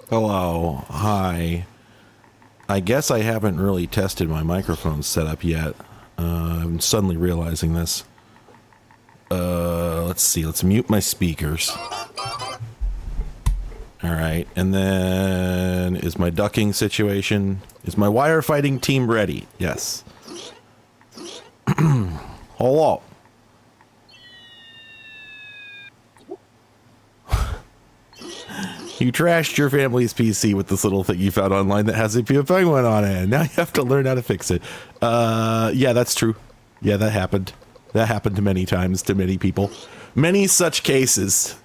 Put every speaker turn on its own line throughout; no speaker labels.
Hello. Hi. I guess I haven't really tested my microphone setup yet. I'm suddenly realizing this. Let's see. Let's mute my speakers. All right. And then is my ducking situation? Is my wire fighting team ready? Yes. Hello. You trashed your family's PC with this little thing you found online that has a penguin on it. Now you have to learn how to fix it. Yeah, that's true. Yeah, that happened. That happened many times to many people. Many such cases.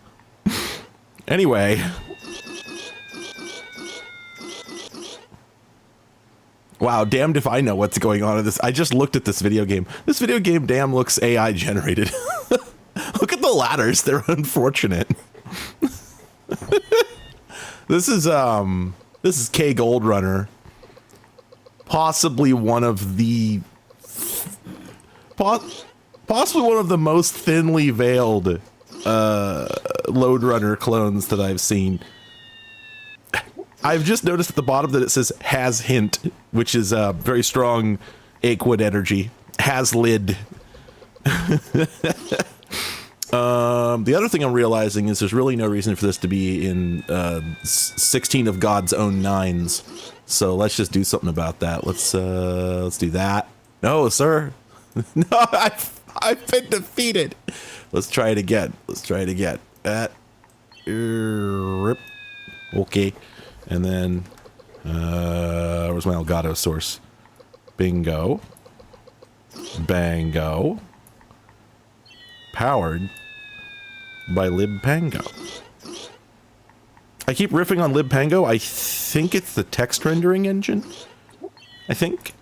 Anyway. Wow, damned if I know what's going on in this. I just looked at this video game. This video game damn looks AI generated. Look at the ladders. They're unfortunate. This is K Gold Runner, possibly one of the most thinly veiled Load Runner clones that I've seen. I've just noticed at the bottom that it says has hint, which is very strong Aquid energy. Has lid. The other thing I'm realizing is there's really no reason for this to be in 16 of God's own nines. So let's just do something about that. Let's do that. No, sir. No, I've been defeated. Let's try it again. Let's try it again. Rip. Okay. And then where's my Elgato source? Bingo. Bango. Powered by libpango. I keep riffing on libpango. I think it's the text rendering engine. I think.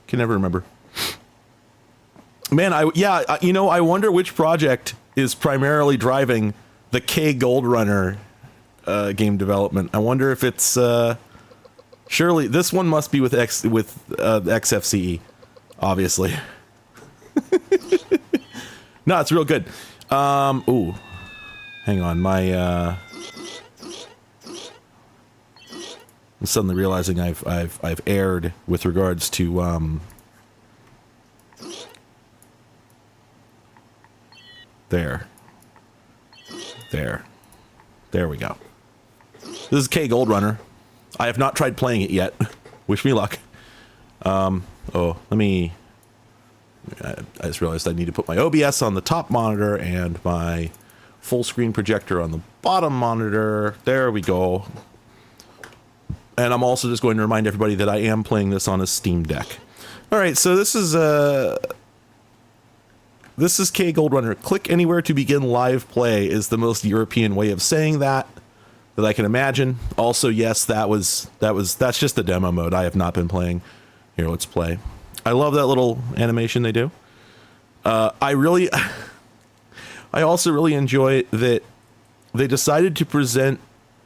Can never remember. Man, I wonder which project is primarily driving the K Gold Runner game development. I wonder if it's surely this one must be with XFCE, obviously. No, it's real good. Ooh. Hang on, I'm suddenly realizing I've erred with regards to there we go. This is K Gold Runner. I have not tried playing it yet. Wish me luck. I just realized I need to put my OBS on the top monitor and my full screen projector on the bottom monitor. There we go. And I'm also just going to remind everybody that I am playing this on a Steam Deck. All right, so this is K Gold Runner. Click anywhere to begin live play is the most European way of saying that I can imagine. Also, yes, that's just the demo mode. I have not been playing. Here, let's play. I love that little animation they do. I also really enjoy that they decided to present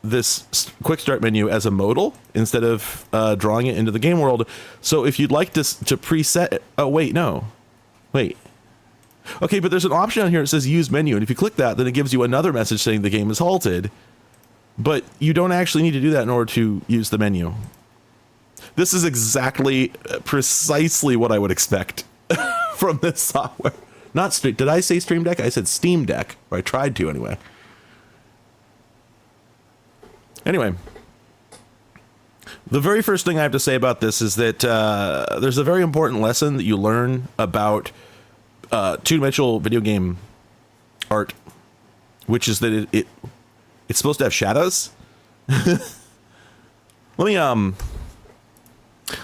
this quick start menu as a modal instead of drawing it into the game world. So if you'd like to preset it, oh wait, no, wait. Okay, but there's an option on here that says use menu, and if you click that, then it gives you another message saying the game is halted. But you don't actually need to do that in order to use the menu. This is precisely what I would expect from this software. Did I say Stream Deck? I said Steam Deck, or I tried to anyway. Anyway, the very first thing I have to say about this is that there's a very important lesson that you learn about two-dimensional video game art, which is that it's supposed to have shadows. Let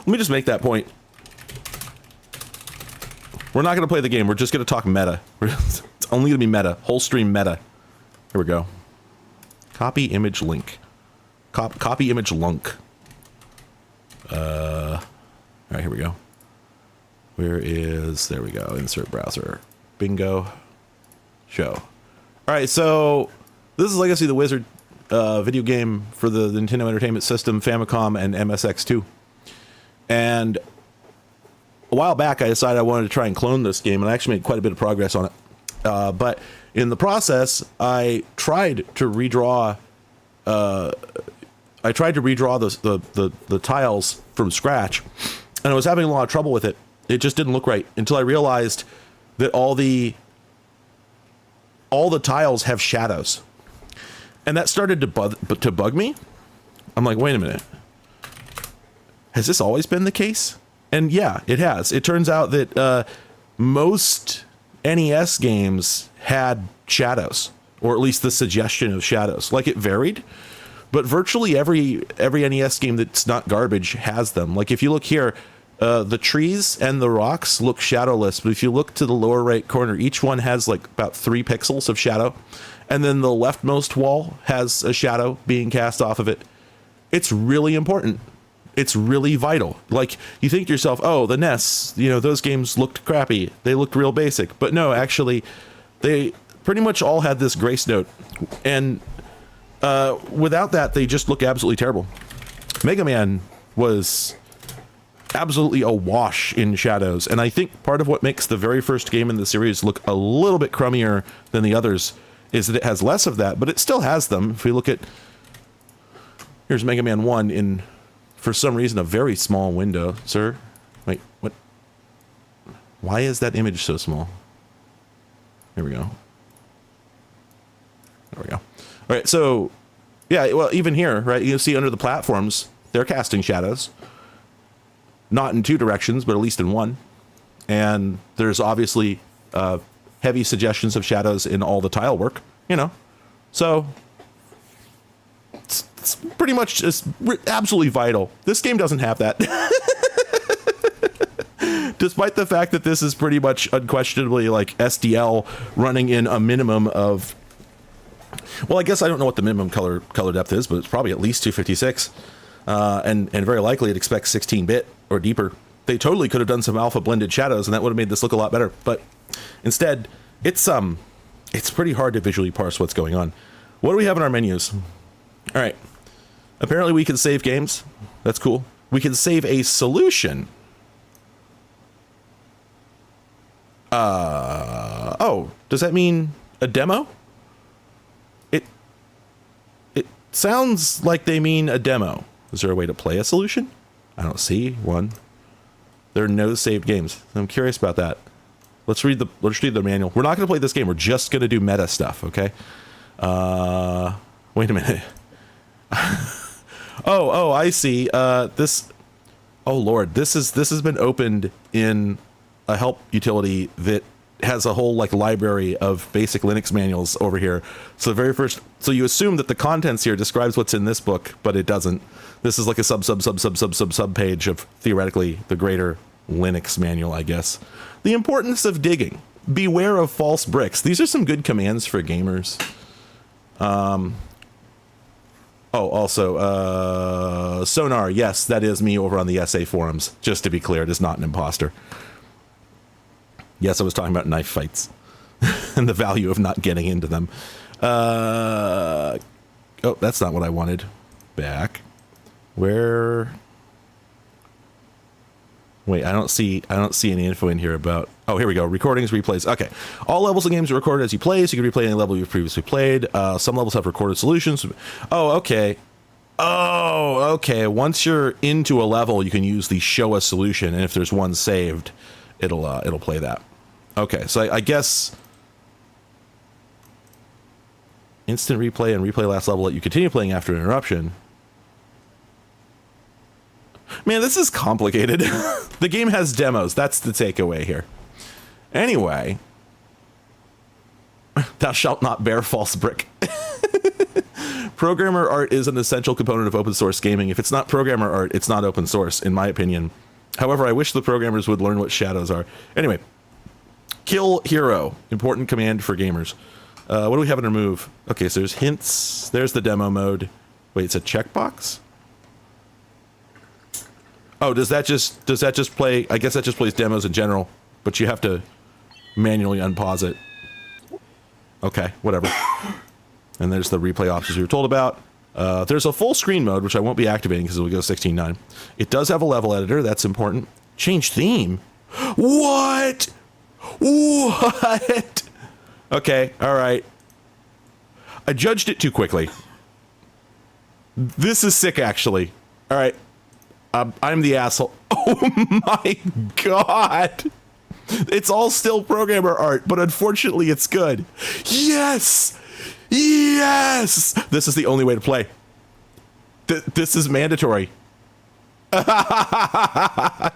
me just make that point. We're not going to play the game. We're just going to talk meta. It's only going to be meta. Whole stream meta. Here we go. Copy image link. Copy image lunk. All right, here we go. There we go. Insert browser. Bingo. Show. All right, so this is Legacy of the Wizard video game for the Nintendo Entertainment System, Famicom, and MSX2. And a while back, I decided I wanted to try and clone this game, and I actually made quite a bit of progress on it. But in the process, I tried to redraw I tried to redraw the tiles from scratch, and I was having a lot of trouble with it. It just didn't look right until I realized that all the tiles have shadows, and that started to bug me. I'm like, wait a minute, has this always been the case? And yeah, it has. It turns out that most NES games had shadows, or at least the suggestion of shadows. Like, it varied, but virtually every NES game that's not garbage has them. Like, if you look here, the trees and the rocks look shadowless, but if you look to the lower right corner, each one has like about 3 pixels of shadow, and then the leftmost wall has a shadow being cast off of it. It's really important. It's really vital. Like, you think to yourself, oh, the NES, those games looked crappy. They looked real basic. But no, actually, they pretty much all had this grace note. And without that, they just look absolutely terrible. Mega Man was absolutely awash in shadows. And I think part of what makes the very first game in the series look a little bit crummier than the others is that it has less of that, but it still has them. If we look at, here's Mega Man 1 in, for some reason, a very small window. Sir, wait, what? Why is that image so small? There we go. There we go. All right, so, yeah, well, even here, right, you see under the platforms, they're casting shadows. Not in 2 directions, but at least in 1. And there's obviously heavy suggestions of shadows in all the tile work, So, it's pretty much just absolutely vital. This game doesn't have that. Despite the fact that this is pretty much unquestionably like SDL running in a minimum of, well, I guess I don't know what the minimum color depth is, but it's probably at least 256. And very likely it expects 16-bit or deeper. They totally could have done some alpha blended shadows, and that would have made this look a lot better. But instead, it's pretty hard to visually parse what's going on. What do we have in our menus? All right. Apparently we can save games. That's cool. We can save a solution. Oh, does that mean a demo? It sounds like they mean a demo. Is there a way to play a solution? I don't see one. There are no saved games. I'm curious about that. Let's read the manual. We're not going to play this game. We're just going to do meta stuff, okay? Wait a minute. Oh, I see. This. Oh Lord, this has been opened in a help utility that has a whole like library of basic Linux manuals over here. So the very first, so you assume that the contents here describes what's in this book, but it doesn't. This is like a sub page of theoretically the greater Linux manual, I guess. The importance of digging. Beware of false bricks. These are some good commands for gamers. Oh, also, Sonar, yes, that is me over on the SA forums. Just to be clear, it is not an imposter. Yes, I was talking about knife fights and the value of not getting into them. Oh, that's not what I wanted. Back. Where? Wait, I don't see any info in here about. Oh, here we go. Recordings, replays. Okay. All levels of games are recorded as you play, so you can replay any level you've previously played. Some levels have recorded solutions. Oh, okay. Oh, okay. Once you're into a level, you can use the show a solution, and if there's one saved, it'll play that. Okay, so I guess instant replay and replay last level let you continue playing after an interruption. Man, this is complicated. The game has demos. That's the takeaway here. Anyway, thou shalt not bear false brick. Programmer art is an essential component of open source gaming. If it's not programmer art, it's not open source, in my opinion. However, I wish the programmers would learn what shadows are. Anyway, kill hero. Important command for gamers. What do we have in our move? Okay, so there's hints. There's the demo mode. Wait, it's a checkbox? Oh, does that just play? I guess that just plays demos in general, but you have to manually unpause it. Okay, whatever. And there's the replay options we were told about. There's a full screen mode, which I won't be activating because it will go 16:9. It does have a level editor. That's important. Change theme. What? What? Okay, all right. I judged it too quickly. This is sick, actually. All right. I'm the asshole. Oh my god. It's all still programmer art, but unfortunately it's good. Yes! Yes! This is the only way to play. This is mandatory. Yeah.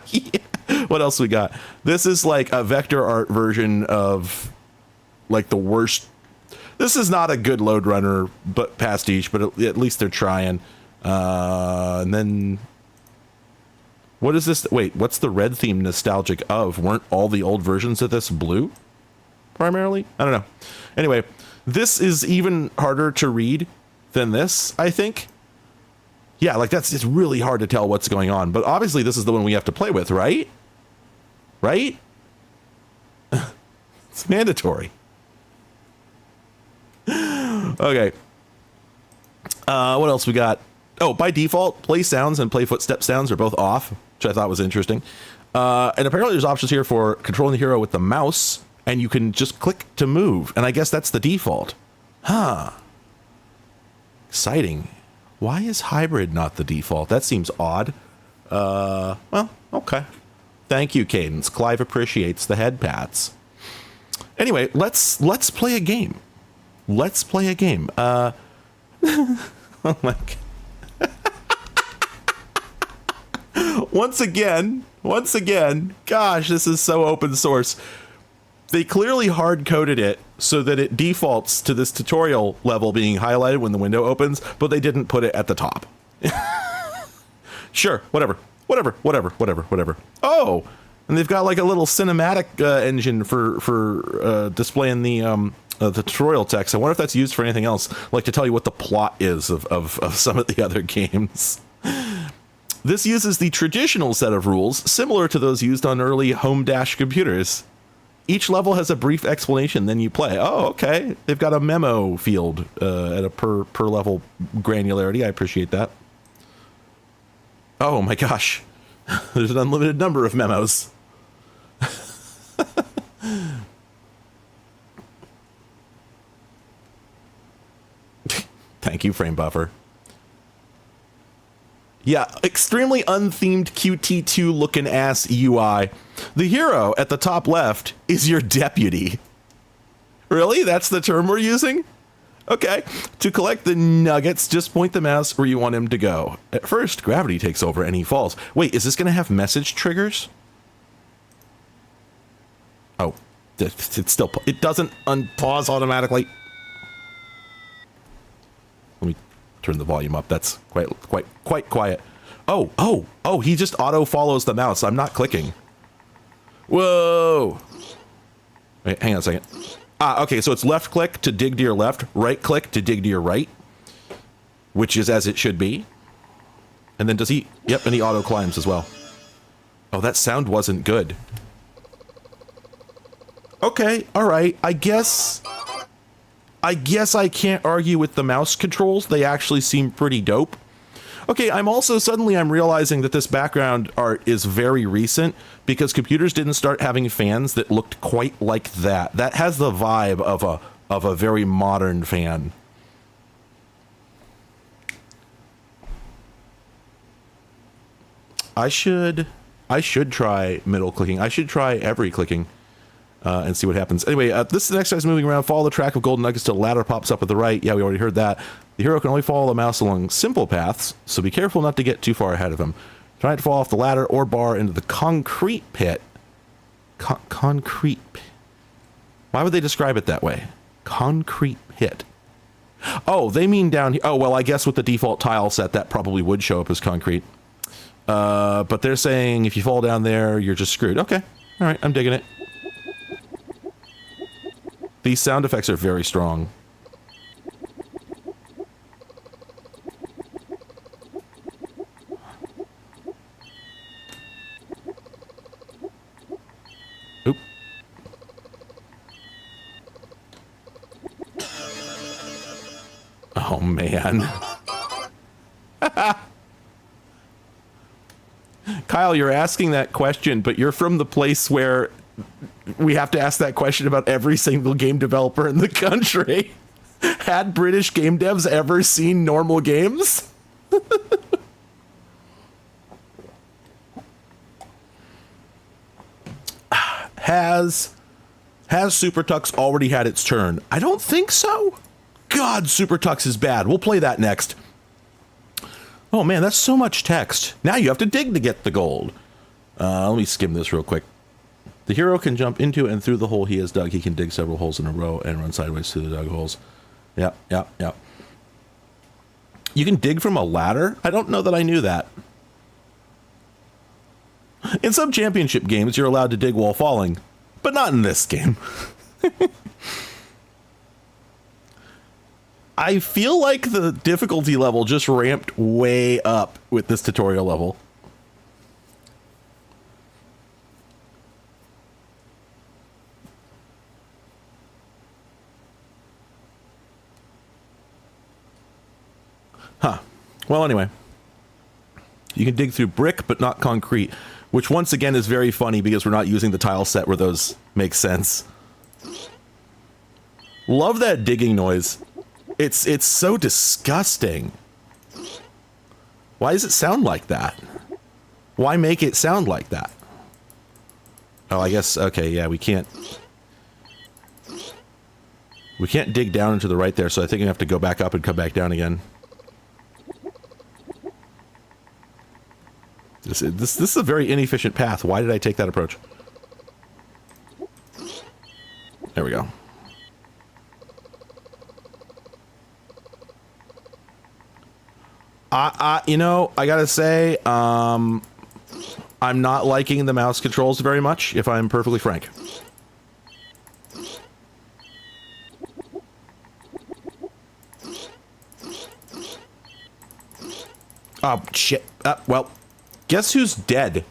What else we got? This is like a vector art version of like the worst. This is not a good load runner, but pastiche, but at least they're trying. And then what is this? Wait, what's the red theme nostalgic of? Weren't all the old versions of this blue primarily? I don't know. Anyway, this is even harder to read than this, I think. Yeah, like it's really hard to tell what's going on, but obviously this is the one we have to play with, right? Right? It's mandatory. Okay. What else we got? Oh, by default, play sounds and play footstep sounds are both off, which I thought was interesting. And apparently there's options here for controlling the hero with the mouse, and you can just click to move. And I guess that's the default. Huh. Exciting. Why is hybrid not the default? That seems odd. Well, okay. Thank you, Cadence. Clive appreciates the head pats. Anyway, let's play a game. Let's play a game. Oh my God. Once again, gosh, this is so open source. They clearly hard-coded it so that it defaults to this tutorial level being highlighted when the window opens, but they didn't put it at the top. Sure, whatever. Oh, and they've got like a little cinematic engine for displaying the tutorial text. I wonder if that's used for anything else, like to tell you what the plot is of some of the other games. This uses the traditional set of rules, similar to those used on early home dash computers. Each level has a brief explanation, then you play. Oh, okay. They've got a memo field at a per level granularity. I appreciate that. Oh my gosh. There's an unlimited number of memos. Thank you, frame buffer. Yeah, extremely unthemed Qt2 looking ass UI. The hero at the top left is your deputy. Really? That's the term we're using? Okay. To collect the nuggets, just point the mouse where you want him to go. At first, gravity takes over and he falls. Wait, is this going to have message triggers? Oh, it's still, it doesn't unpause automatically. Let me turn the volume up. That's quite quiet. Oh, he just auto follows the mouse. I'm not clicking. Whoa. Wait, hang on a second. Okay, so it's left click to dig to your left, right click to dig to your right, which is as it should be. And then does he, yep, and he auto climbs as well. Oh, that sound wasn't good. Okay, all right, I guess I can't argue with the mouse controls. They actually seem pretty dope. Okay, I'm realizing that this background art is very recent because computers didn't start having fans that looked quite like that. That has the vibe of a very modern fan. I should try middle clicking. I should try every clicking. And see what happens. Anyway, this is the exercise moving around. Follow the track of golden nuggets till the ladder pops up at the right. Yeah, we already heard that. The hero can only follow the mouse along simple paths, so be careful not to get too far ahead of him. Try not to fall off the ladder or bar into the concrete pit. Concrete pit. Why would they describe it that way? Concrete pit. Oh, they mean down here. Oh, well, I guess with the default tile set, that probably would show up as concrete. But they're saying if you fall down there, you're just screwed. Okay. All right, I'm digging it. These sound effects are very strong. Oop. Oh, man. Kyle, you're asking that question, but you're from the place where we have to ask that question about every single game developer in the country. Had British game devs ever seen normal games? Has SuperTux already had its turn? I don't think so. God, SuperTux is bad. We'll play that next. Oh man, that's so much text. Now you have to dig to get the gold. Let me skim this real quick. The hero can jump into and through the hole he has dug. He can dig several holes in a row and run sideways through the dug holes. Yep. You can dig from a ladder? I don't know that I knew that. In some championship games, you're allowed to dig while falling, but not in this game. I feel like the difficulty level just ramped way up with this tutorial level. Huh. Well, anyway. You can dig through brick, but not concrete, which once again is very funny because we're not using the tile set where those make sense. Love that digging noise. It's so disgusting. Why does it sound like that? Why make it sound like that? Oh, I guess, okay, yeah, we can't dig down into the right there, so I think I have to go back up and come back down again. This is a very inefficient path. Why did I take that approach? There we go. You know, I gotta say, I'm not liking the mouse controls very much, if I'm perfectly frank. Oh, shit. Well, guess who's dead?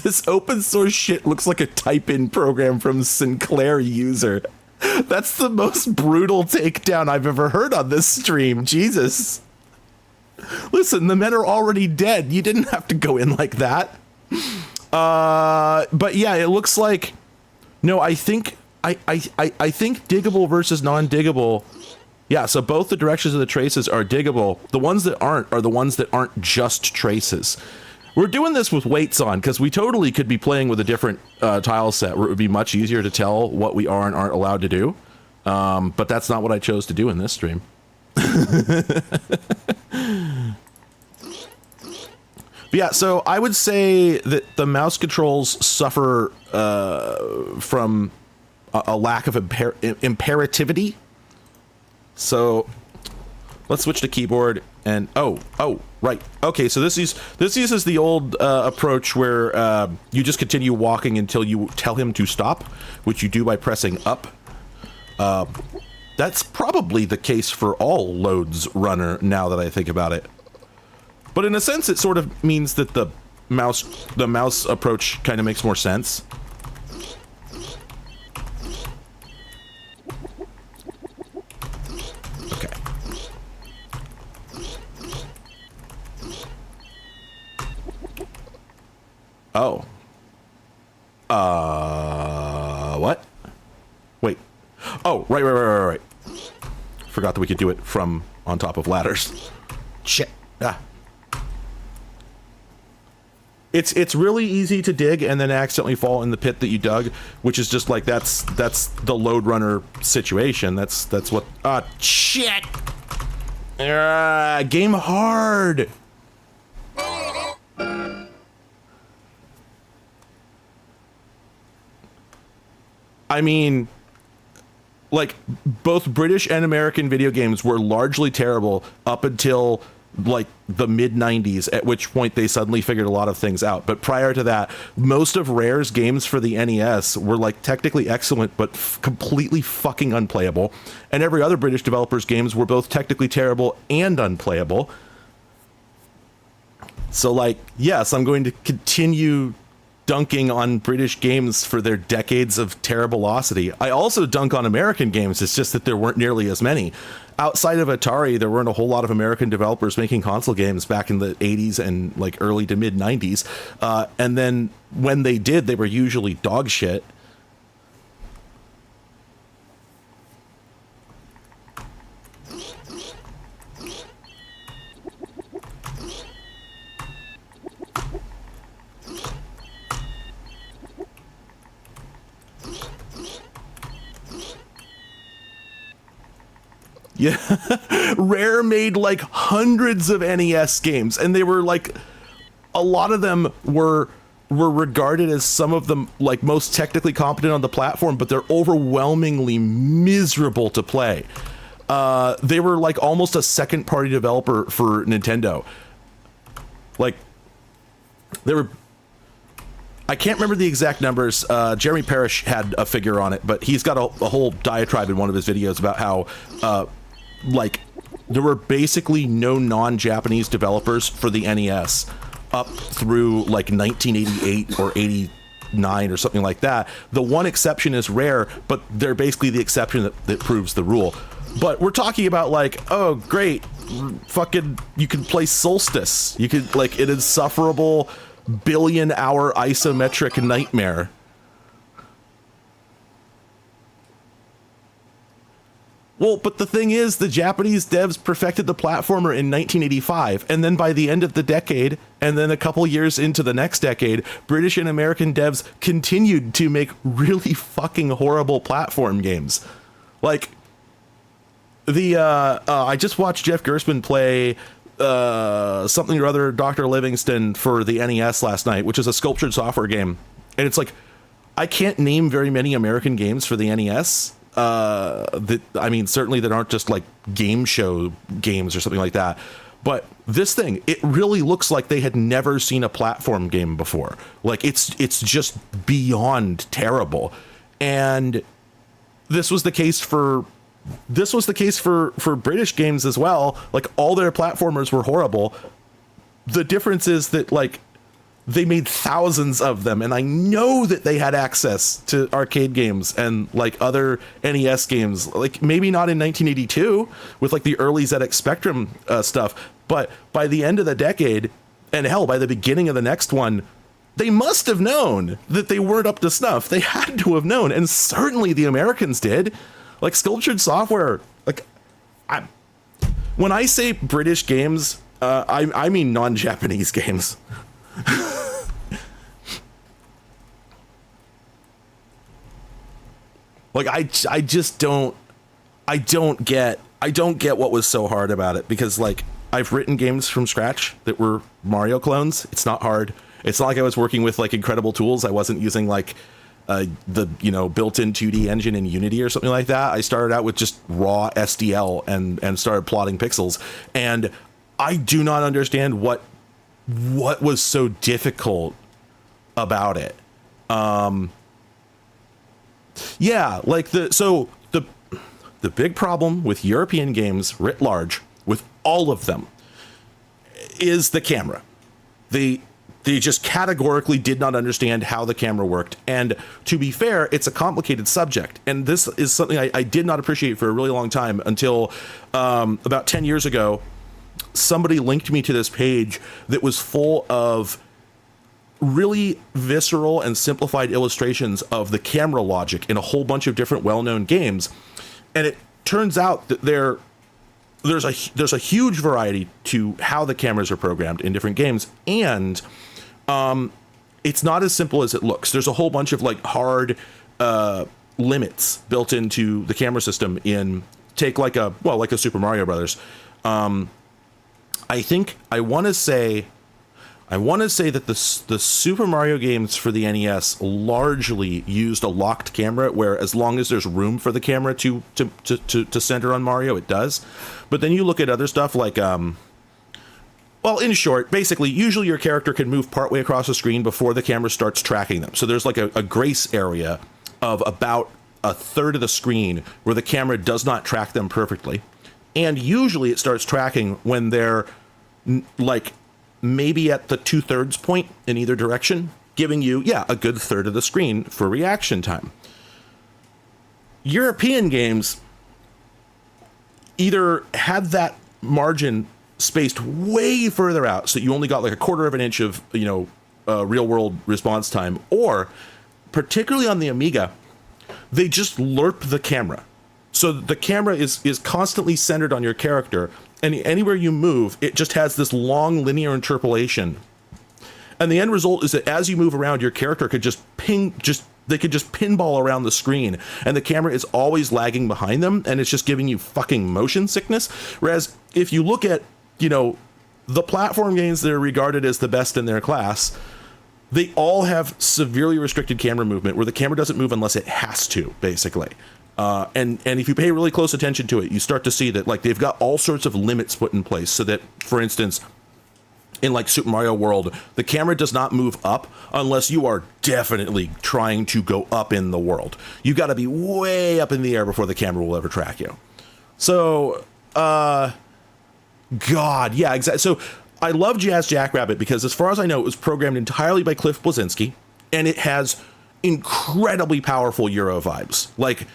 This open source shit looks like a type-in program from Sinclair user. That's the most brutal takedown I've ever heard on this stream. Jesus. Listen, the men are already dead. You didn't have to go in like that. But yeah, it looks like... No, I think diggable versus non-diggable... Yeah, so both the directions of the traces are diggable. The ones that aren't are the ones that aren't just traces. We're doing this with weights on because we totally could be playing with a different tile set where it would be much easier to tell what we are and aren't allowed to do. But that's not what I chose to do in this stream. But yeah, so I would say that the mouse controls suffer from a lack of imperativity. So let's switch to keyboard and oh, right. Okay, so this uses the old approach where you just continue walking until you tell him to stop, which you do by pressing up. That's probably the case for all loads runner now that I think about it. But in a sense, it sort of means that the mouse approach kind of makes more sense. Okay. Oh. What? Wait. Oh, right. Forgot that we could do it from on top of ladders. Shit. Ah. It's really easy to dig and then accidentally fall in the pit that you dug, which is just like that's the load runner situation. That's what shit. Game hard. I mean, like, both British and American video games were largely terrible up until like the mid-90s, at which point they suddenly figured a lot of things out. But prior to that, most of Rare's games for the NES were like technically excellent but completely fucking unplayable, and every other British developer's games were both technically terrible and unplayable. So like, yes, I'm going to continue dunking on British games for their decades of terribilosity. I also dunk on American games. It's just that there weren't nearly as many. Outside of Atari, there weren't a whole lot of American developers making console games back in the 80s and like early to mid 90s. And then when they did, they were usually dog shit. Yeah. Rare made like hundreds of NES games, and they were like, a lot of them were regarded as some of the like most technically competent on the platform, but they're overwhelmingly miserable to play. They were like almost a second party developer for Nintendo. Like, they were, I can't remember the exact numbers. Jeremy Parrish had a figure on it, but he's got a whole diatribe in one of his videos about how like there were basically no non-Japanese developers for the NES up through like 1988 or 89 or something like that. The one exception is Rare, but they're basically the exception that proves the rule. But we're talking about like, oh great, fucking, you can play Solstice. You could like an insufferable billion-hour isometric nightmare. Well, but the thing is, the Japanese devs perfected the platformer in 1985, and then by the end of the decade, and then a couple years into the next decade, British and American devs continued to make really fucking horrible platform games. Like, I just watched Jeff Gerstmann play something or other, Dr. Livingston, for the NES last night, which is a sculptured software game. And it's like, I can't name very many American games for the NES. That, I mean, certainly that aren't just like game show games or something like that. But this thing, it really looks like they had never seen a platform game before. Like, it's just beyond terrible. And this was the case for British games as well. Like, all their platformers were horrible. The difference is that, like, they made thousands of them, and I know that they had access to arcade games and like other NES games, like maybe not in 1982 with like the early ZX Spectrum stuff, but by the end of the decade, and hell, by the beginning of the next one, they must have known that they weren't up to snuff. They had to have known, and certainly the Americans did. Like, sculptured software, like, when I say British games, I mean non-Japanese games. Like, I just don't get what was so hard about it, because like, I've written games from scratch that were Mario clones. It's not hard. It's not like I was working with like incredible tools. I wasn't using like the, you know, built-in 2D engine in Unity or something like that. I started out with just raw SDL and started plotting pixels, and I do not understand what was so difficult about it. Yeah, like the big problem with European games writ large, with all of them, is the camera. They just categorically did not understand how the camera worked. And to be fair, it's a complicated subject. And this is something I did not appreciate for a really long time until about 10 years ago. Somebody linked me to this page that was full of really visceral and simplified illustrations of the camera logic in a whole bunch of different well-known games. And it turns out that there's a huge variety to how the cameras are programmed in different games. And it's not as simple as it looks. There's a whole bunch of like hard limits built into the camera system in, take like a Super Mario Brothers. I want to say that the Super Mario games for the NES largely used a locked camera, where as long as there's room for the camera to center on Mario, it does. But then you look at other stuff like, well, in short, basically, usually your character can move partway across the screen before the camera starts tracking them. So there's like a grace area of about a third of the screen where the camera does not track them perfectly. And usually it starts tracking when they're like maybe at the 2/3 point in either direction, giving you, a good third of the screen for reaction time. European games either had that margin spaced way further out, so you only got like a quarter of an inch of, real world response time, or particularly on the Amiga, they just lerp the camera. So the camera is constantly centered on your character, and anywhere you move, it just has this long linear interpolation. And the end result is that as you move around, your character could just They could just pinball around the screen, and the camera is always lagging behind them, and it's just giving you fucking motion sickness. Whereas if you look at, the platform games that are regarded as the best in their class, they all have severely restricted camera movement where the camera doesn't move unless it has to, basically. And if you pay really close attention to it, you start to see that like they've got all sorts of limits put in place so that, for instance, in like Super Mario World, the camera does not move up unless you are definitely trying to go up in the world. You got to be way up in the air before the camera will ever track you. So, God, yeah, exactly. So I love Jazz Jackrabbit because, as far as I know, it was programmed entirely by Cliff Bleszinski, and it has incredibly powerful Euro vibes. Like,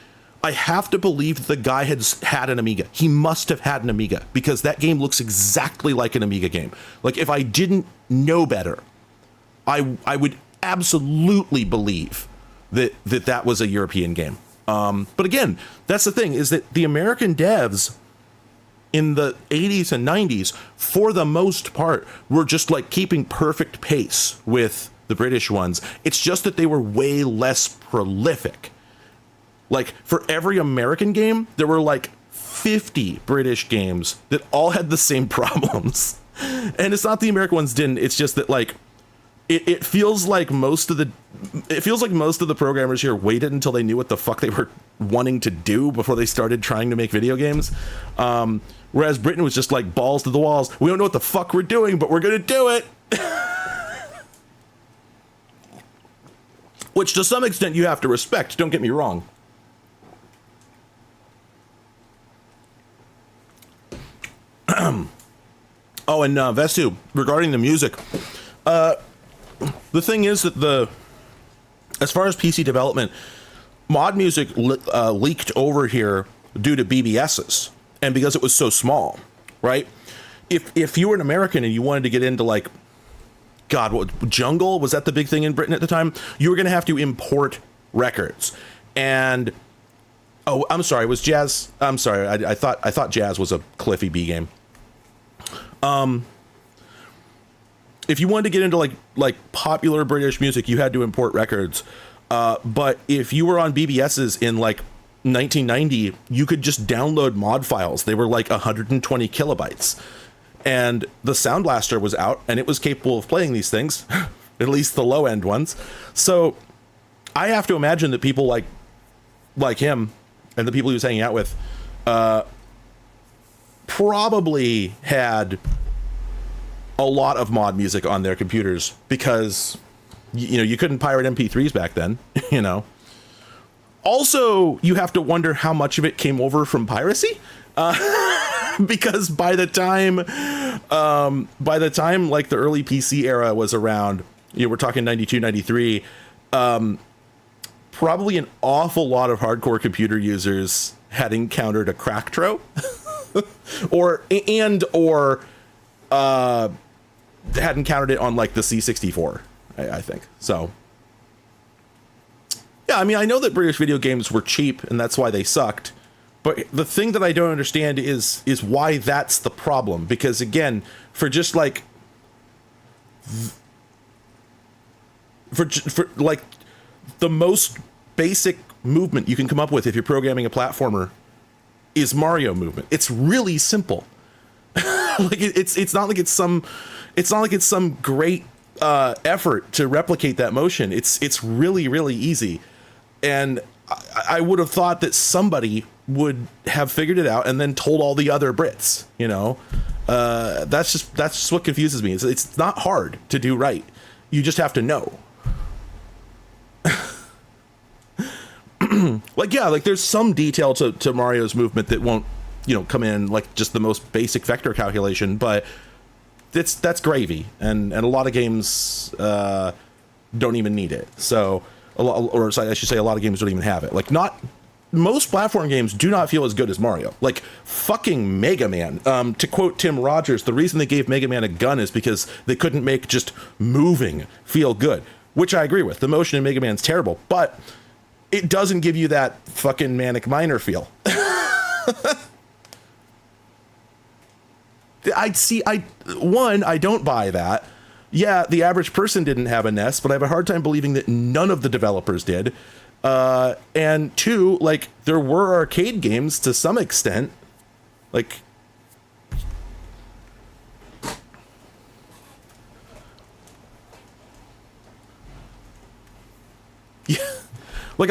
I have to believe the guy had an Amiga. He must have had an Amiga because that game looks exactly like an Amiga game. Like, if I didn't know better, I would absolutely believe that was a European game. But again, that's the thing, is that the American devs in the 80s and 90s, for the most part, were just like keeping perfect pace with the British ones. It's just that they were way less prolific. Like, for every American game, there were like 50 British games that all had the same problems. And it's not the American ones didn't. It's just that, like, it feels like most of the programmers here waited until they knew what the fuck they were wanting to do before they started trying to make video games. Whereas Britain was just like balls to the walls. We don't know what the fuck we're doing, but we're gonna do it. Which to some extent you have to respect. Don't get me wrong. Oh, and Vestu, regarding the music, the thing is that as far as PC development, mod music leaked over here due to BBSs, and because it was so small, right? If you were an American and you wanted to get into, like, God, what, Jungle, was that the big thing in Britain at the time? You were going to have to import records, and I'm sorry, was Jazz? I'm sorry, I thought Jazz was a Cliffy B game. If you wanted to get into like popular British music, you had to import records. But if you were on BBSs in like 1990, you could just download mod files. They were like 120 kilobytes. And the Sound Blaster was out, and it was capable of playing these things, at least the low end ones. So I have to imagine that people like him and the people he was hanging out with probably had a lot of mod music on their computers because, you couldn't pirate MP3s back then, Also, you have to wonder how much of it came over from piracy, because by the time like the early PC era was around, we're talking 92, 93, probably an awful lot of hardcore computer users had encountered a cracktro or had encountered it on like the C64, I think. So yeah, I mean, I know that British video games were cheap and that's why they sucked, but the thing that I don't understand is why that's the problem. Because again, for just like for like the most basic movement you can come up with if you're programming a platformer is Mario movement. It's really simple. Like it's not like it's some great effort to replicate that motion. It's really, really easy. And I would have thought that somebody would have figured it out and then told all the other Brits, that's just what confuses me. It's not hard to do right. You just have to know. Like there's some detail to Mario's movement that won't, come in like just the most basic vector calculation, but that's gravy, and a lot of games don't even need it. So I should say a lot of games don't even have it. Like, not most platform games do not feel as good as Mario. Like fucking Mega Man. To quote Tim Rogers, the reason they gave Mega Man a gun is because they couldn't make just moving feel good, which I agree with. The motion in Mega Man's terrible, but it doesn't give you that fucking Manic Miner feel. I don't buy that. yeah, the average person didn't have a NES, but I have a hard time believing that none of the developers did. And two, like, there were arcade games to some extent. Like, yeah, like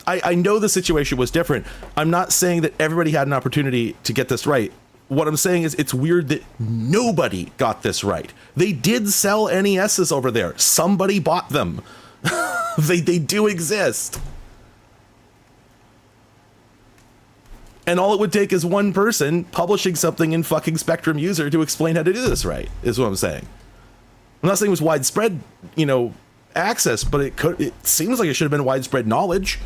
I know the situation was different. I'm not saying that everybody had an opportunity to get this right. What I'm saying is it's weird that nobody got this right. They did sell NESs over there. Somebody bought them. They do exist. And all it would take is one person publishing something in fucking Spectrum User to explain how to do this right, is what I'm saying. I'm not saying it was widespread, access, but it seems like it should have been widespread knowledge.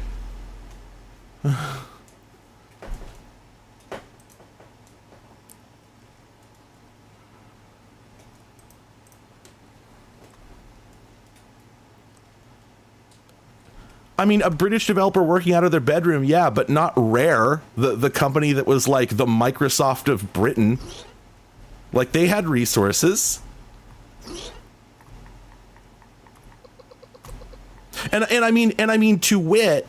I mean, a British developer working out of their bedroom, yeah, but not Rare, the company that was like the Microsoft of Britain. Like, they had resources. And I mean, to wit,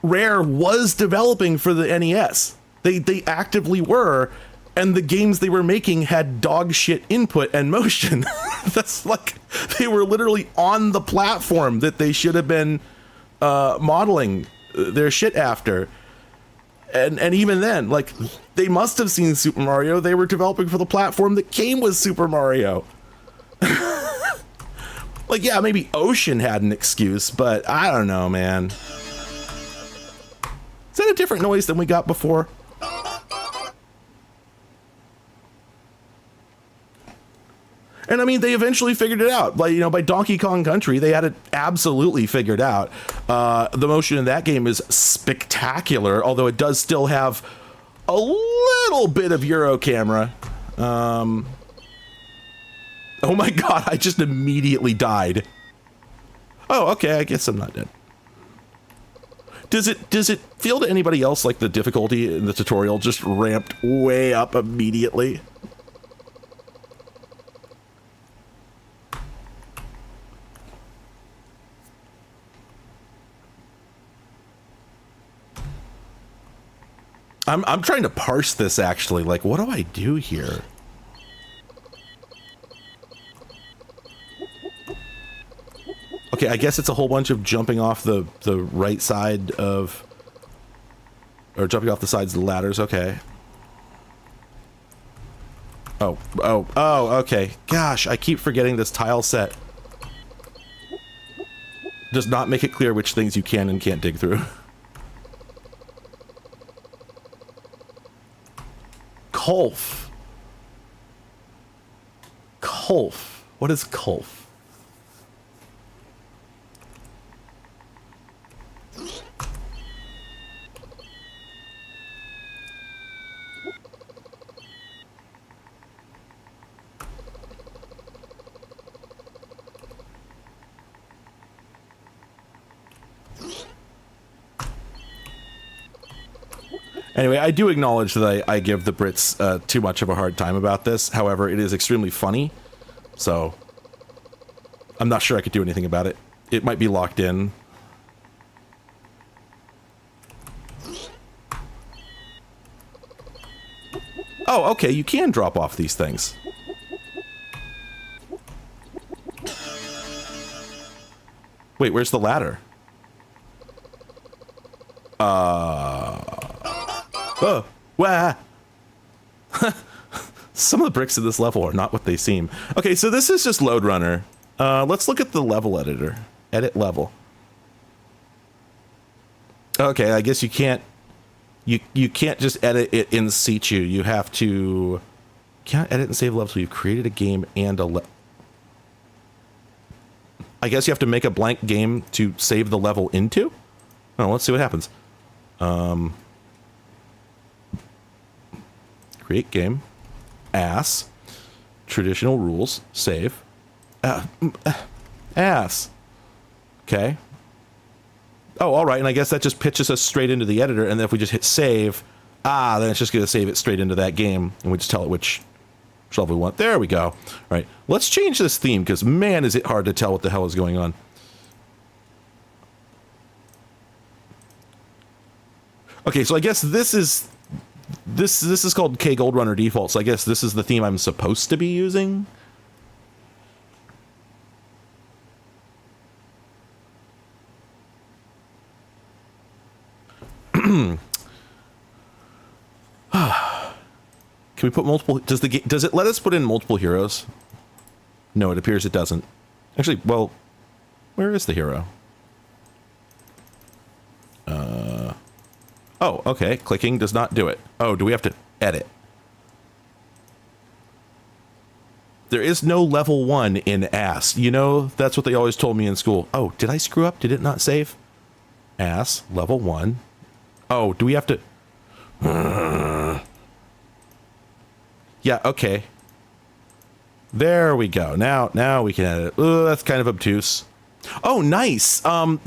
Rare was developing for the NES. They actively were, and the games they were making had dog shit input and motion. That's like, they were literally on the platform that they should have been modeling their shit after. And even then, like, they must have seen Super Mario. They were developing for the platform that came with Super Mario. Like, yeah, maybe Ocean had an excuse, but I don't know, man. Is that a different noise than we got before? And I mean, they eventually figured it out. Like, by Donkey Kong Country, they had it absolutely figured out. The motion in that game is spectacular, although it does still have a little bit of Euro camera. Oh my god, I just immediately died. Oh, okay, I guess I'm not dead. Does it feel to anybody else like the difficulty in the tutorial just ramped way up immediately? I'm trying to parse this, actually. Like, what do I do here? Okay, I guess it's a whole bunch of jumping off the right side of... Or jumping off the sides of the ladders, okay. Oh, okay. Gosh, I keep forgetting this tile set does not make it clear which things you can and can't dig through. Kulf. Kulf. What is Kulf? Anyway, I do acknowledge that I give the Brits too much of a hard time about this. However, it is extremely funny, so I'm not sure I could do anything about it. It might be locked in. Oh, okay, you can drop off these things. Wait, where's the ladder? Oh, wah. Some of the bricks in this level are not what they seem. Okay, so this is just Load Runner. Let's look at the level editor. Edit level. Okay, I guess you can't just edit it in situ. You have to... Can't edit and save level till you've created a game and I guess you have to make a blank game to save the level into? Oh, let's see what happens. Create game. Ass. Traditional rules. Save. Ass. Okay. Oh, all right. And I guess that just pitches us straight into the editor. And then if we just hit save, then it's just going to save it straight into that game. And we just tell it which Shovel one. There we go. All right, let's change this theme because man, is it hard to tell what the hell is going on. Okay, so I guess this is called K Gold Runner default. So I guess this is the theme I'm supposed to be using. Can we put multiple? Does it let us put in multiple heroes? No, it appears it doesn't. Actually, well, where is the hero? Oh, okay. Clicking does not do it. Oh, do we have to edit? There is no level 1 in ass. You know, that's what they always told me in school. Oh, did I screw up? Did it not save? Ass, level 1. Oh, do we have to... Yeah, okay. There we go. Now we can edit. Ooh, that's kind of obtuse. Oh, nice. The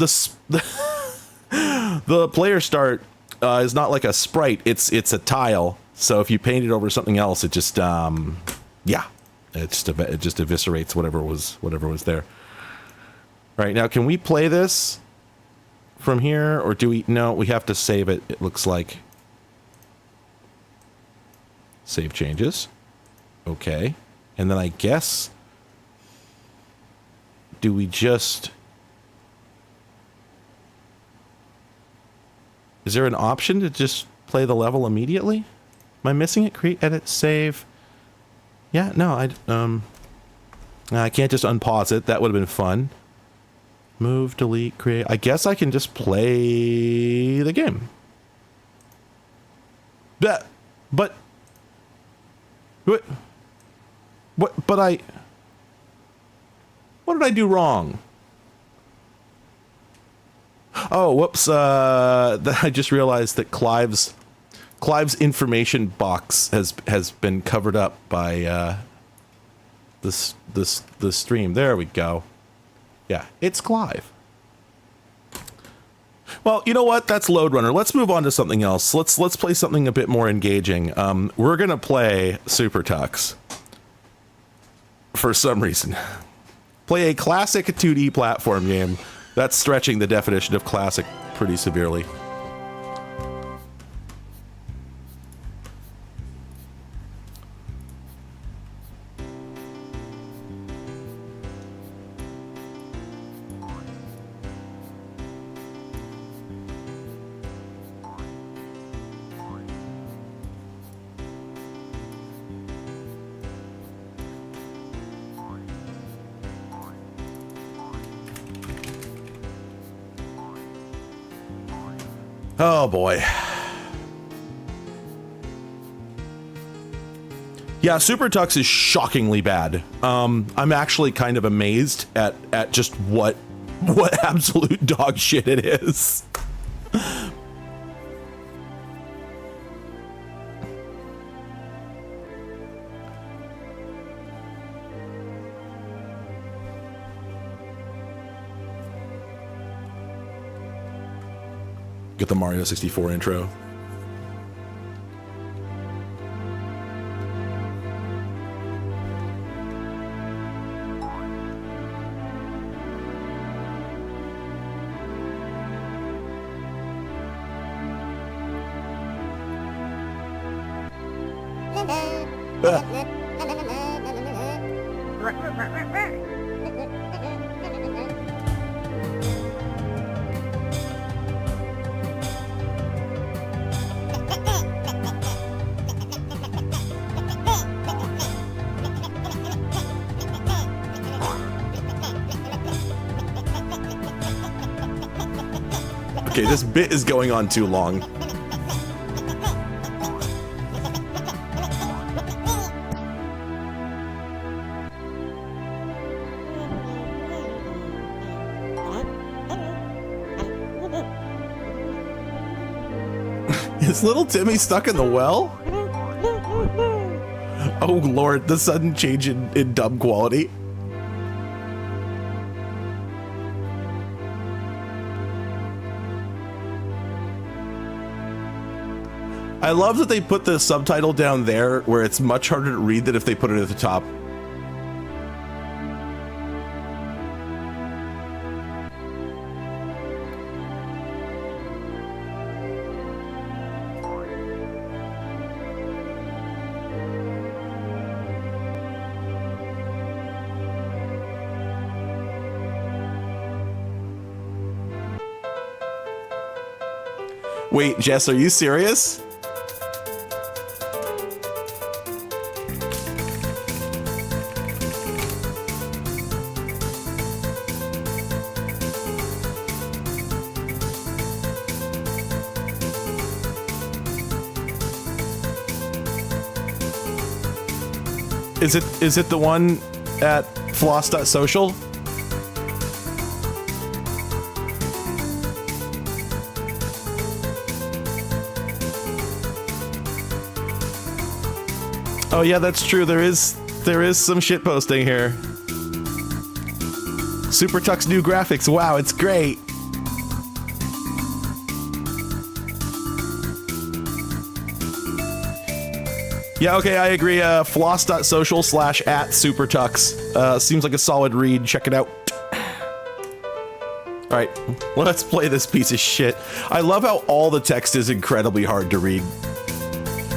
player start is not like a sprite. It's a tile. So if you paint it over something else, it just yeah, it just eviscerates whatever was there. All right, now can we play this from here, or do we? No, we have to save it. It looks like. Save changes. Okay. And then I guess, do we just... Is there an option to just play the level immediately? Am I missing it? Create, edit, save. Yeah, no, I can't just unpause it. That would have been fun. Move, delete, create. I guess I can just play the game. But what did I do wrong? Oh, whoops. I just realized that Clive's information box has been covered up by this stream. There we go. Yeah, it's Clive. Well, you know what? That's Load Runner. Let's move on to something else. Let's play something a bit more engaging. We're gonna play SuperTux. For some reason. Play a classic 2D platform game. That's stretching the definition of classic pretty severely. Oh boy. Yeah, SuperTux is shockingly bad. I'm actually kind of amazed at just what absolute dog shit it is. Get the Mario 64 intro. Okay, this bit is going on too long. Is little Timmy stuck in the well? Oh lord, the sudden change in dub quality. I love that they put the subtitle down there where it's much harder to read than if they put it at the top. Wait, Jess, are you serious? Is it the one at floss.social? Oh yeah, that's true. There is some shit posting here. SuperTux new graphics. Wow, it's great. Yeah, okay, I agree. Floss.social/@SuperTux. Seems like a solid read. Check it out. Alright, let's play this piece of shit. I love how all the text is incredibly hard to read.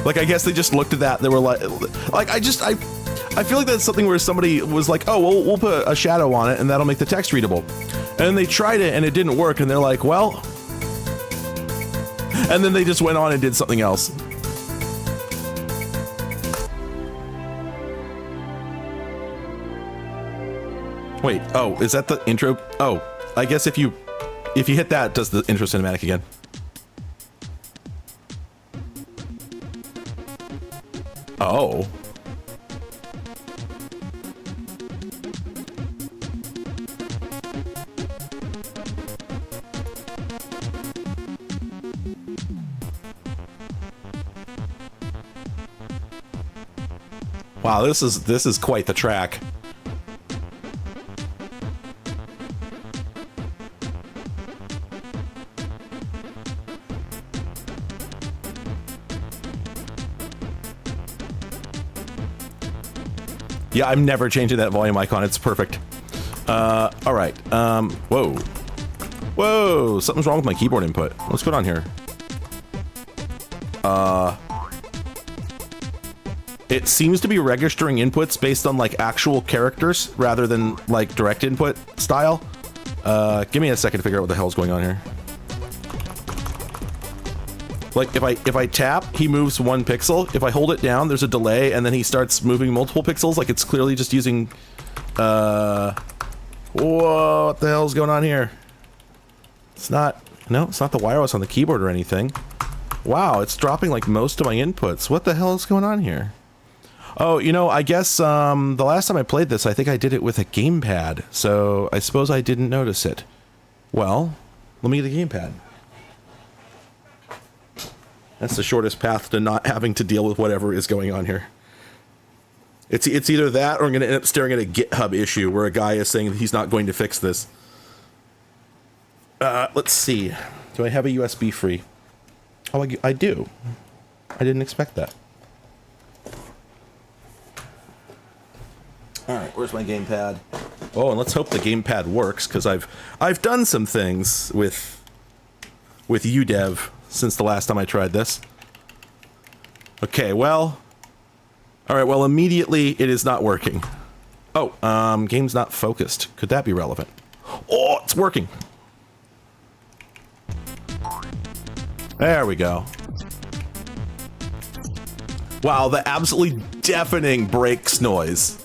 Like, I guess they just looked at that, they were like I feel like that's something where somebody was like, oh, well, we'll put a shadow on it and that'll make the text readable. And then they tried it and it didn't work and they're like, well... And then they just went on and did something else. Wait, oh, is that the intro? Oh, I guess if you hit that, it does the intro cinematic again. Oh. Wow, this is quite the track. Yeah, I'm never changing that volume icon. It's perfect. All right. Whoa. Whoa, something's wrong with my keyboard input. What's going on here? It seems to be registering inputs based on like actual characters rather than like direct input style. Give me a second to figure out what the hell's going on here. Like if I tap, he moves 1 pixel. If I hold it down, there's a delay, and then he starts moving multiple pixels. Like it's clearly just using. Whoa, what the hell's going on here? It's not. No, it's not the wireless on the keyboard or anything. Wow, it's dropping like most of my inputs. What the hell is going on here? Oh, you know, I guess the last time I played this, I think I did it with a gamepad. So I suppose I didn't notice it. Well, let me get a gamepad. That's the shortest path to not having to deal with whatever is going on here. It's either that or I'm going to end up staring at a GitHub issue where a guy is saying that he's not going to fix this. Let's see. Do I have a USB free? Oh, I do. I didn't expect that. All right, where's my gamepad? Oh, and let's hope the gamepad works because I've done some things with UDev since the last time I tried this. Okay, well... Alright, well, immediately it is not working. Oh, game's not focused. Could that be relevant? Oh, it's working! There we go. Wow, the absolutely deafening brakes noise.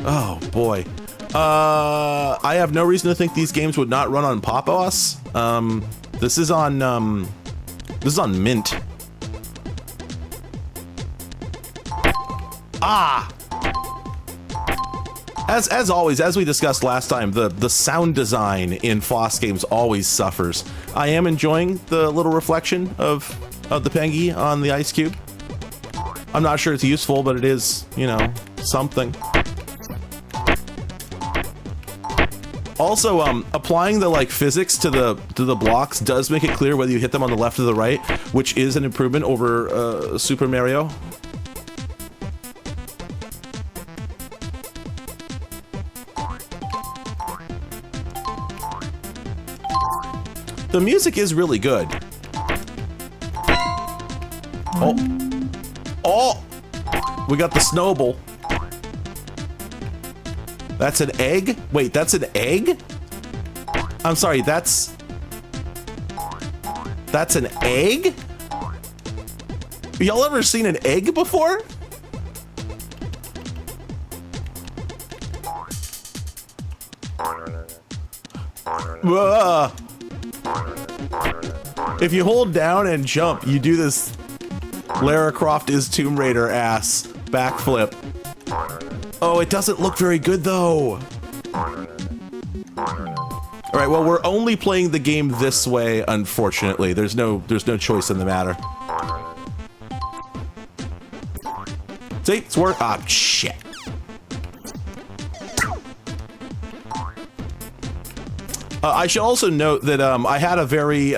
Oh, boy. I have no reason to think these games would not run on Pop! OS. This is on Mint. Ah! As always, as we discussed last time, the sound design in FOSS games always suffers. I am enjoying the little reflection of the Pengy on the ice cube. I'm not sure it's useful, but it is, you know, something. Also, applying the like physics to the blocks does make it clear whether you hit them on the left or the right, which is an improvement over Super Mario. The music is really good. Oh, oh, we got the snowball. That's an egg? Wait, that's an egg? I'm sorry, that's an egg? Y'all ever seen an egg before? If you hold down and jump, you do this Lara Croft is Tomb Raider ass backflip. Oh, it doesn't look very good though. All right, well, we're only playing the game this way, unfortunately. There's no choice in the matter. See, it's work. Ah, shit. I should also note that I had a very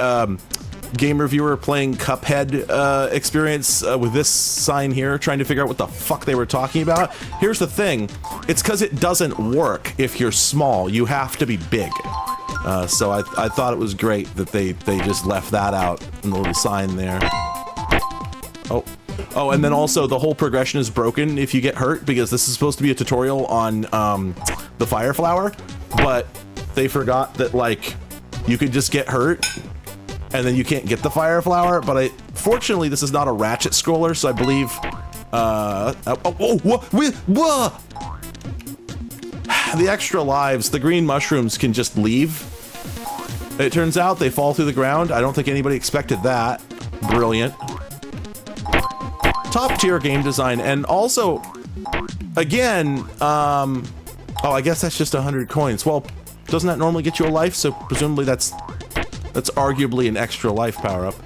game reviewer playing Cuphead experience with this sign here, trying to figure out what the fuck they were talking about. Here's the thing. It's because it doesn't work if you're small. You have to be big. So I thought it was great that they just left that out in the little sign there. Oh, and then also the whole progression is broken if you get hurt, because this is supposed to be a tutorial on the Fire Flower, but they forgot that, like, you could just get hurt and then you can't get the Fire Flower. But fortunately, this is not a ratchet scroller, so I believe the extra lives, the green mushrooms can just leave. It turns out they fall through the ground. I don't think anybody expected that. Brilliant. Top tier game design. And also, again, oh, I guess that's just 100 coins. Well, doesn't that normally get you a life? So presumably that's arguably an extra life power up.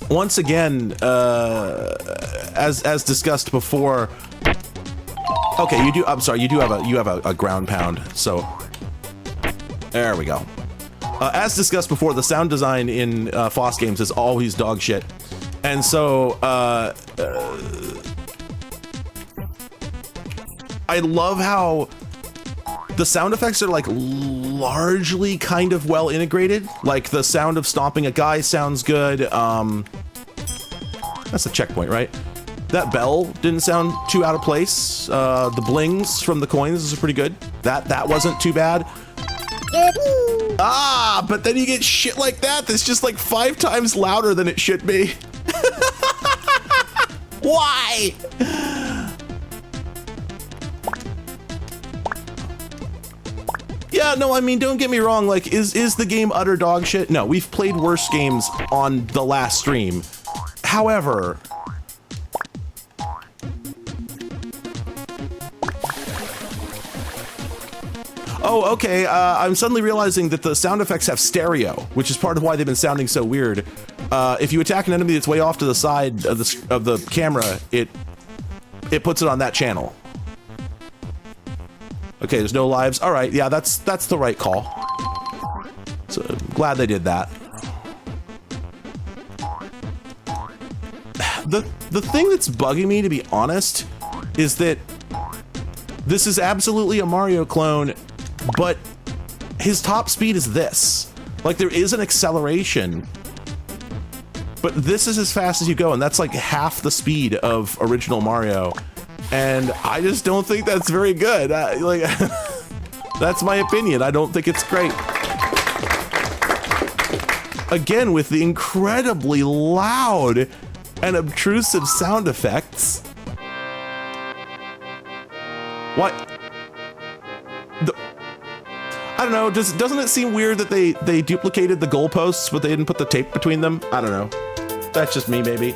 Once again, as discussed before. Okay, you do. I'm sorry. You have a ground pound. So there we go. As discussed before, the sound design in FOSS games is always dog shit, and so I love how the sound effects are like largely kind of well integrated. Like the sound of stomping a guy sounds good. That's a checkpoint, right? That bell didn't sound too out of place. The blings from the coins is pretty good. That wasn't too bad. Ah, but then you get shit like that that's just like 5 times louder than it should be. Why? Yeah, no, I mean, don't get me wrong. Like, is the game utter dog shit? No, we've played worse games on the last stream. However, oh, okay. I'm suddenly realizing that the sound effects have stereo, which is part of why they've been sounding so weird. If you attack an enemy that's way off to the side of the camera, it puts it on that channel. Okay, there's no lives. All right, yeah, that's the right call. So glad they did that. The thing that's bugging me, to be honest, is that this is absolutely a Mario clone, but his top speed is this. Like, there is an acceleration, but this is as fast as you go, and that's like half the speed of original Mario. And I just don't think that's very good. Like, that's my opinion. I don't think it's great. Again, with the incredibly loud and obtrusive sound effects. What? I don't know. Doesn't it seem weird that they duplicated the goalposts, but they didn't put the tape between them? I don't know. That's just me, maybe.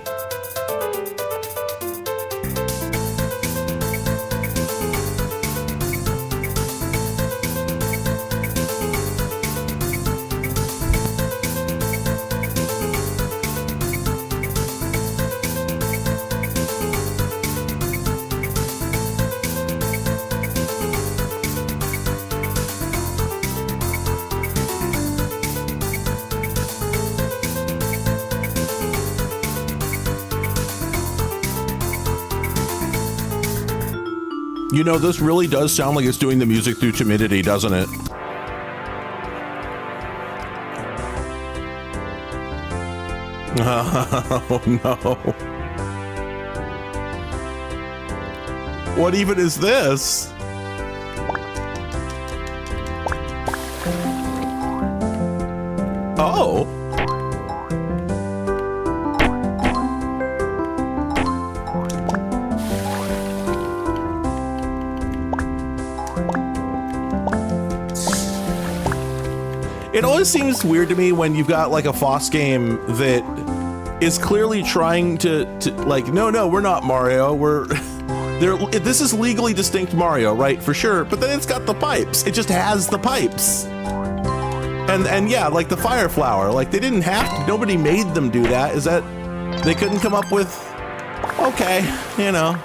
You know, this really does sound like it's doing the music through timidity, doesn't it? Oh, no. What even is this? Oh. It always seems weird to me when you've got like a FOSS game that is clearly trying to like, no, we're not Mario. This is legally distinct Mario, right? For sure. But then it's got the pipes. It just has the pipes. And yeah, like the fire flower, like they didn't have to, nobody made them do that. Is that, they couldn't come up with, okay, you know.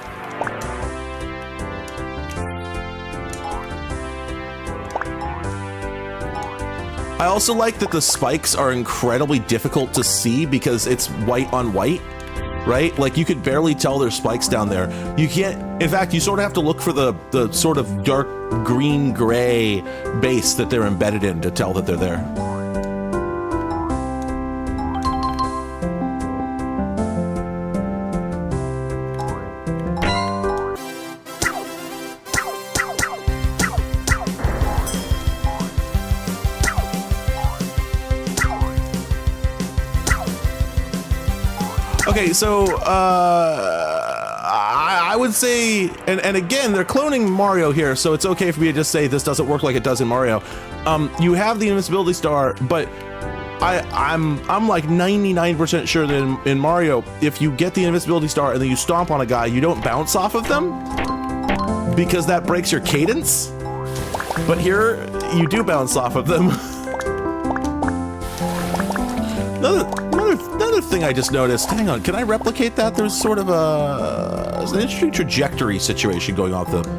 I also like that the spikes are incredibly difficult to see because it's white on white, right? Like you could barely tell there's spikes down there. You can't, in fact, you sort of have to look for the sort of dark green gray base that they're embedded in to tell that they're there. Okay, so I would say, and again, they're cloning Mario here, so it's okay for me to just say this doesn't work like it does in Mario. You have the invincibility star, but I'm like 99% sure that in Mario, if you get the invincibility star and then you stomp on a guy, you don't bounce off of them because that breaks your cadence. But here, you do bounce off of them. Another thing I just noticed, hang on, can I replicate that? There's sort of an interesting trajectory situation going on with the...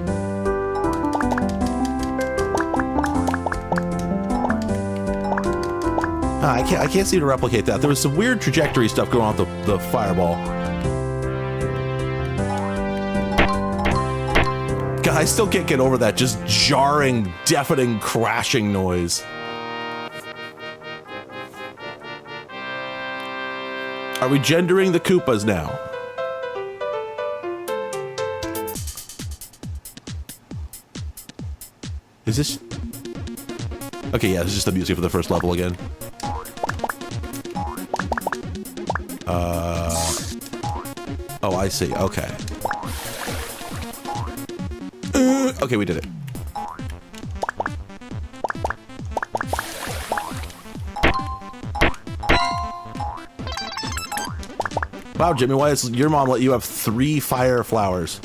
I can't seem to replicate that. There was some weird trajectory stuff going on with the fireball. God, I still can't get over that just jarring, deafening, crashing noise. Are we gendering the Koopas now? Is this... Okay, yeah, this is just the music for the first level again. Oh, I see. Okay. Okay, we did it. Wow, Jimmy, why does your mom let you have 3 fire flowers?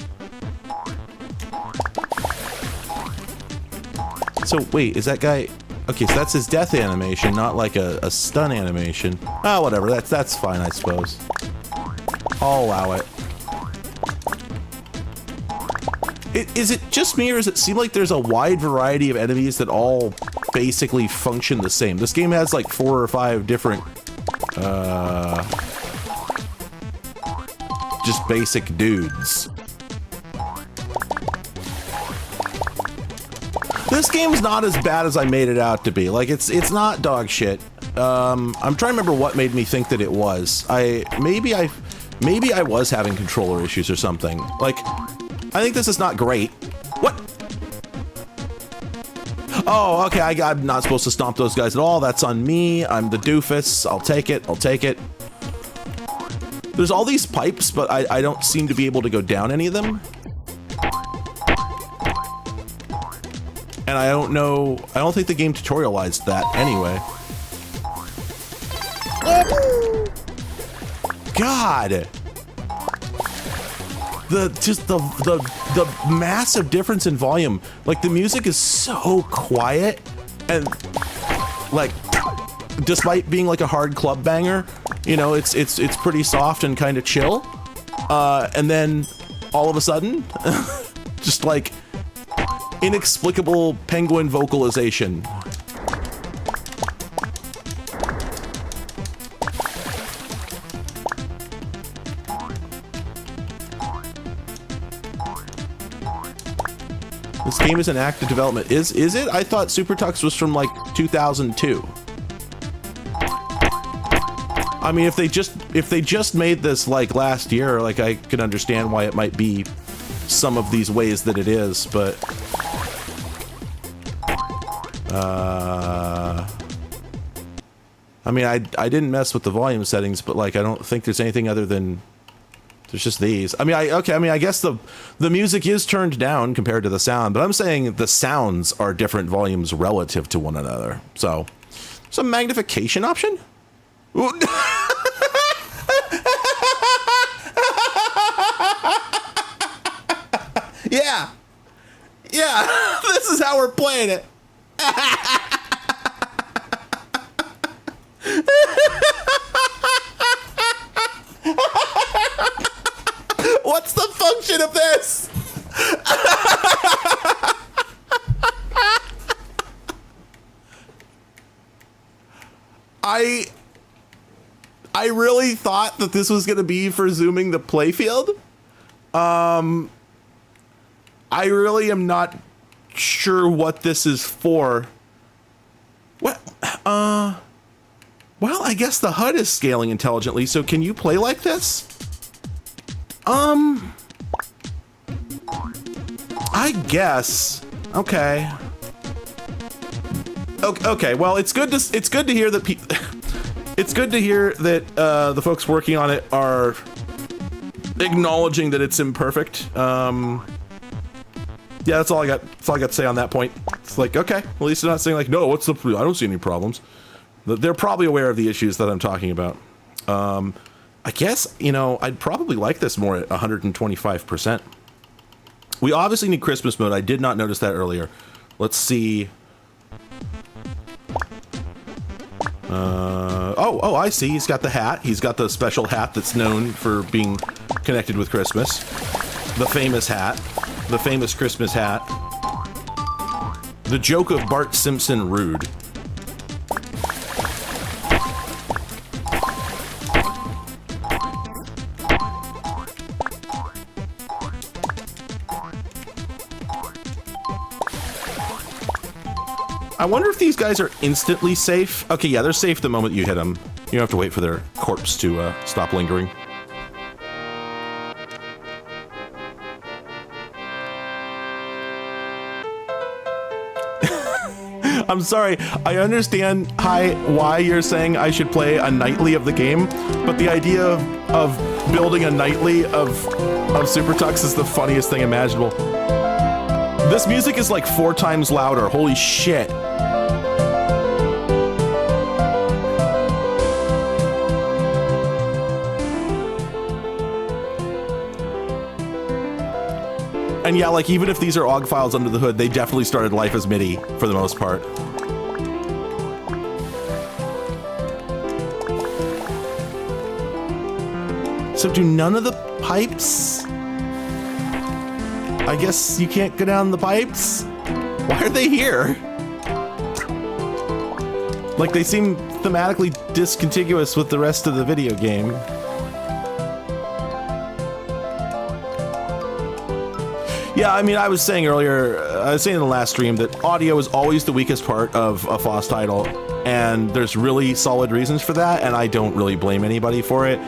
So, wait, is that guy... Okay, so that's his death animation, not like a stun animation. Ah, whatever, that's fine, I suppose. I'll allow it. Is it just me, or does it seem like there's a wide variety of enemies that all basically function the same? This game has like 4 or 5 different... just basic dudes. This game's not as bad as I made it out to be. Like, it's not dog shit. I'm trying to remember what made me think that it was. Maybe I was having controller issues or something. Like, I think this is not great. What? Oh, okay, I'm not supposed to stomp those guys at all. That's on me. I'm the doofus. I'll take it. I'll take it. There's all these pipes, but I don't seem to be able to go down any of them. And I don't know, I don't think the game tutorialized that anyway. God! The massive difference in volume. Like, the music is so quiet, and like, despite being like a hard club banger, you know, it's pretty soft and kind of chill. And then all of a sudden, just like inexplicable penguin vocalization. This game is in active development. Is it? I thought SuperTux was from like 2002. I mean, if they just made this like last year, like I can understand why it might be some of these ways that it is, but I mean, I didn't mess with the volume settings, but like I don't think there's anything other than there's just these. I mean, I guess the music is turned down compared to the sound, but I'm saying the sounds are different volumes relative to one another. So, some magnification option? Yeah. Yeah. This is how we're playing it. What's the function of this? I really thought that this was going to be for zooming the playfield. I really am not sure what this is for. What? Well, I guess the HUD is scaling intelligently, so can you play like this? I guess. Okay. Okay. Well, it's good to hear that it's good to hear that the folks working on it are acknowledging that it's imperfect. Yeah, that's all I got. That's all I got to say on that point. It's like, okay, at least they're not saying like, no, what's the? I don't see any problems. They're probably aware of the issues that I'm talking about. I guess, you know, I'd probably like this more at 125%. We obviously need Christmas mode. I did not notice that earlier. Let's see. Oh, I see. He's got the hat. He's got the special hat that's known for being connected with Christmas. The famous hat. The famous Christmas hat. The joke of Bart Simpson rude. I wonder if these guys are instantly safe. Okay, yeah, they're safe the moment you hit them. You don't have to wait for their corpse to stop lingering. I'm sorry, I understand why you're saying I should play a nightly of the game, but the idea of building a nightly of SuperTux is the funniest thing imaginable. This music is like 4 times louder, holy shit. And yeah, like even if these are OGG files under the hood, they definitely started life as MIDI for the most part. So do none of the pipes? I guess you can't go down the pipes? Why are they here? Like they seem thematically discontiguous with the rest of the video game. Yeah, I mean, I was saying earlier, I was saying in the last stream that audio is always the weakest part of a FOSS title, and there's really solid reasons for that, and I don't really blame anybody for it.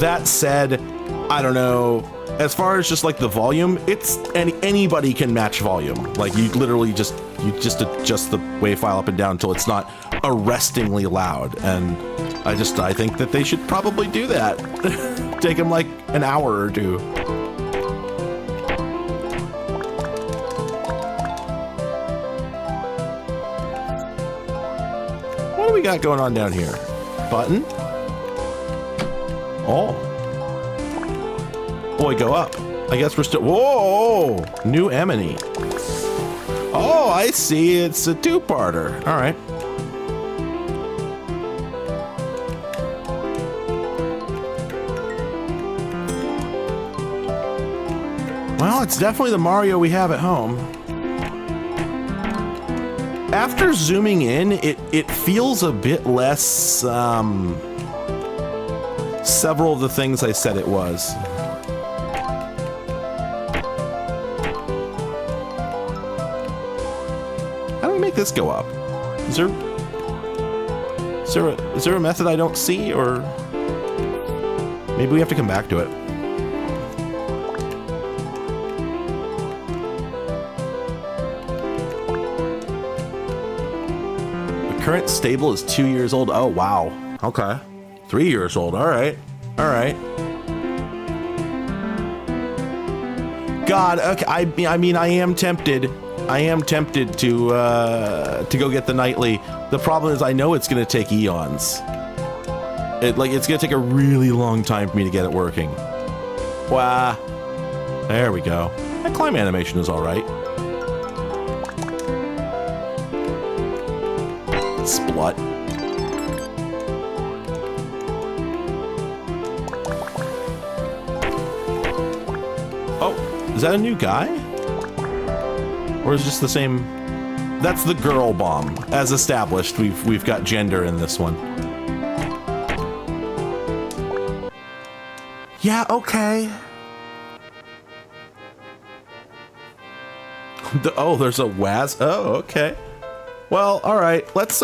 That said, I don't know, as far as just like the volume, it's anybody can match volume. Like you literally just adjust the WAV file up and down until it's not arrestingly loud, and I think that they should probably do that. Take them like an hour or two. What do we got going on down here? Button? Oh. Boy, go up. I guess we're still... Whoa! New Emily. Oh, I see. It's a 2-parter. All right. Well, it's definitely the Mario we have at home. After zooming in, it feels a bit less, several of the things I said it was. How do we make this go up? Is there a method I don't see, or maybe we have to come back to it? The current stable is 2 years old. Oh, wow. Okay. 3 years old. All right. All right. God, okay. I mean, I am tempted. I am tempted to go get the nightly. The problem is, I know it's gonna take eons. It's gonna take a really long time for me to get it working. Wow. There we go. That climb animation is all right. Splut. Oh, is that a new guy? Or is it just the same? That's the girl bomb. As established, we've got gender in this one. Yeah, okay. Oh, there's a Waz. Oh, okay. Well, all right. Let's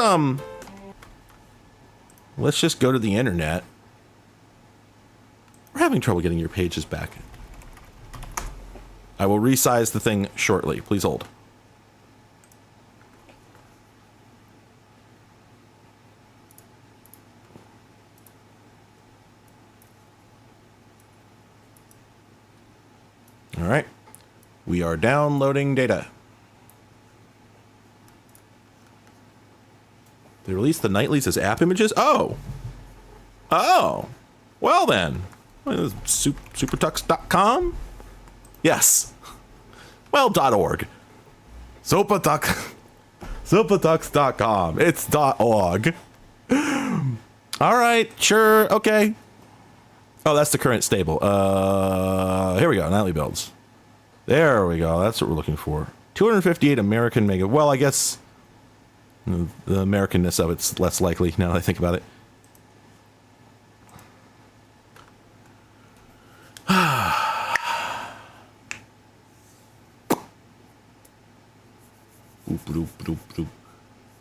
just go to the internet. We're having trouble getting your pages back. I will resize the thing shortly. Please hold. All right. We are downloading data. They released the nightlies as app images? Oh. Oh. Well then. SuperTux.com? Yes. Well, .org. SuperTux.com. It's .org. All right, sure, okay. Oh, that's the current stable. Here we go, nightly builds. There we go, that's what we're looking for. 258 American mega. Well, I guess the Americanness of it's less likely now that I think about it.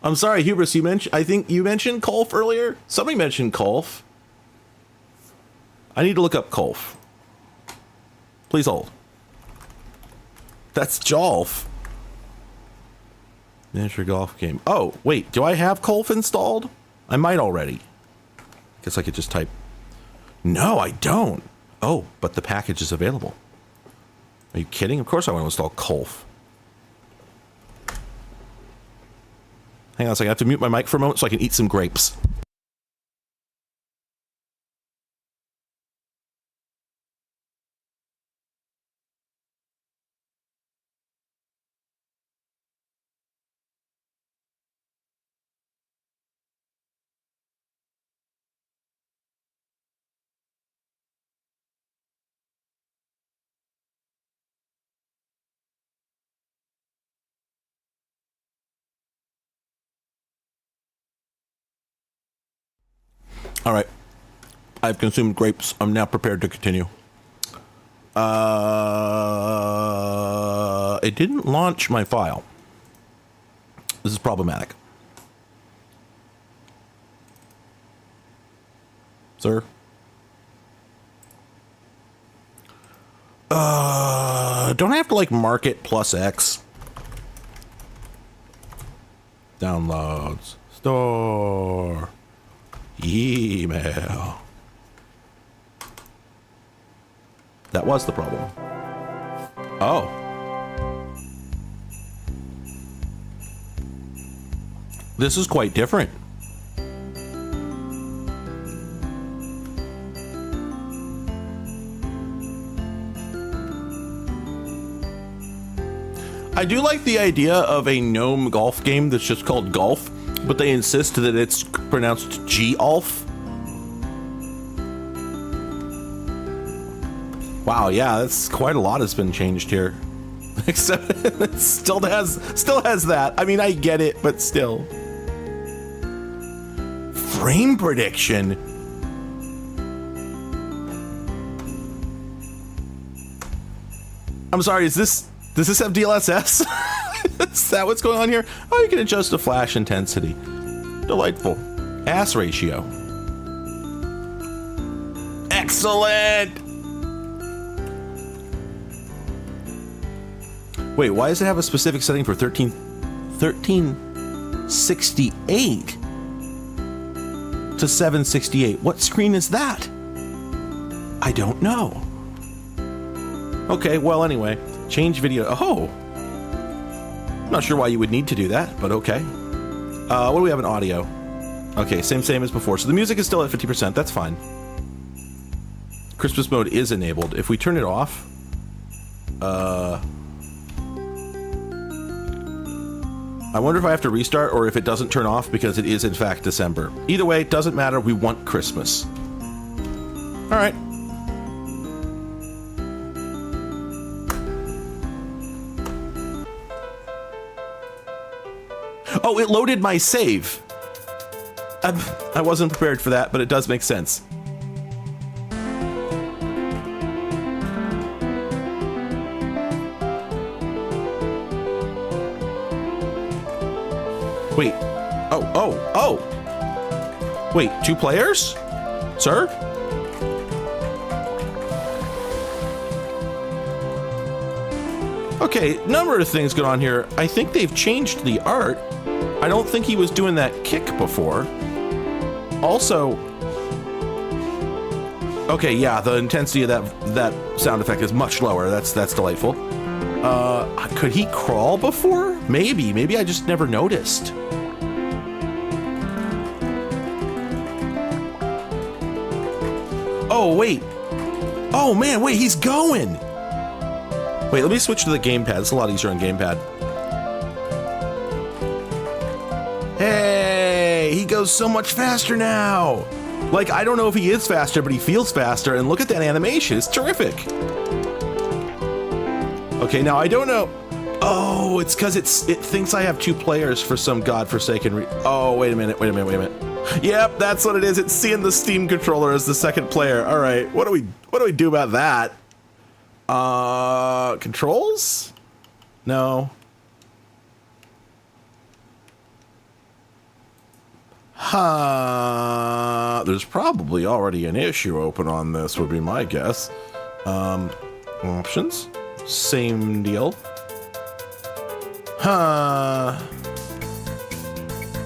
I'm sorry, Hubris, I think you mentioned Kolf earlier? Somebody mentioned Kolf. I need to look up Kolf. Please hold. That's Jolf. Miniature golf game. Oh, wait, do I have Kolf installed? I might already. Guess I could just type. No, I don't. Oh, but the package is available. Are you kidding? Of course I want to install Kolf. Hang on a second, I have to mute my mic for a moment so I can eat some grapes. All right, I've consumed grapes. I'm now prepared to continue. It didn't launch my file. This is problematic. Sir? Don't I have to like mark it plus X? Downloads. Store. Email. That was the problem. Oh. This is quite different. I do like the idea of a gnome golf game that's just called golf, but they insist that it's pronounced G-Alf. Wow, yeah, that's quite a lot has been changed here. Except it still has that. I mean, I get it, but still. Frame prediction. I'm sorry, does this have DLSS? Is that what's going on here? Oh, you can adjust the flash intensity. Delightful. Ass ratio. Excellent! Wait, why does it have a specific setting for 1368 to 768? What screen is that? I don't know. Okay, well, anyway, change video. Oh, not sure why you would need to do that, but okay. What do we have in audio? Okay, same as before. So the music is still at 50%. That's fine. Christmas mode is enabled. If we turn it off, I wonder if I have to restart or if it doesn't turn off because it is in fact December. Either way, it doesn't matter. We want Christmas. All right. Oh, it loaded my save. I wasn't prepared for that, but it does make sense. Wait. Oh. Wait, 2 players? Sir? Okay, number of things going on here. I think they've changed the art. I don't think he was doing that kick before. Also, okay, yeah, the intensity of that sound effect is much lower. That's delightful. Could he crawl before? Maybe I just never noticed. Oh, wait. Oh, man, wait, he's going. Wait, let me switch to the gamepad. It's a lot easier on gamepad. Hey, he goes so much faster now. Like, I don't know if he is faster, but he feels faster. And look at that animation. It's terrific. Okay, now I don't know. Oh, it's because it thinks I have 2 players for some godforsaken oh, wait a minute. Yep, that's what it is. It's seeing the Steam controller as the second player. All right, what do we do about that? Controls? No. There's probably already an issue open on this, would be my guess. Options? Same deal.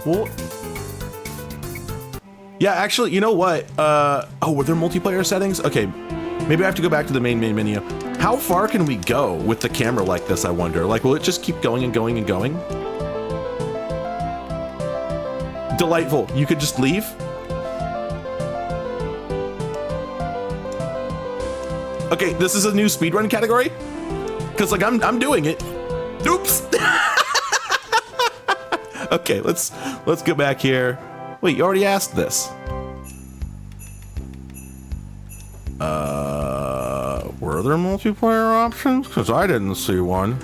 Well, yeah, actually, you know what? Oh, were there multiplayer settings? Okay, maybe I have to go back to the main menu. How far can we go with the camera like this, I wonder? Like, will it just keep going and going and going? Delightful. You could just leave? Okay, this is a new speedrun category? Because, like, I'm doing it. Oops! Okay, let's go back here. Wait, you already asked this. Were there multiplayer options? Because I didn't see one.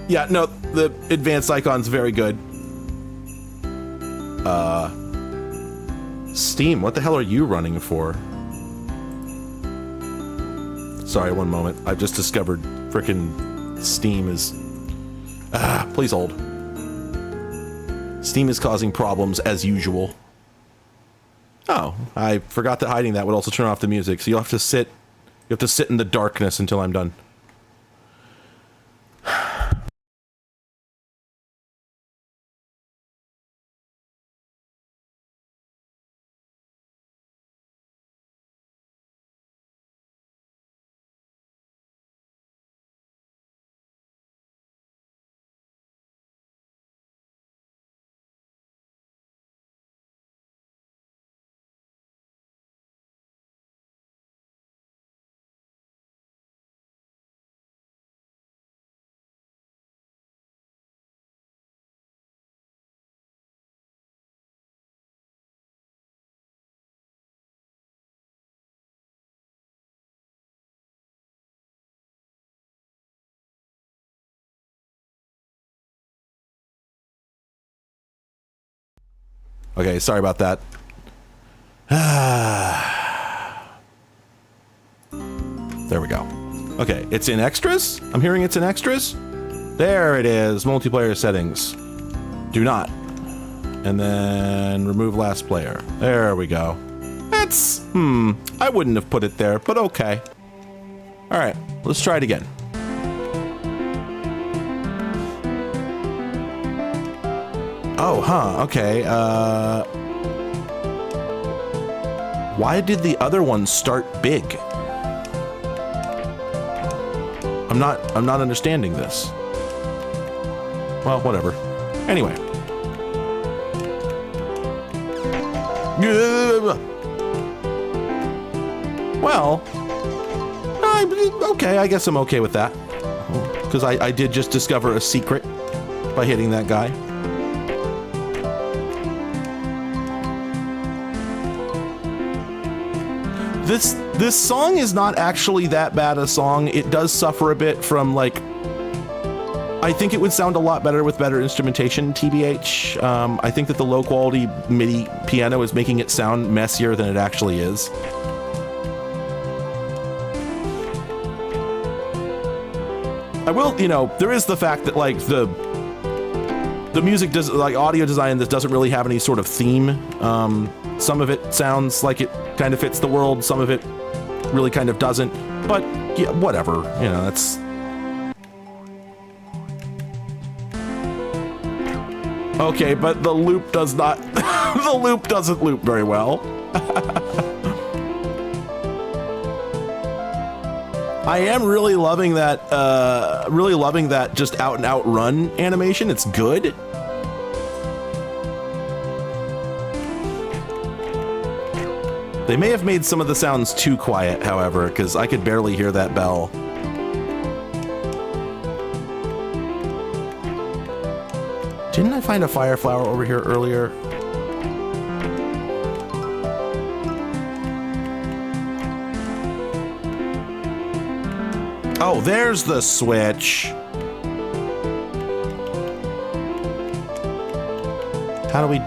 Yeah, no, the advanced icon's very good. Steam, what the hell are you running for? Sorry, one moment. I've just discovered frickin' Steam is... please hold. Steam is causing problems as usual. Oh, I forgot that hiding that would also turn off the music, so you'll have to sit... You have to sit in the darkness until I'm done. Okay, sorry about that. There we go. Okay, it's in extras? I'm hearing it's in extras? There it is, multiplayer settings. Do not. And then remove last player. There we go. That's, I wouldn't have put it there, but okay. All right, let's try it again. Oh, huh, okay. Why did the other one start big? I'm not understanding this. Well, whatever. Anyway. Well, okay, I guess I'm okay with that. Because I did just discover a secret by hitting that guy. This song is not actually that bad a song. It does suffer a bit from, like, I think it would sound a lot better with better instrumentation, TBH. I think that the low quality MIDI piano is making it sound messier than it actually is. I will, you know, there is the fact that, like, the music does, like, audio design, this doesn't really have any sort of theme. Some of it sounds like it kind of fits the world, some of it really kind of doesn't, but yeah, whatever, you know, that's... Okay, but the loop does not, the loop doesn't loop very well. I am really loving that just out and out run animation. It's good. They may have made some of the sounds too quiet, however, because I could barely hear that bell. Didn't I find a fire flower over here earlier? Oh, there's the switch. How do we...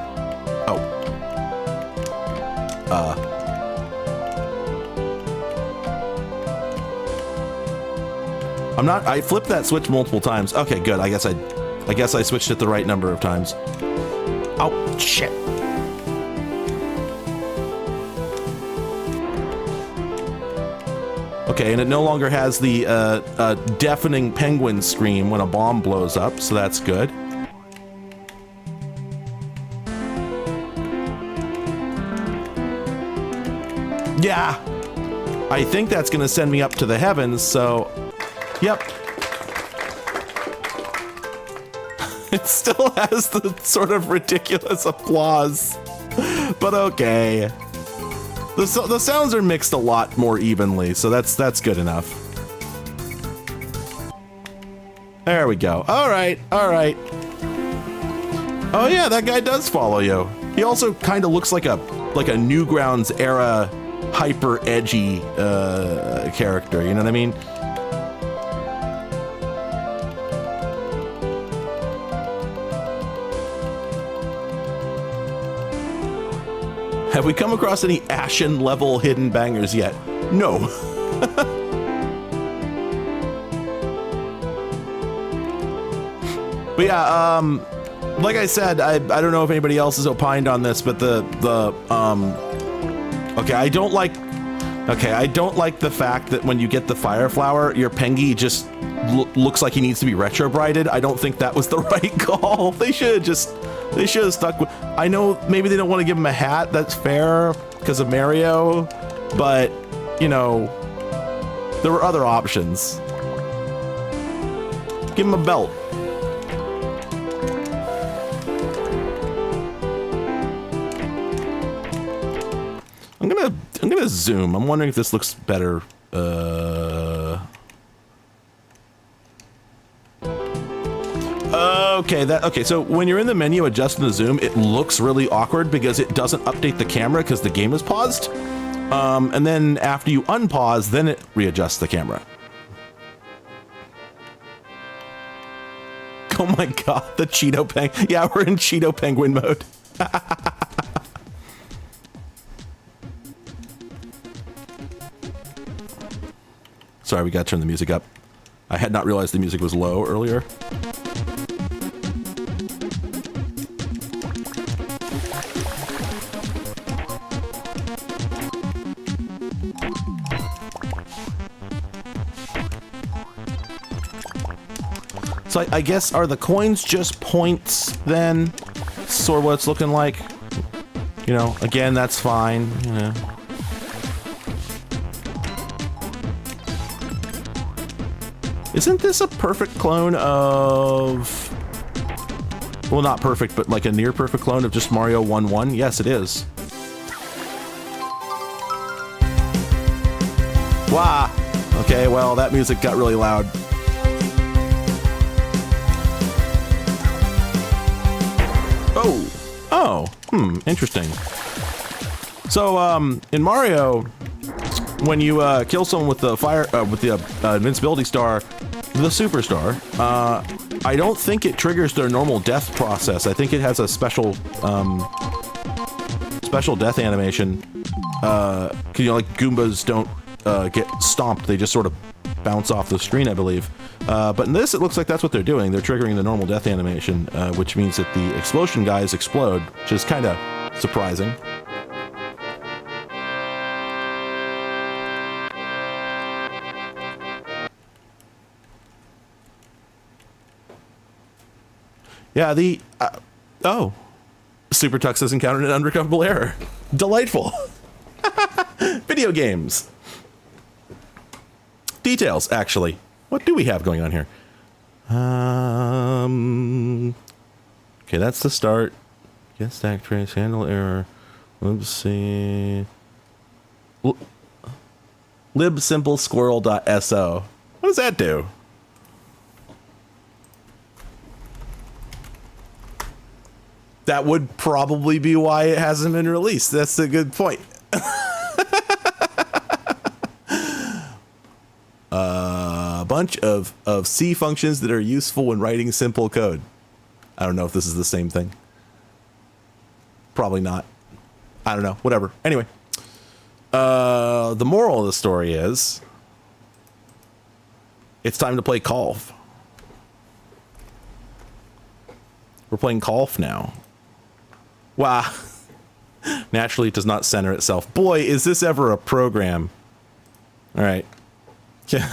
Oh. I flipped that switch multiple times. Okay, good. I guess I switched it the right number of times. Oh, shit. Okay, and it no longer has the deafening penguin scream when a bomb blows up, so that's good. Yeah! I think that's gonna send me up to the heavens, so... Yep. It still has the sort of ridiculous applause, but okay. The sounds are mixed a lot more evenly, so that's good enough. There we go. All right, all right. Oh yeah, that guy does follow you. He also kind of looks like a Newgrounds era hyper edgy character. You know what I mean? Have we come across any Ashen level hidden bangers yet? No. But yeah, like I said, I don't know if anybody else has opined on this, but okay, I don't like the fact that when you get the fire flower, your Pengy just looks like he needs to be retrobrided. I don't think that was the right call. They should have stuck with... I know maybe they don't want to give him a hat, that's fair, because of Mario, but, you know, there were other options. Give him a belt. I'm gonna zoom. I'm wondering if this looks better. Okay, so when you're in the menu adjusting the zoom, it looks really awkward because it doesn't update the camera because the game is paused. And then after you unpause, then it readjusts the camera. Oh my god, the Cheeto Penguin. Yeah, we're in Cheeto Penguin mode. Sorry, we got to turn the music up. I had not realized the music was low earlier. So I guess, are the coins just points then? Sort of what it's looking like. You know, again, that's fine. You know. Isn't this a perfect clone of... Well, not perfect, but like a near perfect clone of just Mario 1-1? Yes, it is. Wow. Okay, well, that music got really loud. Oh, interesting. So, in Mario, when you kill someone with the fire, with the invincibility star, the superstar, I don't think it triggers their normal death process. I think it has a special death animation. You know, like Goombas don't get stomped; they just sort of bounce off the screen, I believe. But in this, it looks like that's what they're doing. They're triggering the normal death animation, which means that the explosion guys explode, which is kind of surprising. Yeah, SuperTux has encountered an unrecoverable error. Delightful. Video games. Details, actually. What do we have going on here? Okay, that's the start. Get stack trace, handle error. Let's see. libsimplesquirrel.so. What does that do? That would probably be why it hasn't been released. That's a good point. A bunch of C functions that are useful when writing simple code. I don't know if this is the same thing. Probably not. I don't know. Whatever. Anyway. The moral of the story is it's time to play Golf. We're playing Golf now. Wow. Naturally, it does not center itself. Boy, is this ever a program. All right. Just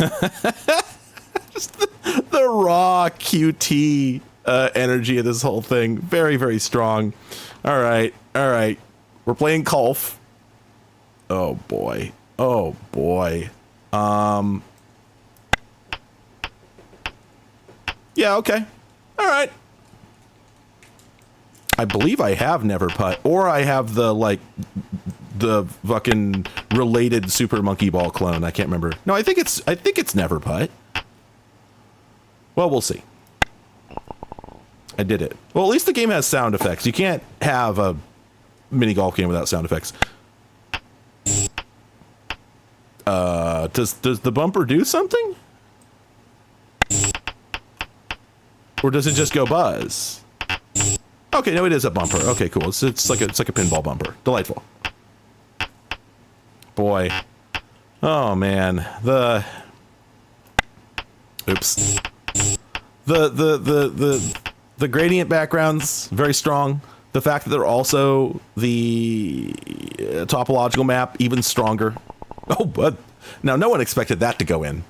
the raw QT energy of this whole thing. Very, very strong. All right. All right. We're playing Golf. Oh, boy. Oh, boy. Yeah, okay. All right. I believe I have Never Putt, or I have the fucking related Super Monkey Ball clone. I can't remember. No, I think it's Never Putt. Well, we'll see. I did it. Well, at least the game has sound effects. You can't have a mini golf game without sound effects. Does the bumper do something? Or does it just go buzz? Okay, no, it is a bumper. Okay, cool. It's like a pinball bumper. Delightful. Boy. Oh man. Oops. The gradient backgrounds very strong. The fact that they're also the topological map even stronger. Oh, but now no one expected that to go in.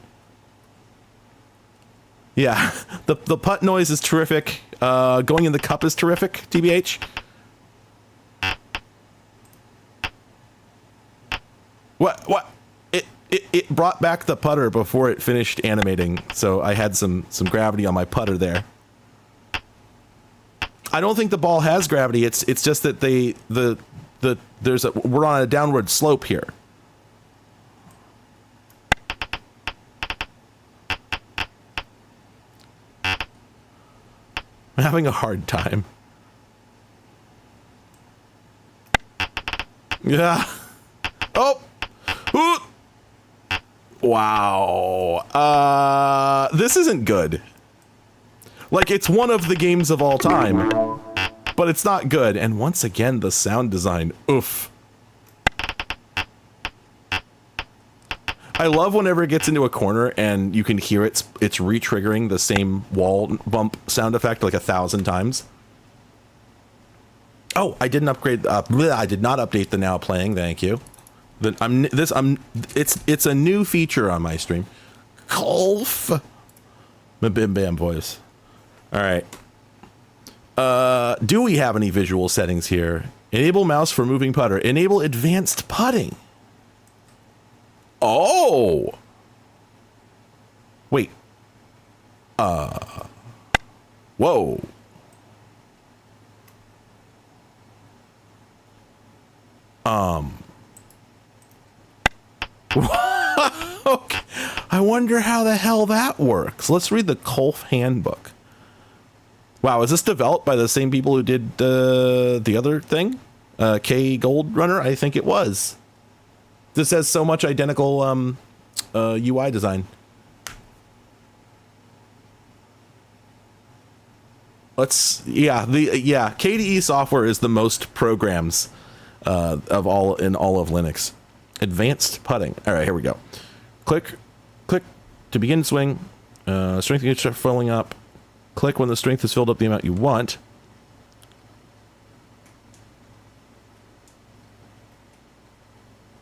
Yeah, the putt noise is terrific. Going in the cup is terrific, TBH. What? It brought back the putter before it finished animating, so I had some gravity on my putter there. I don't think the ball has gravity. It's just that we're on a downward slope here. I'm having a hard time. Yeah. Oh. Ooh. Wow. This isn't good. Like, it's one of the games of all time, but it's not good. And once again, the sound design. Oof. I love whenever it gets into a corner and you can hear it's re-triggering the same wall bump sound effect like 1,000 times. Oh, I didn't upgrade. I did not update the now playing. Thank you. It's a new feature on my stream. Golf. Bim bam voice. All right. Do we have any visual settings here? Enable mouse for moving putter. Enable advanced putting. Oh. Wait. Whoa. Okay. I wonder how the hell that works. Let's read the Golf Handbook. Wow, is this developed by the same people who did the other thing? K Gold Runner? I think it was. This has so much identical UI design. KDE software is the most programs of all of Linux. Advanced putting. All right, here we go. Click to begin swing. Strength gauge start filling up. Click when the strength is filled up the amount you want.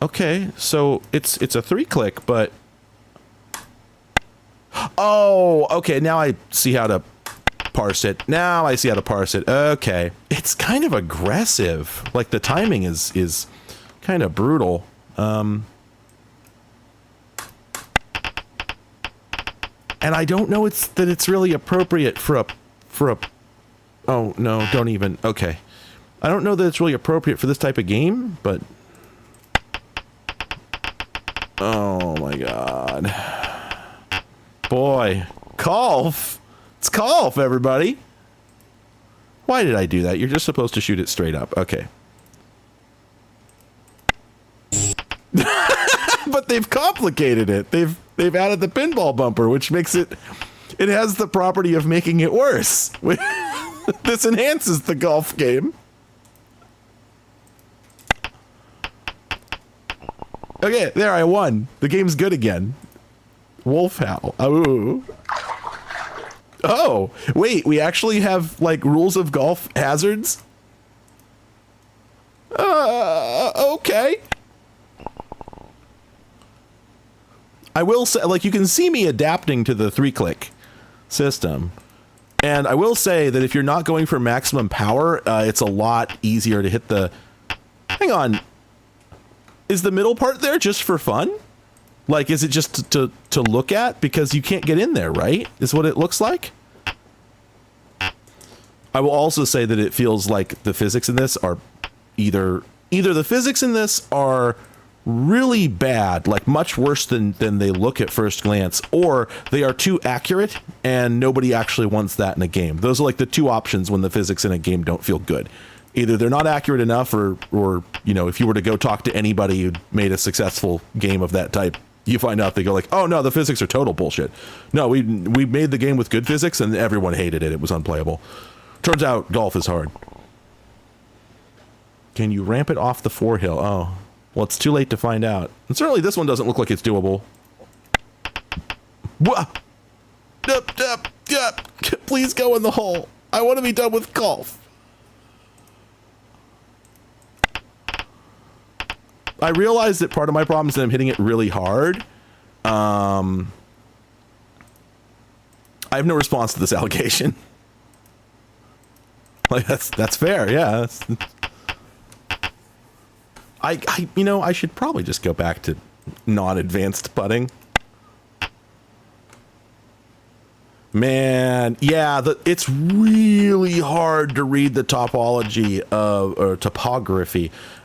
Okay, so it's a 3-click, but oh, okay. Now I see how to parse it. Okay, it's kind of aggressive. Like the timing is kind of brutal. And I don't know that it's really appropriate for a oh no, don't even. Okay. I don't know that it's really appropriate for this type of game, but oh my god. Boy, golf. It's golf, everybody. Why did I do that? You're just supposed to shoot it straight up. Okay. But they've complicated it. They've added the pinball bumper, which makes it has the property of making it worse. This enhances the golf game. Okay, there, I won. The game's good again. Wolf howl. Ooh. Oh, wait, we actually have like rules of golf hazards? Okay. I will say, like, you can see me adapting to the 3-click system. And I will say that if you're not going for maximum power, it's a lot easier to hit the... Hang on. Is the middle part there just for fun? Like, is it just to look at? Because you can't get in there, right? Is what it looks like? I will also say that it feels like the physics in this are either the physics in this are really bad, like much worse than they look at first glance, or they are too accurate and nobody actually wants that in a game. Those are like the two options when the physics in a game don't feel good. Either they're not accurate enough, or you know, if you were to go talk to anybody who made a successful game of that type, you find out they go like, oh no, the physics are total bullshit. No, we made the game with good physics and everyone hated it. It was unplayable. Turns out golf is hard. Can you ramp it off the forehill? Oh, well, it's too late to find out. And certainly this one doesn't look like it's doable. Please go in the hole. I want to be done with golf. I realize that part of my problem is that I'm hitting it really hard. I have no response to this allegation. Like, that's fair, yeah. You know, I should probably just go back to non-advanced putting. Man, yeah, it's really hard to read the topography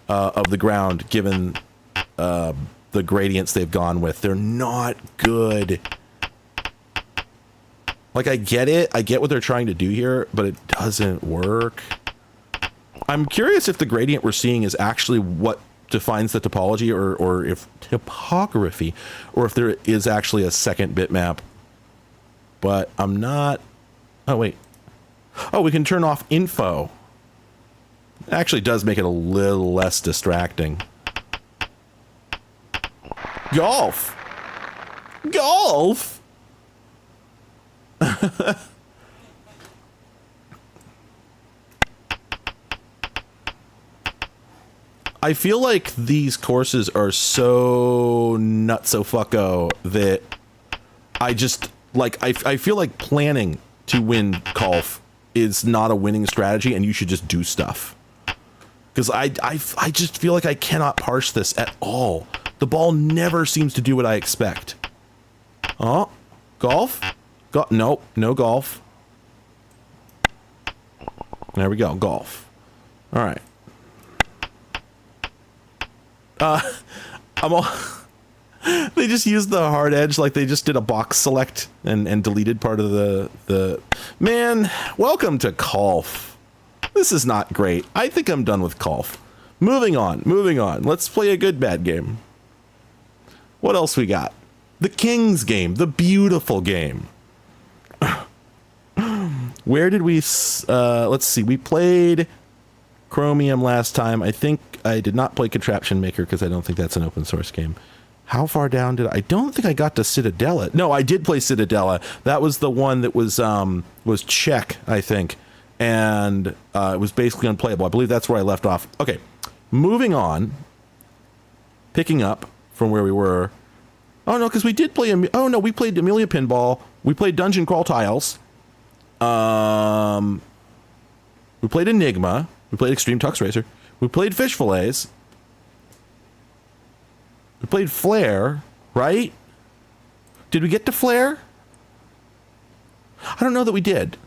of the ground, given the gradients they've gone with. They're not good. Like, I get it. I get what they're trying to do here, but it doesn't work. I'm curious if the gradient we're seeing is actually what defines the topology, or if topography, or if there is actually a second bitmap. But I'm not... Oh, wait. Oh, we can turn off info. It actually does make it a little less distracting. Golf! Golf? I feel like these courses are so nutso-fucko that I just, like, I feel like planning to win golf is not a winning strategy, and you should just do stuff. Because I just feel like I cannot parse this at all. The ball never seems to do what I expect. Oh, golf? Nope, no golf. There we go, golf. All right. I'm all... They just used the hard edge, like they just did a box select and deleted part of the... Man, welcome to golf. This is not great. I think I'm done with golf. Moving on. Let's play a good bad game. What else we got? The Kings game, the beautiful game. Where did we... let's see, we played Chromium last time. I think I did not play Contraption Maker because I don't think that's an open source game. How far down did I don't think I got to Citadella. No, I did play Citadella. That was the one that was Czech, I think. And it was basically unplayable. I believe that's where I left off. Okay, moving on. Picking up from where we were. Oh, no, because we did play... Oh, no, we played Amelia Pinball. We played Dungeon Crawl Tiles. We played Enigma. We played Extreme Tux Racer. We played Fish Fillets. We played Flare, right? Did we get to Flare? I don't know that we did.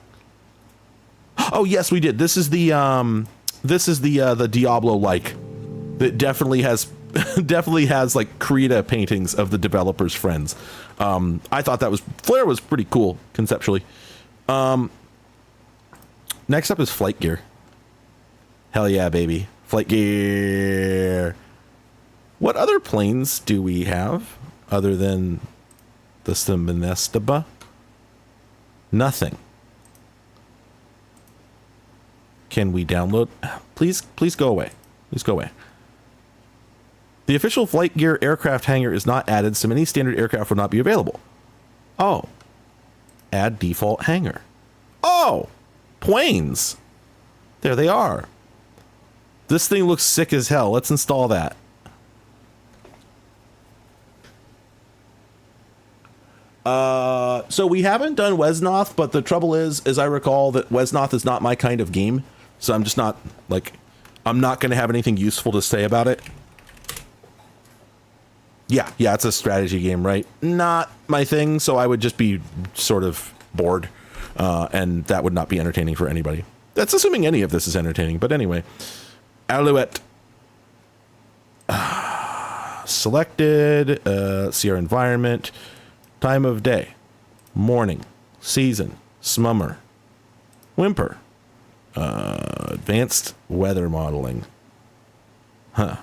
Oh, yes, we did. This is the Diablo-like that definitely has like Krita paintings of the developers' friends. I thought that was Flare was pretty cool conceptually. Next up is FlightGear. Hell yeah, baby. FlightGear. What other planes do we have other than the Simonestaba? Nothing. Can we download? Please go away. Please go away. The official FlightGear aircraft hangar is not added, so many standard aircraft will not be available. Oh. Add default hangar. Oh! Planes! There they are. This thing looks sick as hell. Let's install that. So we haven't done Wesnoth, but the trouble is, as I recall, that Wesnoth is not my kind of game. So I'm just not, like, I'm not going to have anything useful to say about it. Yeah, it's a strategy game, right? Not my thing, so I would just be sort of bored, and that would not be entertaining for anybody. That's assuming any of this is entertaining, but anyway. Alouette. Selected, see our environment, time of day, morning, season, smummer, whimper, advanced weather modeling. Huh.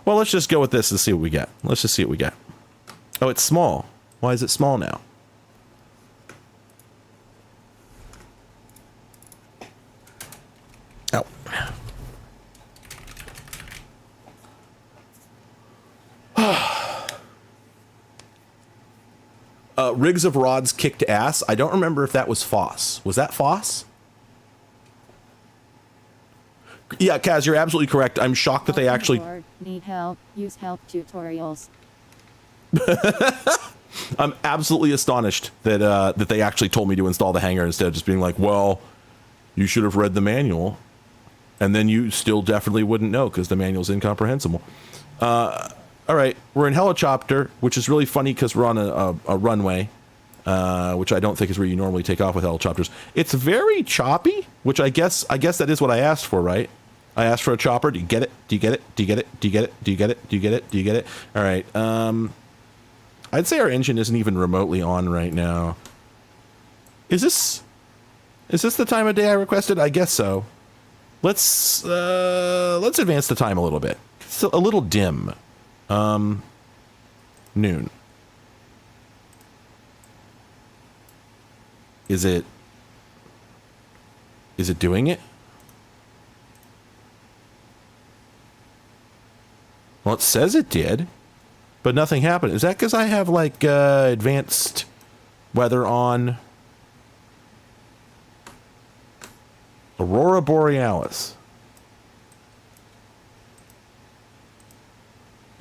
Well, let's just go with this and see what we get. Let's just see what we get. Oh, it's small. Why is it small now? Rigs of Rods kicked ass. I don't remember if that was Foss. Was that Foss? Yeah, Kaz, you're absolutely correct. I'm shocked that they actually...
Need help? Use help tutorials.
I'm absolutely astonished that that they actually told me to install the hangar instead of just being like, well, you should have read the manual. And then you still definitely wouldn't know because the manual's incomprehensible. All right, we're in Helicopter, which is really funny because we're on a runway, which I don't think is where you normally take off with helicopters. It's very choppy, which I guess that is what I asked for, right? I asked for a chopper. Do you get it? Do you get it? Do you get it? Do you get it? Do you get it? Do you get it? Do you get it? All right. I'd say our engine isn't even remotely on right now. Is this the time of day I requested? I guess so. Let's advance the time a little bit. It's a little dim. Noon. Is it doing it? Well, it says it did, but nothing happened. Is that because I have like advanced weather on? Aurora Borealis.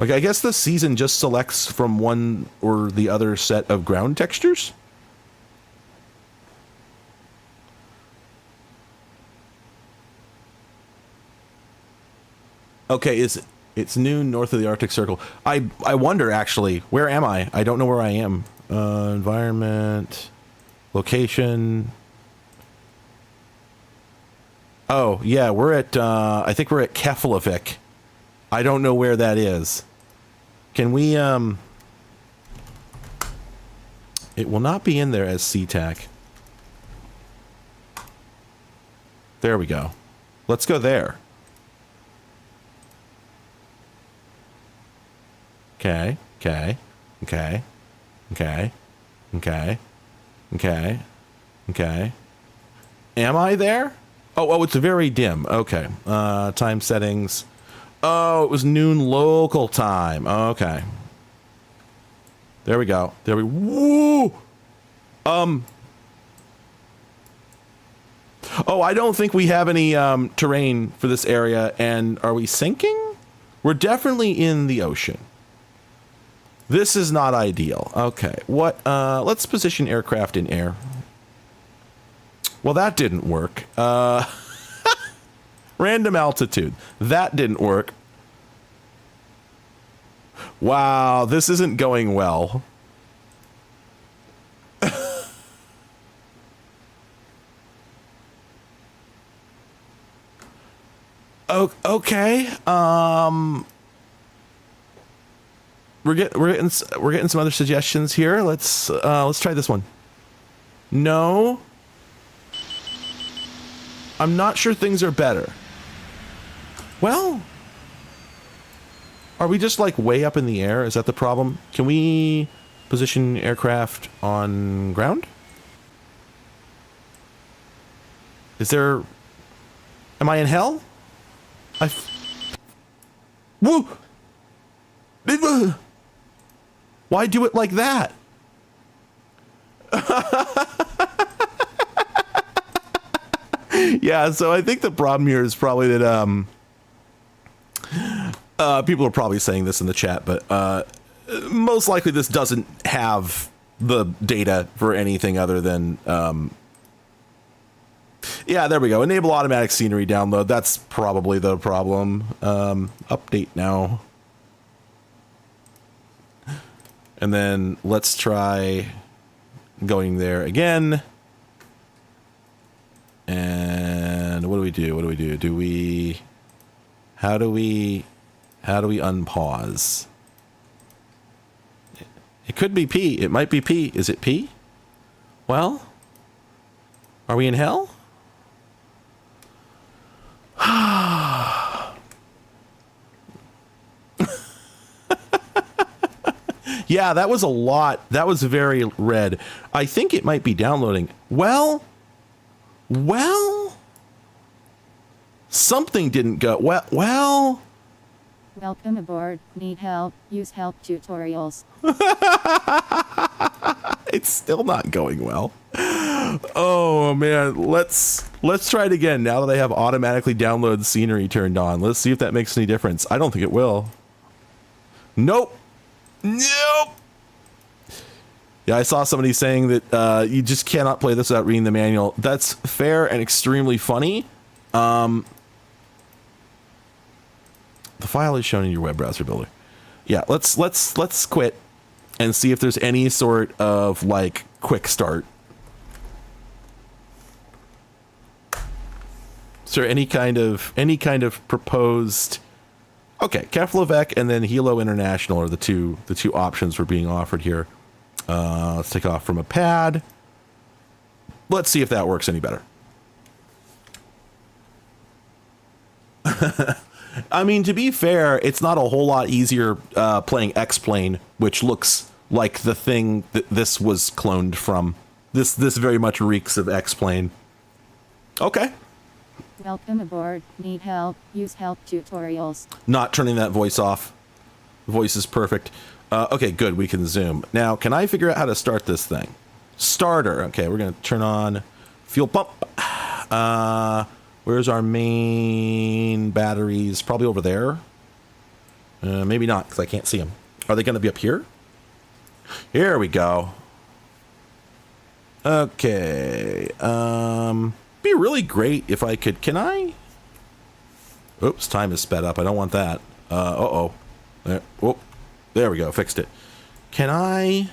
Like, I guess the season just selects from one or the other set of ground textures? Okay, it's noon north of the Arctic Circle. I wonder, actually, where am I? I don't know where I am. Environment, location. Oh, yeah, we're at, I think we're at Keflavik. I don't know where that is. Can we, it will not be in there as SeaTac. There we go. Let's go there. Okay, okay, okay, okay, okay, okay, okay. Am I there? Oh, it's very dim. Okay. Time settings. Oh, it was noon local time. Okay. There we go. There we... Woo! Oh, I don't think we have any terrain for this area. And are we sinking? We're definitely in the ocean. This is not ideal. Okay. What? Let's position aircraft in air. Well, that didn't work. Random altitude. That didn't work. Wow, this isn't going well. Okay. We're getting some other suggestions here. Let's try this one. No. I'm not sure things are better. Well, are we just like way up in the air? Is that the problem? Can we position aircraft on ground? Is there... Am I in hell? Woo! Why do it like that? Yeah, so I think the problem here is probably that people are probably saying this in the chat, but most likely this doesn't have the data for anything other than yeah, there we go. Enable automatic scenery download. That's probably the problem. Update now. And then let's try going there again. And what do we do? What do we do? Do we... How do we unpause? It could be P. It might be P. Is it P? Well, are we in hell? Yeah, that was a lot. That was very red. I think it might be downloading. Well, something didn't go well.
Welcome aboard. Need help? Use help tutorials.
It's still not going well. Oh man, let's try it again now that I have automatically download scenery turned on. Let's see if that makes any difference. I don't think it will. Nope. Yeah, I saw somebody saying that you just cannot play this without reading the manual. That's fair and extremely funny. The file is shown in your web browser builder. Yeah, let's quit and see if there's any sort of like quick start. Is there any kind of proposed? Okay, Keflavik and then Hilo International are the two options we're being offered here. Let's take off from a pad. Let's see if that works any better. I mean, to be fair, it's not a whole lot easier playing X-Plane, which looks like the thing that this was cloned from. This very much reeks of X-Plane. Okay.
Welcome aboard. Need help? Use help tutorials.
Not turning that voice off. The voice is perfect. Okay, good. We can zoom. Now, can I figure out how to start this thing? Starter. Okay, we're going to turn on fuel pump. Where's our main batteries? Probably over there. Maybe not, because I can't see them. Are they going to be up here? Here we go. Okay. Be really great if I could... Can I? Oops, time is sped up. I don't want that. Uh-oh. Whoop. There we go. Fixed it. Can I...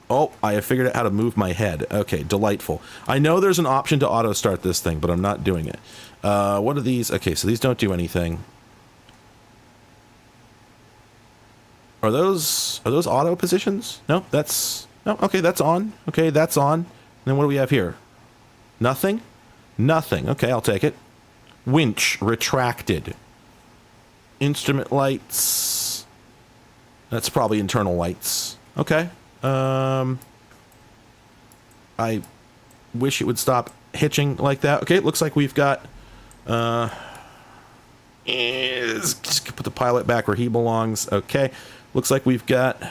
Oh, I have figured out how to move my head. Okay, delightful. I know there's an option to auto start this thing, but I'm not doing it. What are these? Okay, so these don't do anything. Are those auto positions? No, that's... No, okay, that's on. Okay, that's on. And then what do we have here? Nothing? Nothing. Okay, I'll take it. Winch retracted. Instrument lights. That's probably internal lights. Okay. I wish it would stop hitching like that. Okay, it looks like we've got just put the pilot back where he belongs. Okay. Looks like we've got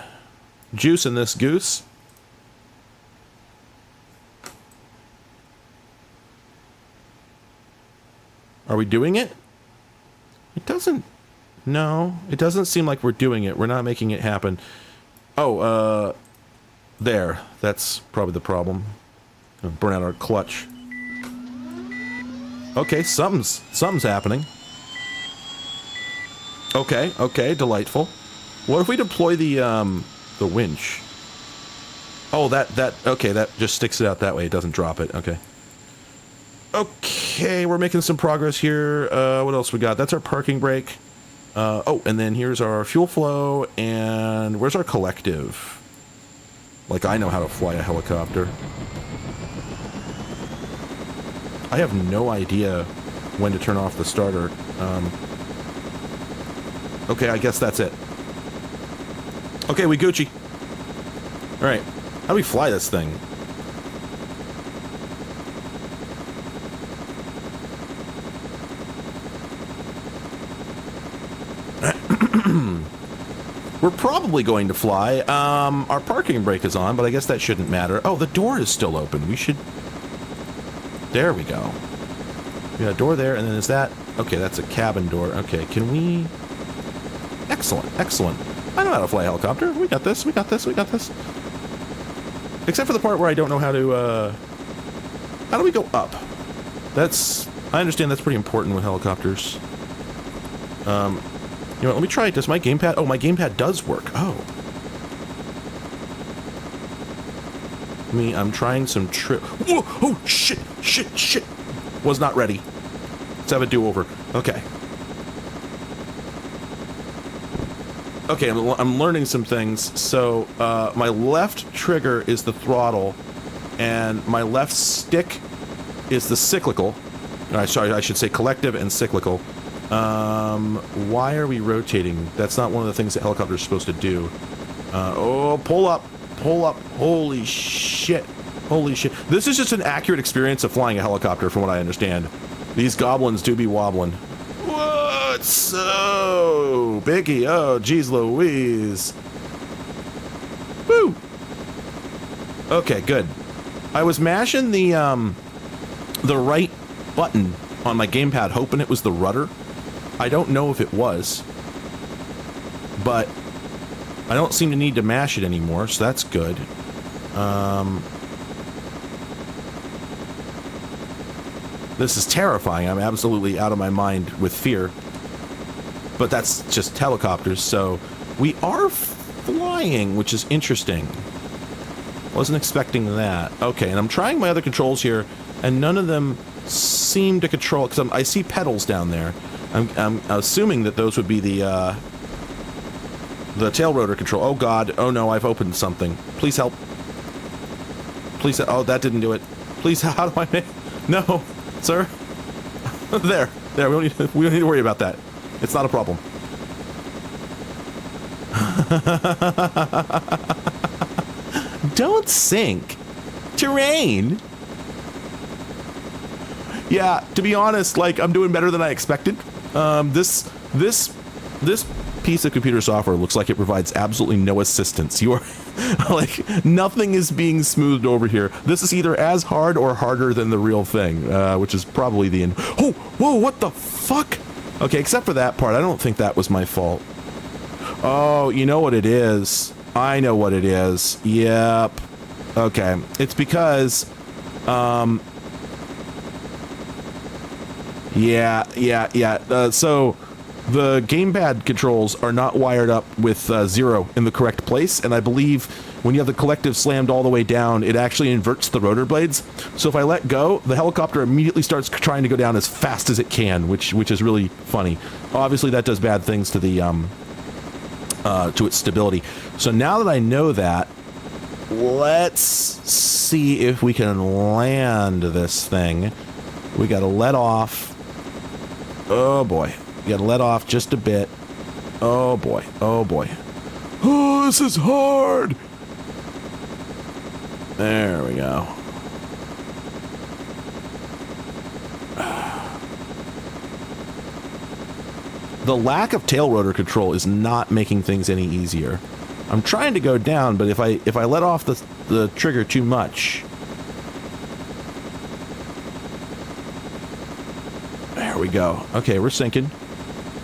juice in this goose. Are we doing it? It doesn't... No, it doesn't seem like we're doing it. We're not making it happen. Oh, there. That's probably the problem. Gonna burn out our clutch. Okay, something's happening. Okay, okay, delightful. What if we deploy the winch? Oh, okay, that just sticks it out that way. It doesn't drop it. Okay. Okay, we're making some progress here. What else we got? That's our parking brake. Oh, and then here's our fuel flow, and where's our collective? Like, I know how to fly a helicopter. I have no idea when to turn off the starter. Okay, I guess that's it. Okay, we Gucci. Alright, how do we fly this thing? We're probably going to fly. Our parking brake is on, but I guess that shouldn't matter. Oh, the door is still open. We should... There we go. We got a door there, and then is that... Okay, that's a cabin door. Okay, can we... Excellent, excellent. I know how to fly a helicopter. We got this, we got this, we got this. Except for the part where I don't know how to, How do we go up? That's... I understand that's pretty important with helicopters. You know what, let me try it. Does my gamepad... Oh, my gamepad does work. Oh. I'm trying some Whoa! Oh, shit! Shit! Shit! Was not ready. Let's have a do-over. Okay. Okay, I'm learning some things. So, my left trigger is the throttle, and my left stick is the cyclical. Sorry, I should say collective and cyclical. Why are we rotating? That's not one of the things that helicopters are supposed to do. Oh, pull up. Pull up. Holy shit. Holy shit. This is just an accurate experience of flying a helicopter, from what I understand. These goblins do be wobbling. What? So biggie. Oh, geez Louise. Woo. Okay, good. I was mashing the right button on my gamepad, hoping it was the rudder. I don't know if it was, but I don't seem to need to mash it anymore, so that's good. This is terrifying. I'm absolutely out of my mind with fear. But that's just helicopters, so we are flying, which is interesting. Wasn't expecting that. Okay, and I'm trying my other controls here, and none of them seem to control, because I see pedals down there. I'm assuming that those would be the tail rotor control. Oh god, oh no, I've opened something. Please help. Please, oh, that didn't do it. Please, how do I make... No, sir. There, we don't need to worry about that. It's not a problem. Don't sink. Terrain. Yeah, to be honest, like, I'm doing better than I expected. This piece of computer software looks like it provides absolutely no assistance. You are like, nothing is being smoothed over here. This is either as hard or harder than the real thing, which is probably the oh, whoa, what the fuck? Okay, except for that part, I don't think that was my fault. Oh, you know what it is? I know what it is. Yep. Okay, it's because yeah. So the gamepad controls are not wired up with 0 in the correct place, and I believe when you have the collective slammed all the way down, it actually inverts the rotor blades. So if I let go, the helicopter immediately starts trying to go down as fast as it can, which is really funny. Obviously, that does bad things to the to its stability. So now that I know that, let's see if we can land this thing. We got to let off. Oh boy. You got to let off just a bit. Oh boy. Oh boy. Oh, this is hard. There we go. The lack of tail rotor control is not making things any easier. I'm trying to go down, but if I let off the trigger too much. There we go. Okay, we're sinking.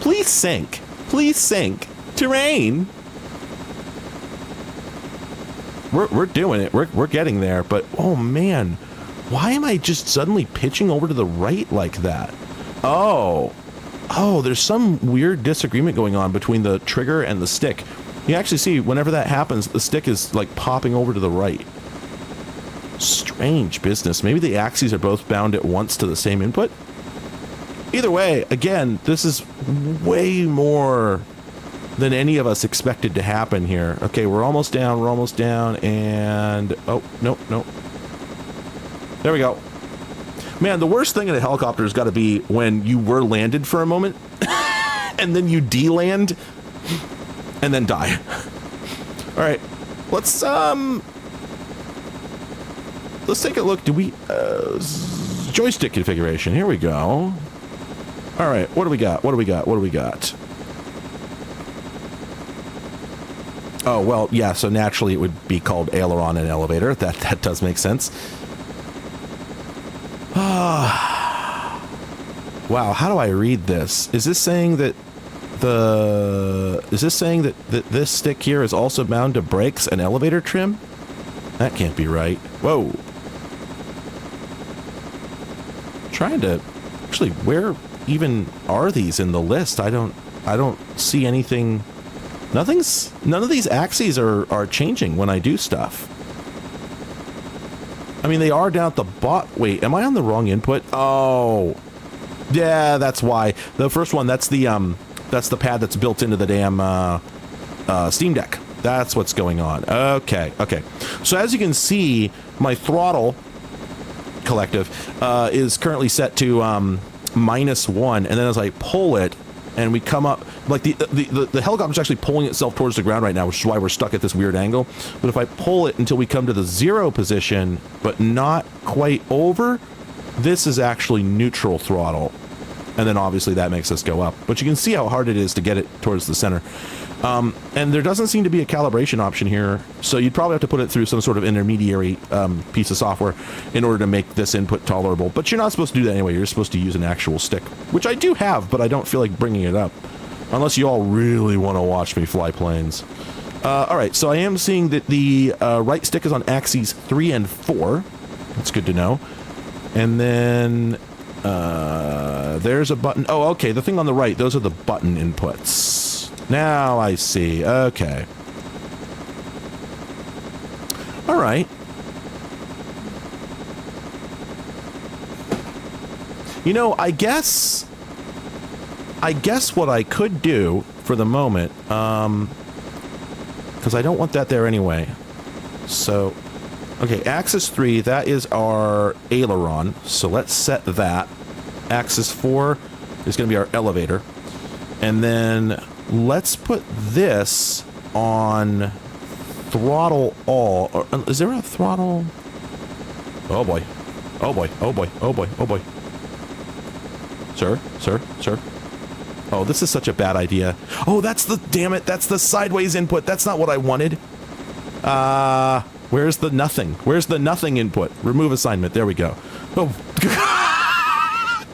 Please sink. Please sink. Terrain. We're doing it. We're getting there, but oh man. Why am I just suddenly pitching over to the right like that? Oh, there's some weird disagreement going on between the trigger and the stick. You actually see whenever that happens, the stick is like popping over to the right. Strange business. Maybe the axes are both bound at once to the same input? Either way, again, this is way more than any of us expected to happen here. Okay, we're almost down, and... oh, nope. There we go. Man, the worst thing in a helicopter has got to be when you were landed for a moment, and then you de-land, and then die. Alright, let's take a look. Do we... joystick configuration, here we go. Alright, what do we got? Oh, well, yeah, so naturally it would be called aileron and elevator. That does make sense. Wow, how do I read this? Is this saying that this stick here is also bound to brakes and elevator trim? That can't be right. Whoa. Trying to... actually, where even are these in the list? I don't see anything. None of these axes are changing when I do stuff. I mean, they are down at the wait, am I on the wrong input? Oh, yeah, that's why. The first one, that's the pad that's built into the damn Steam Deck. That's what's going on. Okay. So as you can see, my throttle collective is currently set to -1, and then as I pull it and we come up, like the helicopter's actually pulling itself towards the ground right now, which is why we're stuck at this weird angle. But if I pull it until we come to the 0 position, but not quite over, this is actually neutral throttle. And then obviously that makes us go up. But you can see how hard it is to get it towards the center. And there doesn't seem to be a calibration option here, so you'd probably have to put it through some sort of intermediary piece of software in order to make this input tolerable. But you're not supposed to do that anyway. You're supposed to use an actual stick, which I do have, but I don't feel like bringing it up. Unless you all really want to watch me fly planes. Alright, so I am seeing that the right stick is on axes 3 and 4. That's good to know. And then... there's a button. Oh, okay, the thing on the right, those are the button inputs. Now I see. Okay. All right. You know, I guess what I could do for the moment, because I don't want that there anyway. So, okay, axis 3, that is our aileron. So let's set that. Axis 4 is going to be our elevator. And then let's put this on throttle all. Or, is there a throttle? Oh boy. Oh boy. Oh boy. Oh boy. Oh boy. Sir. Oh, this is such a bad idea. Oh, that's the, damn it, that's the sideways input. That's not what I wanted. Where's the nothing? Where's the nothing input? Remove assignment. There we go. Oh,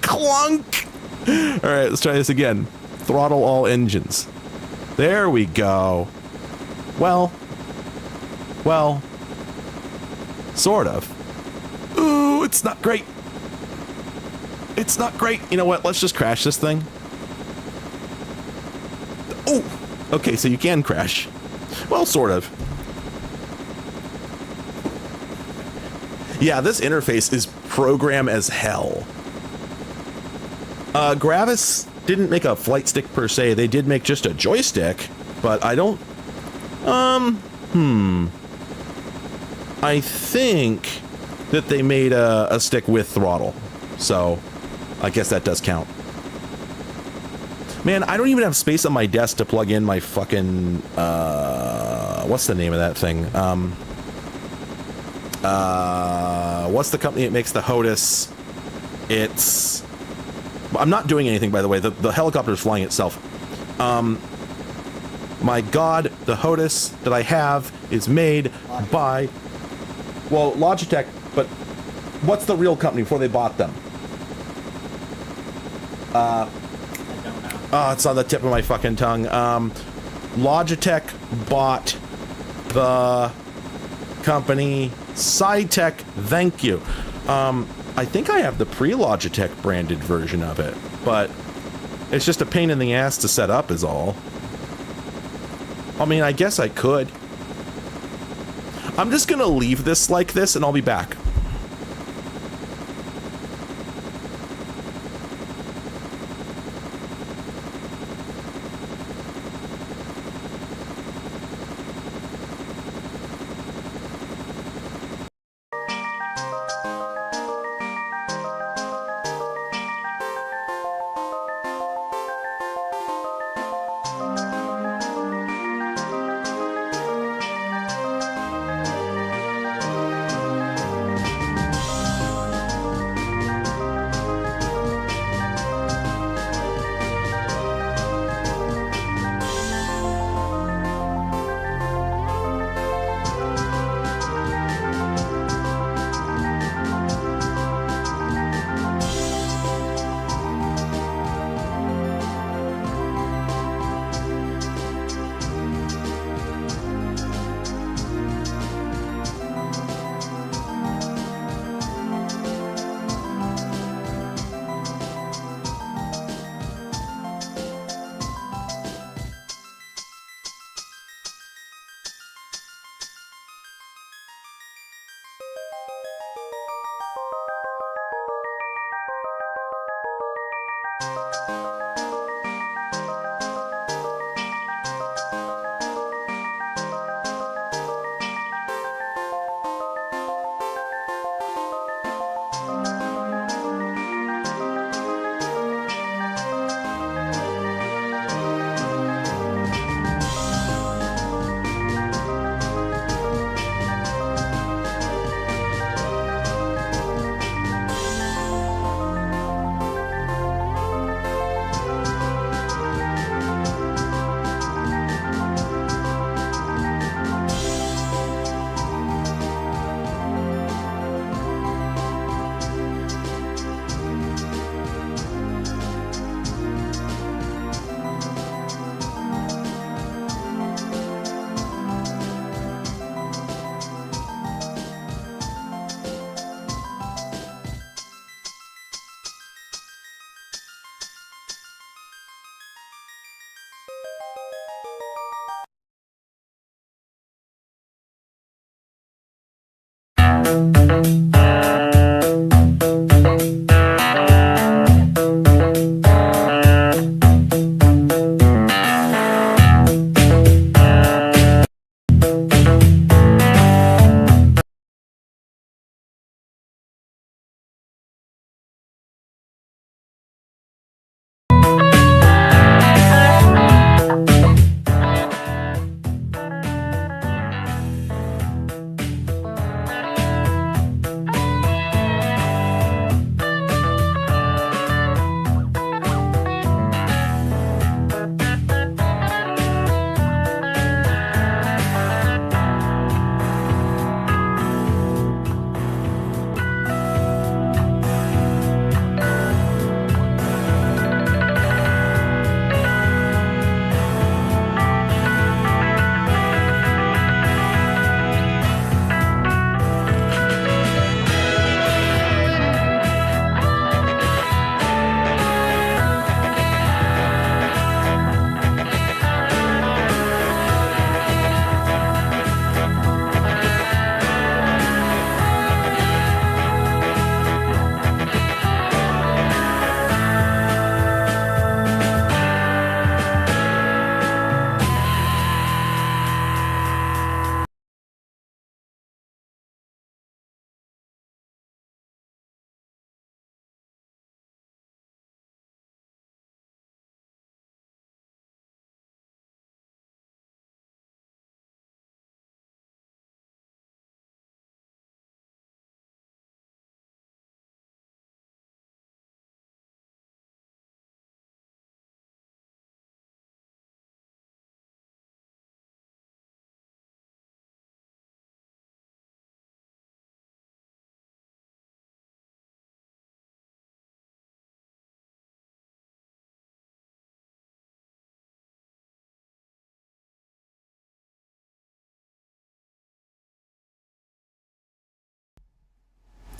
clunk. All right, let's try this again. Throttle all engines. There we go. Well, sort of. Ooh, it's not great. It's not great. You know what? Let's just crash this thing. Oh, okay, so you can crash. Well, sort of. Yeah, this interface is program as hell. Gravis didn't make a flight stick per se. They did make just a joystick, but I don't... I think that they made a stick with throttle. So, I guess that does count. Man, I don't even have space on my desk to plug in my fucking, what's the name of that thing? What's the company that makes the HOTUS? It's... I'm not doing anything, by the way. The helicopter is flying itself. My god, the HOTUS that I have is made by... Well, Logitech, but what's the real company before they bought them? Oh, it's on the tip of my fucking tongue. Logitech bought the company SciTech. Thank you. I think I have the pre-Logitech branded version of it, but it's just a pain in the ass to set up is all. I mean, I guess I could. I'm just gonna leave this like this and I'll be back.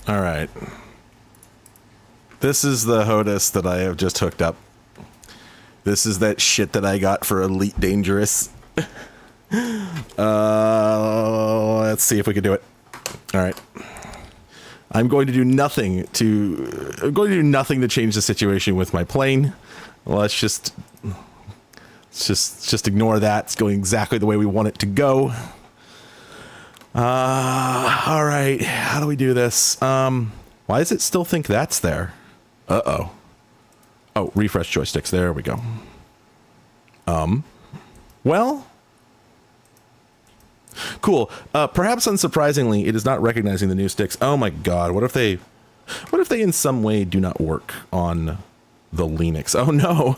All right. This is the HOTAS that I have just hooked up. This is that shit that I got for Elite Dangerous. Let's see if we can do it. All right. I'm going to do nothing to change the situation with my plane. Let's just ignore that. It's going exactly the way we want it to go. All right. How do we do this? Why does it still think that's there? Uh-oh. Oh, refresh joysticks. There we go. Well, cool. Perhaps unsurprisingly, it is not recognizing the new sticks. Oh my god, what if they in some way do not work on the Linux? Oh no.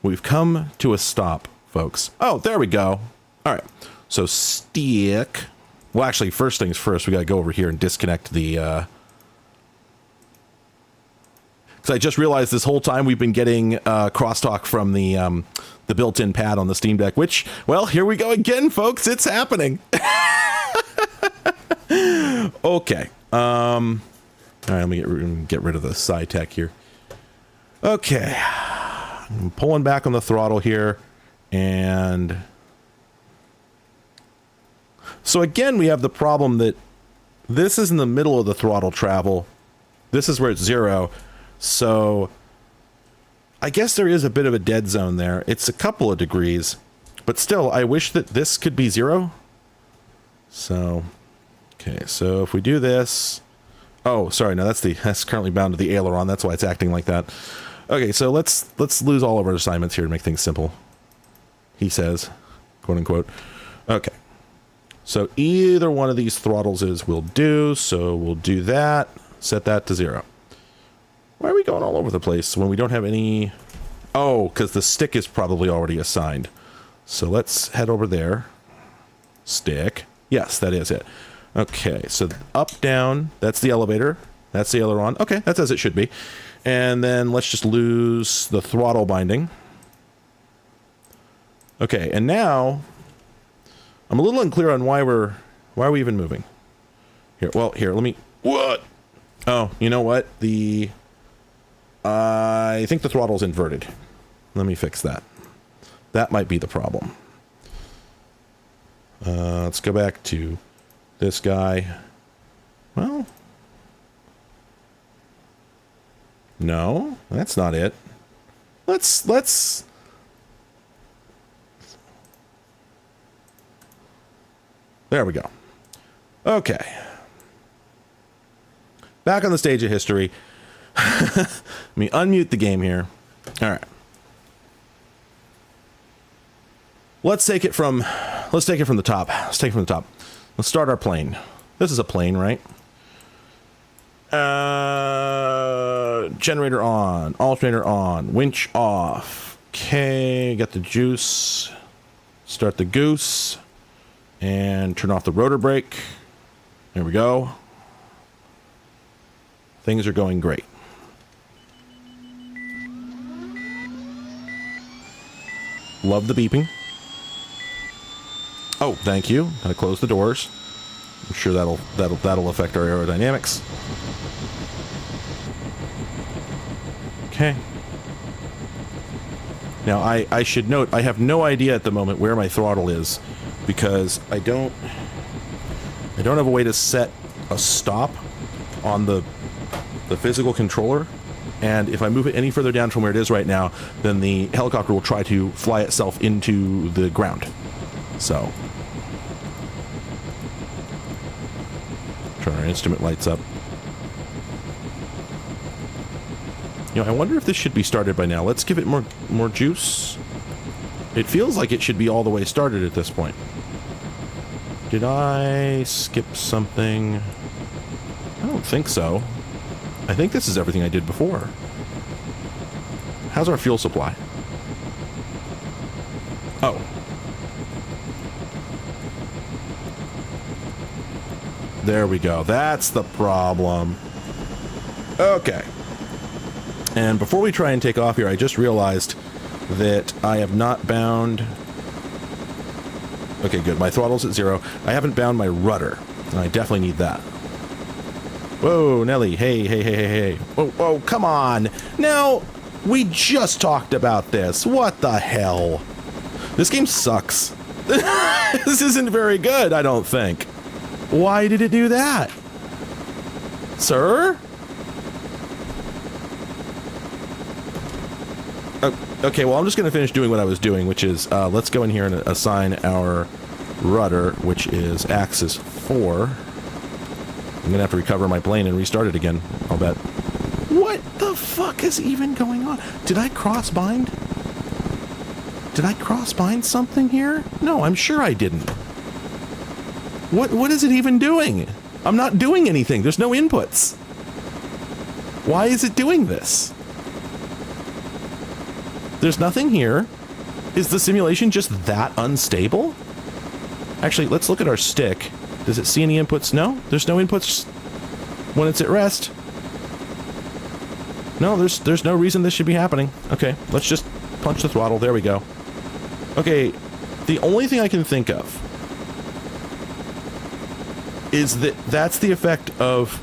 We've come to a stop, folks. Oh, there we go. All right. So stick. Well, actually, first things first, we got to go over here and disconnect the because I just realized this whole time we've been getting crosstalk from the built-in pad on the Steam Deck, which, well, here we go again, folks. It's happening. Okay. All right, let me get rid of the SciTech here. Okay. I'm pulling back on the throttle here, and so again, we have the problem that this is in the middle of the throttle travel. This is where it's 0. So I guess there is a bit of a dead zone there. It's a couple of degrees, but still, I wish that this could be 0. So, okay, so if we do this, oh, sorry, no, that's currently bound to the aileron. That's why it's acting like that. Okay, so let's lose all of our assignments here to make things simple. He says, quote unquote. Okay, so either one of these throttles will do. So we'll do that. Set that to 0. Why are we going all over the place when we don't have any? Oh, because the stick is probably already assigned. So let's head over there. Stick. Yes, that is it. Okay, so up, down, that's the elevator. That's the aileron. Okay, that's as it should be. And then let's just lose the throttle binding. Okay, and now I'm a little unclear on why are we even moving? Here, well, here, let me, what? Oh, you know what? I think the throttle's inverted. Let me fix that. That might be the problem. Let's go back to this guy. Well, no, that's not it. Let's there we go. Okay. Back on the stage of history. Let me unmute the game here. All right. Let's take it from the top. Let's take it from the top. Let's start our plane. This is a plane, right? Generator on, alternator on, winch off. Okay, got the juice. Start the goose and turn off the rotor brake. There we go. Things are going great. Love the beeping. Oh, thank you. Gotta close the doors. I'm sure that'll affect our aerodynamics. Okay. Now I should note I have no idea at the moment where my throttle is because I don't have a way to set a stop on the physical controller. And if I move it any further down from where it is right now, then the helicopter will try to fly itself into the ground. So, turn our instrument lights up. You know, I wonder if this should be started by now. Let's give it more juice. It feels like it should be all the way started at this point. Did I skip something? I don't think so. I think this is everything I did before. How's our fuel supply? Oh. There we go. That's the problem. Okay. And before we try and take off here, I just realized that I have not bound... Okay, good. My throttle's at 0. I haven't bound my rudder, and I definitely need that. Whoa, Nelly. Hey. Whoa, come on. Now, we just talked about this. What the hell? This game sucks. This isn't very good, I don't think. Why did it do that? Sir? Okay, well, I'm just going to finish doing what I was doing, which is, let's go in here and assign our rudder, which is axis 4. I'm going to have to recover my plane and restart it again, I'll bet. What the fuck is even going on? Did I cross-bind? Did I cross-bind something here? No, I'm sure I didn't. What is it even doing? I'm not doing anything. There's no inputs. Why is it doing this? There's nothing here. Is the simulation just that unstable? Actually, let's look at our stick. Does it see any inputs? No, there's no inputs when it's at rest. No, there's no reason this should be happening. Okay, let's just punch the throttle. There we go. Okay, the only thing I can think of is that that's the effect of...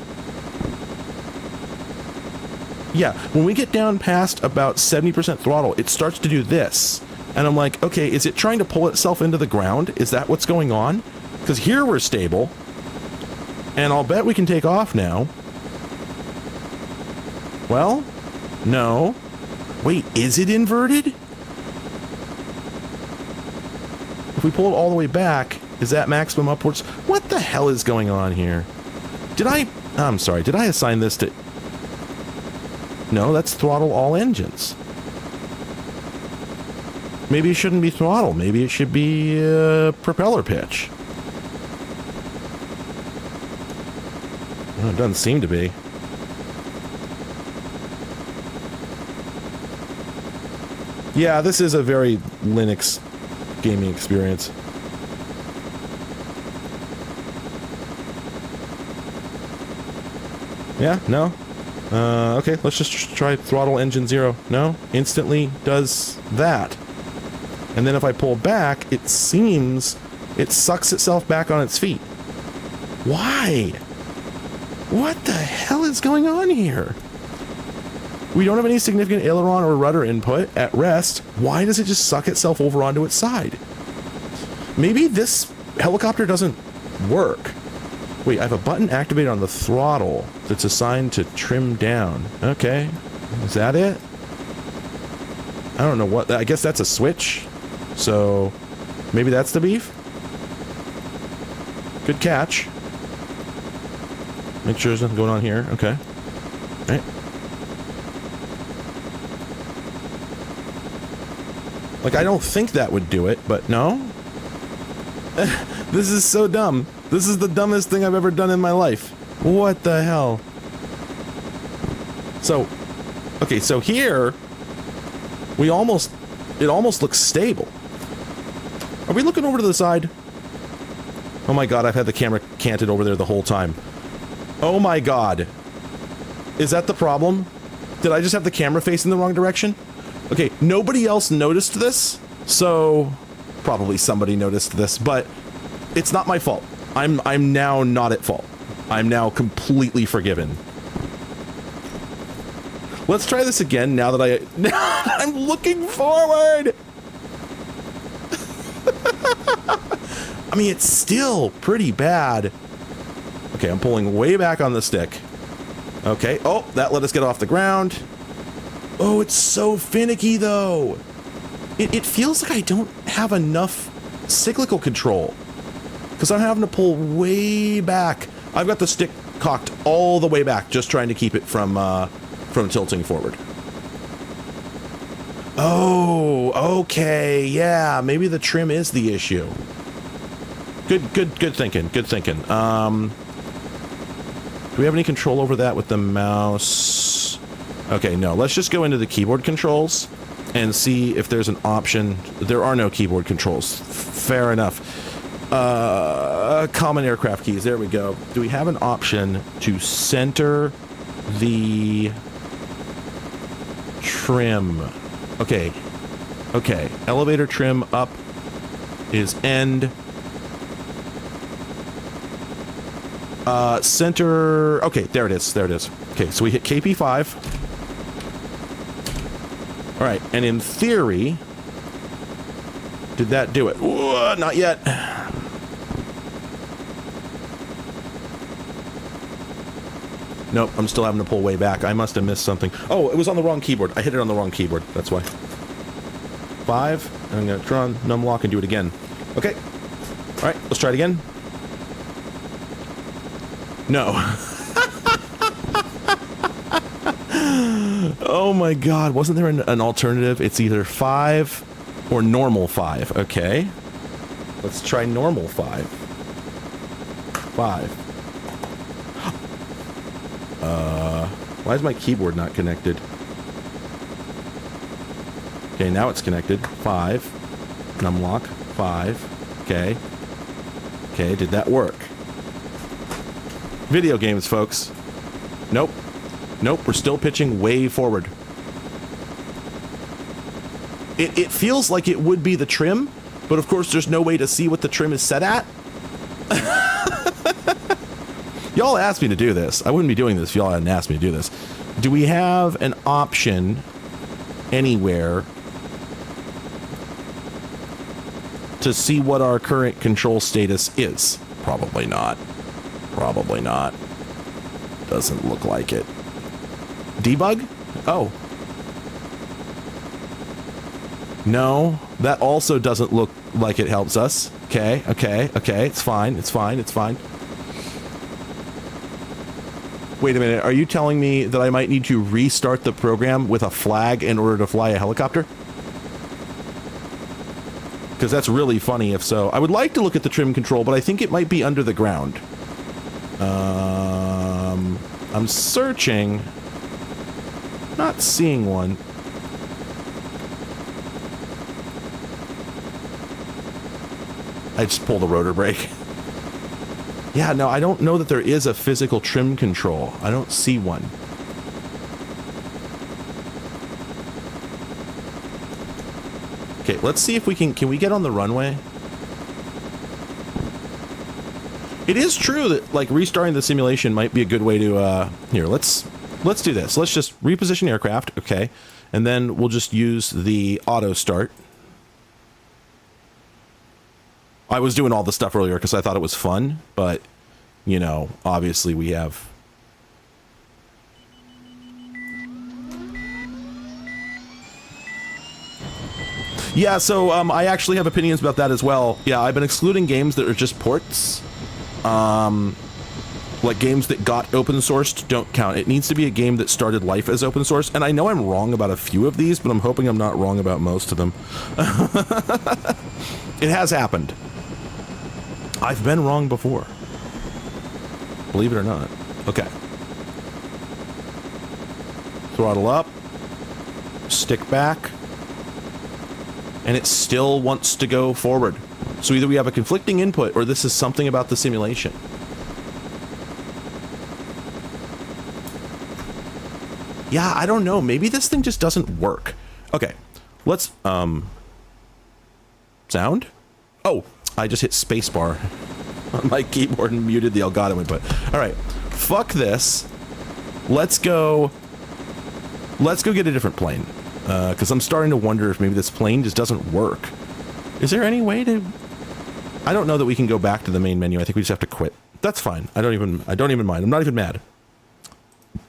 Yeah, when we get down past about 70% throttle, it starts to do this. And I'm like, okay, is it trying to pull itself into the ground? Is that what's going on? Because here we're stable. And I'll bet we can take off now. Well, no. Wait, is it inverted? If we pull it all the way back, is that maximum upwards? What the hell is going on here? I'm sorry, did I assign this to... No, that's throttle all engines. Maybe it shouldn't be throttle. Maybe it should be propeller pitch. Well, it doesn't seem to be. Yeah, this is a very Linux gaming experience. Yeah, no? Okay, let's just try throttle engine 0. No? Instantly does that. And then if I pull back, it seems it sucks itself back on its feet. Why? What the hell is going on here? We don't have any significant aileron or rudder input at rest. Why does it just suck itself over onto its side? Maybe this helicopter doesn't work. Wait, I have a button activated on the throttle that's assigned to trim down. Okay. Is that it? I don't know what... I guess that's a switch. So, maybe that's the beef? Good catch. Make sure there's nothing going on here. Okay. Right. Like, I don't think that would do it, but no. This is so dumb. This is the dumbest thing I've ever done in my life. What the hell? So, okay, so here, it almost looks stable. Are we looking over to the side? Oh my god, I've had the camera canted over there the whole time. Oh my god. Is that the problem? Did I just have the camera facing the wrong direction? Okay, nobody else noticed this, so probably somebody noticed this, but it's not my fault. I'm now not at fault. I'm now completely forgiven. Let's try this again now that I'm looking forward. I mean, it's still pretty bad. Okay, I'm pulling way back on the stick. Okay. Oh, that let us get off the ground. Oh, it's so finicky, though. It feels like I don't have enough cyclical control. Because I'm having to pull way back. I've got the stick cocked all the way back, just trying to keep it from tilting forward. Oh, okay. Yeah, maybe the trim is the issue. Good thinking. Good thinking. Do we have any control over that with the mouse? Okay, no. Let's just go into the keyboard controls and see if there's an option. There are no keyboard controls. Fair enough. Common aircraft keys. There we go. Do we have an option to center the trim? Okay. Okay. Elevator trim up is end. Center. Okay, there it is. There it is. Okay, so we hit KP5. All right, and in theory, did that do it? Ooh, not yet. Nope, I'm still having to pull way back. I must have missed something. Oh, it was on the wrong keyboard. I hit it on the wrong keyboard. That's why. 5. And I'm going to turn on numlock and do it again. Okay. All right, let's try it again. No. Oh my god, wasn't there an alternative? It's either 5 or normal 5. Okay. Let's try normal 5. 5. Why is my keyboard not connected? Okay, now it's connected. 5. Numlock. 5. Okay. Okay, did that work? Video games, folks. Nope. Nope, we're still pitching way forward. It feels like it would be the trim, but of course there's no way to see what the trim is set at. Y'all asked me to do this. I wouldn't be doing this if y'all hadn't asked me to do this. Do we have an option anywhere to see what our current control status is? Probably not. Probably not. Doesn't look like it. Debug? Oh. No, that also doesn't look like it helps us. Okay, okay, okay. It's fine. It's fine. It's fine. Wait a minute. Are you telling me that I might need to restart the program with a flag in order to fly a helicopter? Because that's really funny if so. I would like to look at the trim control, but I think it might be under the ground. I'm searching. Not seeing one. I just pulled the rotor brake. Yeah, no, I don't know that there is a physical trim control. I don't see one. Okay, let's see if we can we get on the runway? It is true that, like, restarting the simulation might be a good way to, here, let's do this. Let's just reposition aircraft, okay, and then we'll just use the auto start. I was doing all the stuff earlier because I thought it was fun, but, you know, obviously we have... Yeah, so I actually have opinions about that as well. Yeah, I've been excluding games that are just ports. Like games that got open sourced don't count. It needs to be a game that started life as open source. And I know I'm wrong about a few of these, but I'm hoping I'm not wrong about most of them. It has happened. I've been wrong before. Believe it or not. Okay. Throttle up. Stick back. And it still wants to go forward. So either we have a conflicting input or this is something about the simulation. Yeah, I don't know. Maybe this thing just doesn't work. Okay. Let's, sound? Oh, I just hit spacebar on my keyboard and muted the Elgato input. All right. Fuck this. Let's go get a different plane. Because I'm starting to wonder if maybe this plane just doesn't work. Is there any way to... I don't know that we can go back to the main menu. I think we just have to quit. That's fine. I don't even mind. I'm not even mad.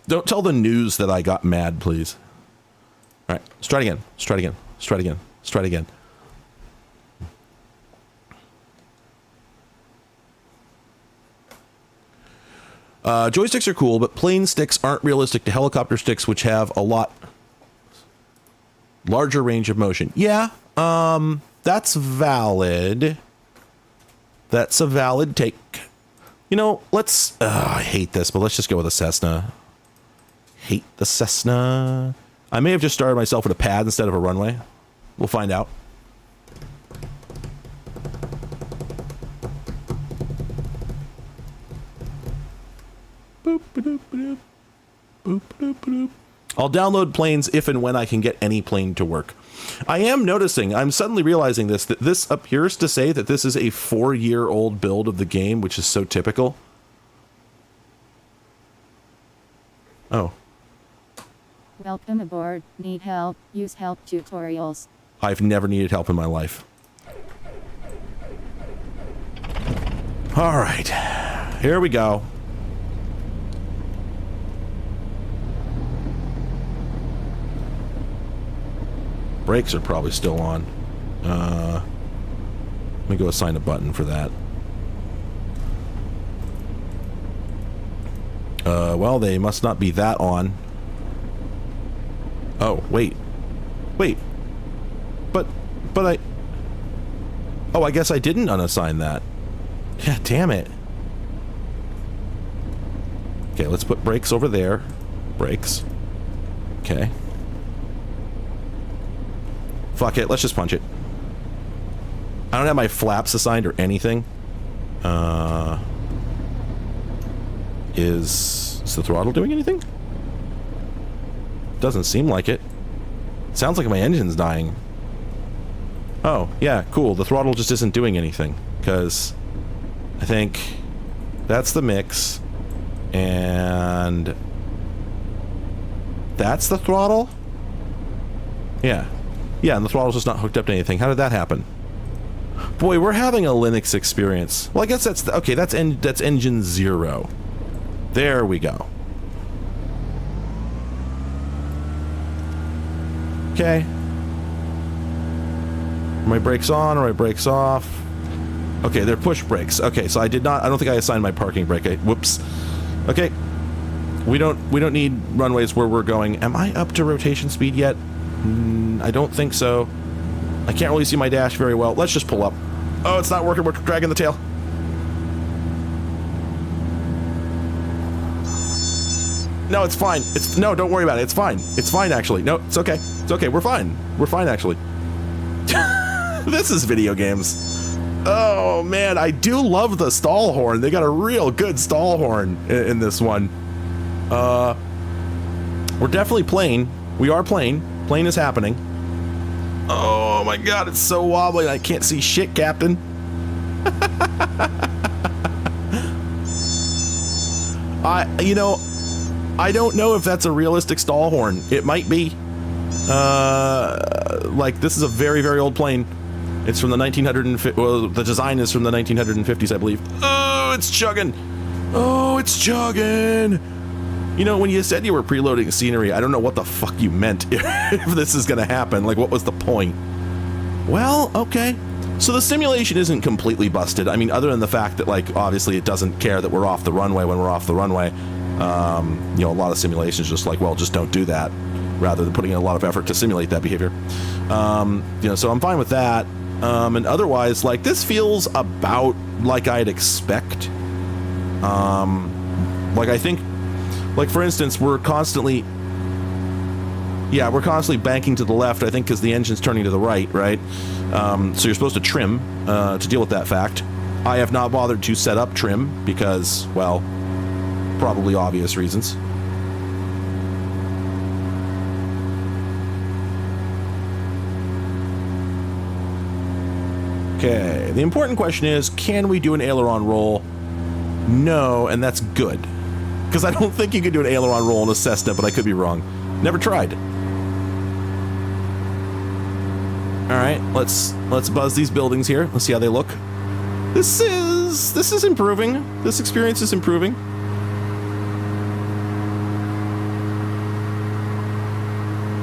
Don't tell the news that I got mad, please. All right. Let's try it again. Let's try it again. Let's try it again. Let's try it again. Joysticks are cool, but plane sticks aren't realistic to helicopter sticks, which have a lot larger range of motion. Yeah, that's valid. That's a valid take. You know, let's... I hate this, but let's just go with a Cessna. Hate the Cessna. I may have just started myself with a pad instead of a runway. We'll find out. Boop, ba-doop, ba-doop. Boop, ba-doop, ba-doop. I'll download planes if and when I can get any plane to work. I am noticing, I'm suddenly realizing this, that this appears to say that this is a 4-year-old build of the game, which is so typical. Oh.
Welcome aboard. Need help? Use help tutorials.
I've never needed help in my life. All right. Here we go. Brakes are probably still on. Let me go assign a button for that. Well, they must not be that on. Oh, wait. Wait. But I... Oh, I guess I didn't unassign that. Yeah, damn it. Okay, let's put brakes over there. Brakes. Okay. Fuck it, let's just punch it. I don't have my flaps assigned or anything. Is the throttle doing anything? Doesn't seem like it. Sounds like my engine's dying. Oh, yeah, cool. The throttle just isn't doing anything. Because I think that's the mix. And that's the throttle? Yeah. Yeah, and the throttle's just not hooked up to anything. How did that happen? Boy, we're having a Linux experience. Well, I guess that's... Okay, that's engine 0. There we go. Okay. Are my brakes on? Are my brakes off? Okay, they're push brakes. Okay, so I don't think I assigned my parking brake. Whoops. Okay. We don't need runways where we're going. Am I up to rotation speed yet? I don't think so. I can't really see my dash very well. Let's just pull up. Oh, it's not working. We're dragging the tail. No, it's fine. No, don't worry about it. It's fine. It's fine, actually. No, it's okay. It's okay. We're fine. We're fine, actually. This is video games. Oh, man. I do love the stall horn. They got a real good stall horn in this one. We're definitely playing. We are playing. Playing is happening. Oh, my God. It's so wobbly. I can't see shit, Captain. I don't know if that's a realistic stall horn. It might be. Like, this is a very, very old plane. It's from the 1950s. Well, the design is from the 1950s, I believe. Oh, it's chugging. Oh, it's chugging. You know, when you said you were preloading scenery, I don't know what the fuck you meant if this is going to happen. Like, what was the point? Well, okay. So the simulation isn't completely busted. I mean, other than the fact that, like, obviously it doesn't care that we're off the runway when we're off the runway. You know, a lot of simulations just like, well, just don't do that, rather than putting in a lot of effort to simulate that behavior. You know, so I'm fine with that. And otherwise, like, this feels about like I'd expect. Like, I think, like, for instance, we're constantly banking to the left, I think, because the engine's turning to the right, right? So you're supposed to trim to deal with that fact. I have not bothered to set up trim because, well, probably obvious reasons. Okay, the important question is, can we do an aileron roll? No, and that's good. Because I don't think you can do an aileron roll in a Cessna, but I could be wrong. Never tried. Alright, let's buzz these buildings here. Let's see how they look. This is improving. This experience is improving.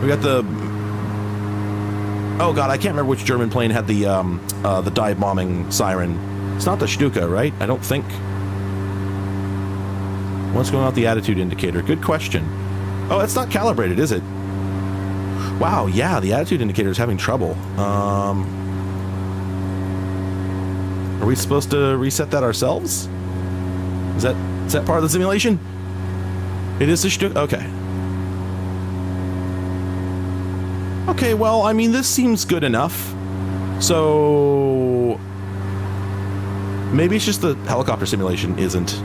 We got the... Oh god, I can't remember which German plane had the dive bombing siren. It's not the Stuka, right? I don't think. What's going on with the attitude indicator? Good question. Oh, it's not calibrated, is it? Wow, yeah, the attitude indicator is having trouble. Are we supposed to reset that ourselves? Is that part of the simulation? It is the Stuka? Okay. Okay, well, I mean, this seems good enough. So... maybe it's just the helicopter simulation isn't.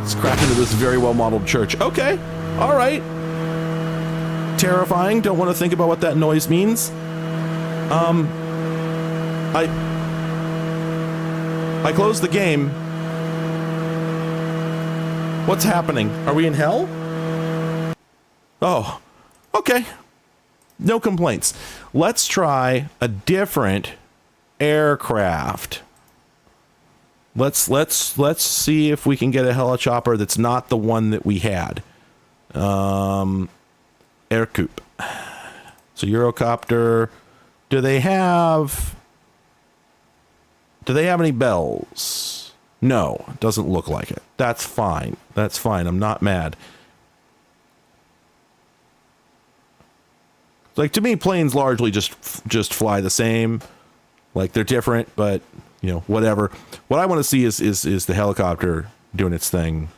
Let's crash into this very well-modeled church. Okay, all right. Terrifying. Don't want to think about what that noise means. I closed the game. What's happening? Are we in hell? Oh, okay. No complaints. Let's try a different aircraft. Let's see if we can get a helichopper that's not the one that we had. Air coupe. So Eurocopter. Do they have any bells? No, doesn't look like it. That's fine. That's fine. I'm not mad. Like, to me, planes largely just fly the same. Like, they're different, but you know, whatever. What I want to see is the helicopter doing its thing.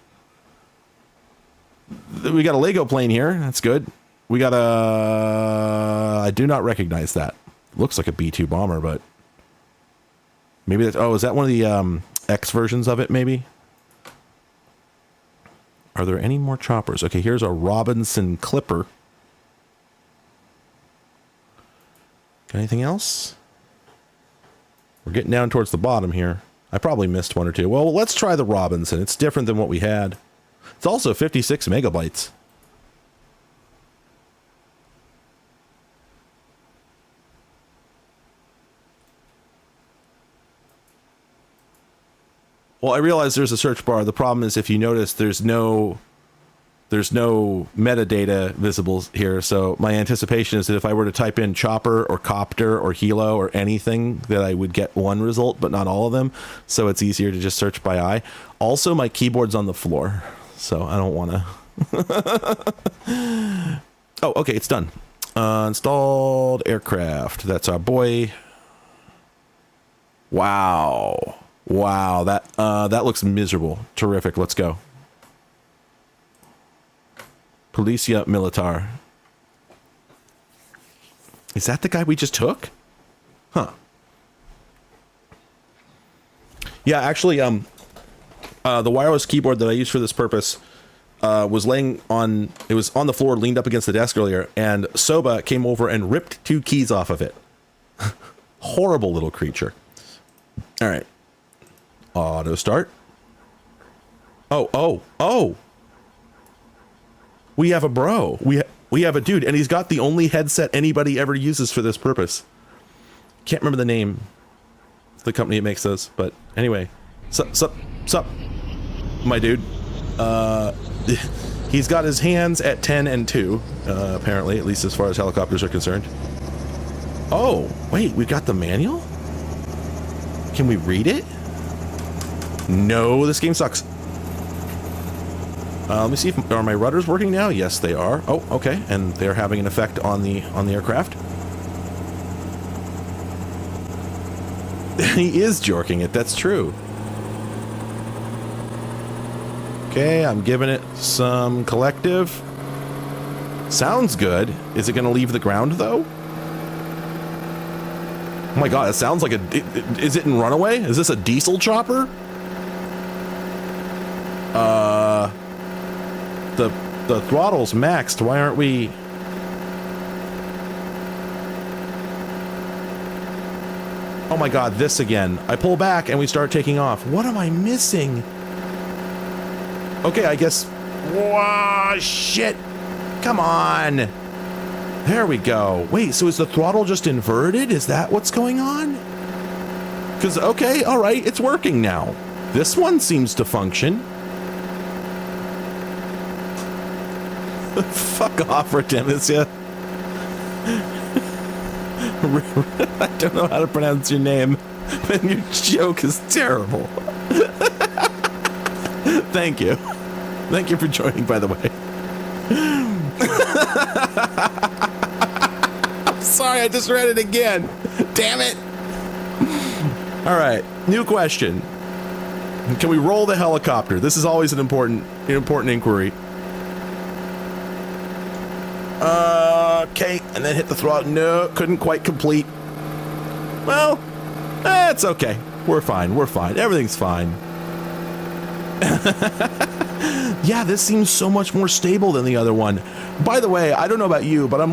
We got a Lego plane here. That's good. We got a... I do not recognize that. Looks like a B-2 bomber, but maybe that's... Oh, is that one of the X versions of it, maybe? Are there any more choppers? Okay, here's a Robinson Clipper. Got anything else? We're getting down towards the bottom here. I probably missed one or two. Well, let's try the Robinson. It's different than what we had. It's also 56 megabytes. Well, I realize there's a search bar. The problem is, if you notice, there's no metadata visible here. So my anticipation is that if I were to type in chopper or copter or helo or anything, that I would get one result, but not all of them. So it's easier to just search by eye. Also, my keyboard's on the floor, so I don't want to. Oh, okay, it's done. Installed aircraft. That's our boy. Wow. Wow, that looks miserable. Terrific. Let's go. Policia Militar. Is that the guy we just took? Huh. Yeah, actually, the wireless keyboard that I used for this purpose was laying on... It was on the floor, leaned up against the desk earlier, and Soba came over and ripped 2 keys off of it. Horrible little creature. All right. Auto start. Oh. We have a bro. We have a dude, and he's got the only headset anybody ever uses for this purpose. Can't remember the name of the company that makes those, but anyway. Sup, my dude. He's got his hands at 10 and 2, apparently, at least as far as helicopters are concerned. Oh, wait, we got the manual? Can we read it? No, this game sucks. Let me see if are my rudders working now? Yes, they are. Oh, okay, and they're having an effect on the aircraft. He is jorking it. That's true. Okay, I'm giving it some collective. Sounds good. Is it going to leave the ground though? Oh my god, it sounds like is it in runaway? Is this a diesel chopper? The throttle's maxed. Why aren't we... Oh my god, this again. I pull back and we start taking off. What am I missing? Okay, I guess... Whoa, shit! Come on! There we go. Wait, so is the throttle just inverted? Is that what's going on? Because, okay, alright, it's working now. This one seems to function. Fuck off, Artemisia. I don't know how to pronounce your name, and your joke is terrible. Thank you. Thank you for joining, by the way. I'm sorry, I just read it again. Damn it. All right, new question. Can we roll the helicopter? This is always an important inquiry. Okay, and then hit the throttle. No, couldn't quite complete. Well, it's okay. We're fine. We're fine. Everything's fine. Yeah, this seems so much more stable than the other one. By the way, I don't know about you, but I'm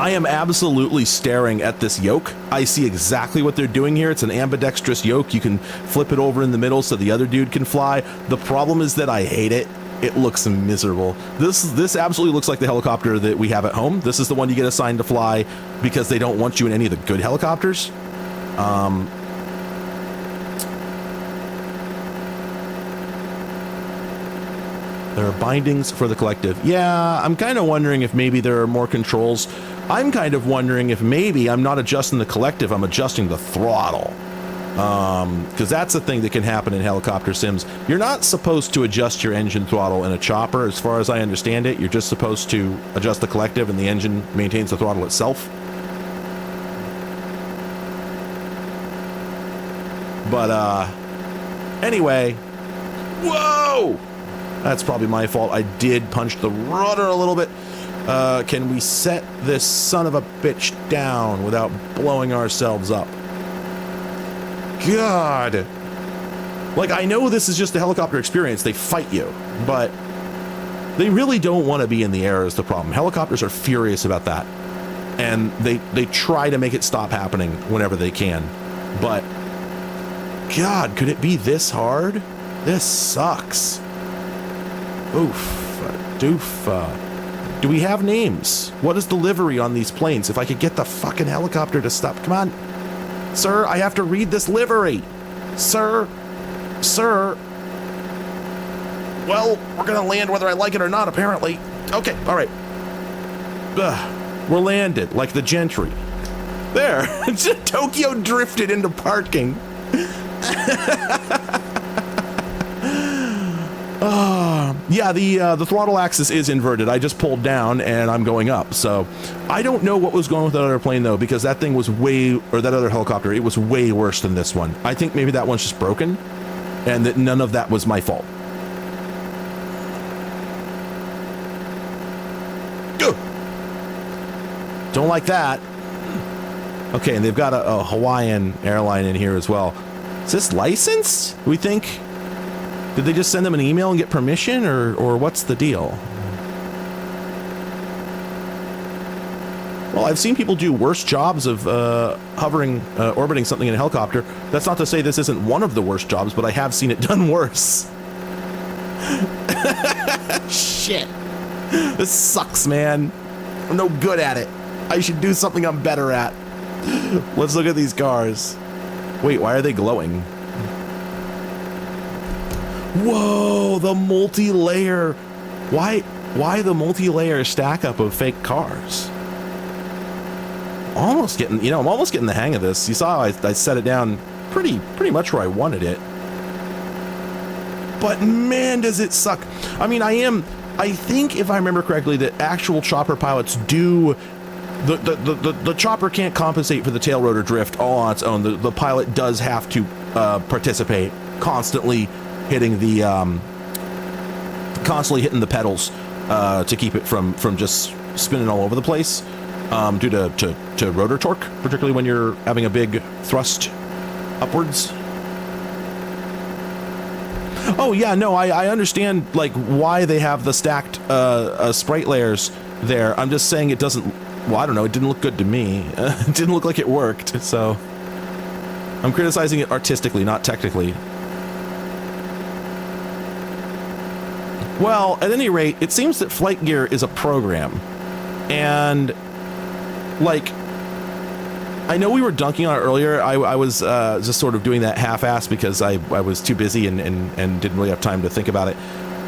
I am absolutely staring at this yoke. I see exactly what they're doing here. It's an ambidextrous yoke. You can flip it over in the middle so the other dude can fly. The problem is that I hate it. It looks miserable. This absolutely looks like the helicopter that we have at home. This is the one you get assigned to fly because they don't want you in any of the good helicopters. There are bindings for the collective. Yeah, I'm kind of wondering if maybe there are more controls. I'm kind of wondering if maybe I'm not adjusting the collective, I'm adjusting the throttle. Because that's a thing that can happen in helicopter sims. You're not supposed to adjust your engine throttle in a chopper, as far as I understand it. You're just supposed to adjust the collective and the engine maintains the throttle itself. But, anyway. Whoa! That's probably my fault. I did punch the rudder a little bit. Can we set this son of a bitch down without blowing ourselves up? God. Like, I know this is just a helicopter experience. They fight you, but they really don't want to be in the air is the problem. Helicopters are furious about that. And they try to make it stop happening whenever they can. But, God, could it be this hard? This sucks. Oof, doof. Do we have names? What is the livery on these planes? If I could get the fucking helicopter to stop. Come on. Sir, I have to read this livery. Sir. Well, we're gonna land whether I like it or not, apparently. Okay, all right. We're landed, like the gentry. There. Tokyo drifted into parking. Yeah, the throttle axis is inverted. I just pulled down and I'm going up. So I don't know what was going on with that other plane though, because that thing was that other helicopter, it was way worse than this one. I think maybe that one's just broken and that none of that was my fault. Ugh. Don't like that. Okay, and they've got a Hawaiian airline in here as well. Is this licensed? We think. Did they just send them an email and get permission, or what's the deal? Well, I've seen people do worse jobs of orbiting something in a helicopter. That's not to say this isn't one of the worst jobs, but I have seen it done worse. Shit. This sucks, man. I'm no good at it. I should do something I'm better at. Let's look at these cars. Wait, why are they glowing? Whoa, the multi-layer. Why the multi-layer stack up of fake cars? I'm almost getting the hang of this. You saw I set it down pretty much where I wanted it. But man, does it suck. I mean, I think if I remember correctly that actual chopper pilots do the chopper can't compensate for the tail rotor drift all on its own. The pilot does have to participate, constantly hitting the pedals to keep it from just spinning all over the place due to rotor torque, particularly when you're having a big thrust upwards. Oh yeah, no, I understand like why they have the stacked sprite layers there. I'm just saying it doesn't. Well, I don't know. It didn't look good to me. It didn't look like it worked. So I'm criticizing it artistically, not technically. Well, at any rate, it seems that FlightGear is a program. And, like, I know we were dunking on it earlier. I was just sort of doing that half-assed because I was too busy and didn't really have time to think about it.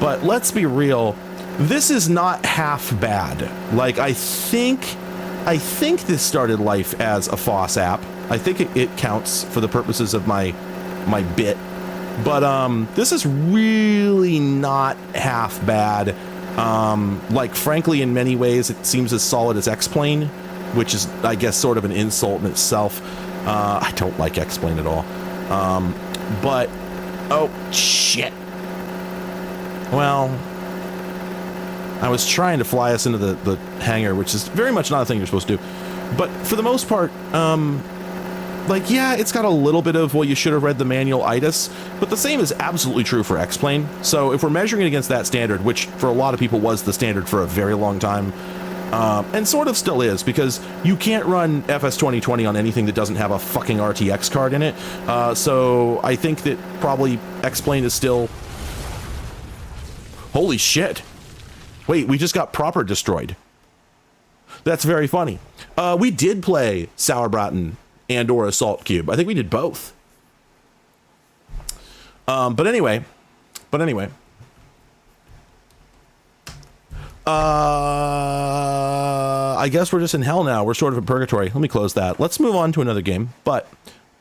But let's be real. This is not half bad. Like, I think this started life as a FOSS app. I think it counts for the purposes of my bit. But this is really not half bad. Like, frankly, in many ways, it seems as solid as X-Plane, which is, I guess, sort of an insult in itself. I don't like X-Plane at all. But, oh, shit. Well, I was trying to fly us into the hangar, which is very much not a thing you're supposed to do. But for the most part, like, yeah, it's got a little bit of, well, you should have read the manual itis, but the same is absolutely true for X-Plane. So if we're measuring it against that standard, which for a lot of people was the standard for a very long time, And sort of still is, because you can't run FS 2020 on anything that doesn't have a fucking RTX card in it. So I think that probably X-Plane is still... Holy shit. Wait, we just got proper destroyed. That's very funny. We did play Sauerbraten and or Assault Cube. I think we did both. But anyway. I guess we're just in hell now. We're sort of in purgatory. Let me close that. Let's move on to another game. But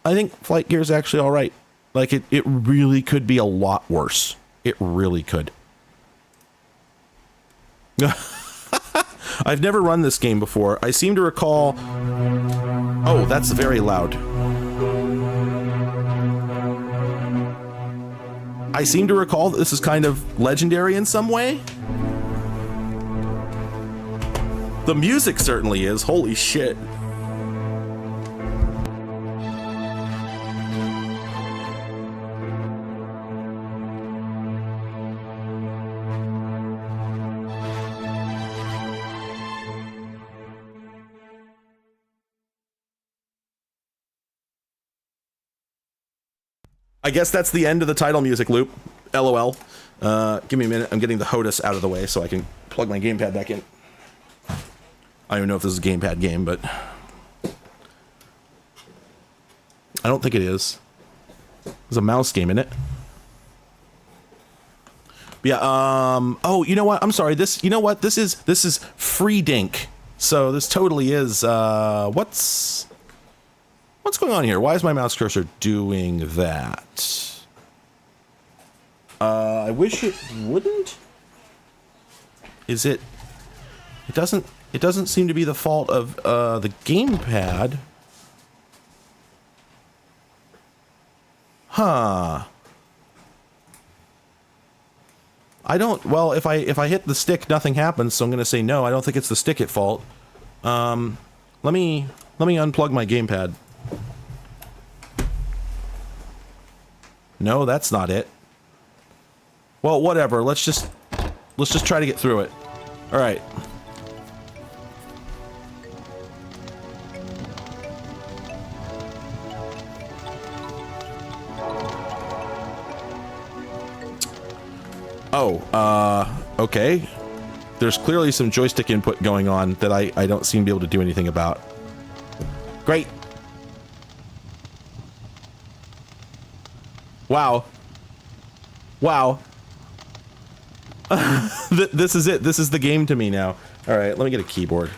I think FlightGear is actually all right. Like, it really could be a lot worse. It really could. I've never run this game before. I seem to recall... Oh, that's very loud. I seem to recall that this is kind of legendary in some way. The music certainly is. Holy shit. I guess that's the end of the title music loop. LOL. Give me a minute. I'm getting the HOTAS out of the way so I can plug my gamepad back in. I don't even know if this is a gamepad game, but I don't think it is. There's a mouse game in it. But yeah, oh, you know what? I'm sorry. This, you know what? This is FreeDink. So this totally is, what's going on here? Why is my mouse cursor doing that? I wish it wouldn't. Is it? It doesn't seem to be the fault of the gamepad. Huh. I don't. Well, if I hit the stick, nothing happens. So I'm gonna say no. I don't think it's the stick at fault. Let me unplug my gamepad. No, that's not it. Well, whatever. Let's just try to get through it. All right. Oh, okay. There's clearly some joystick input going on that I don't seem to be able to do anything about. Great. Wow. Wow. This is it. This is the game to me now. All right, let me get a keyboard.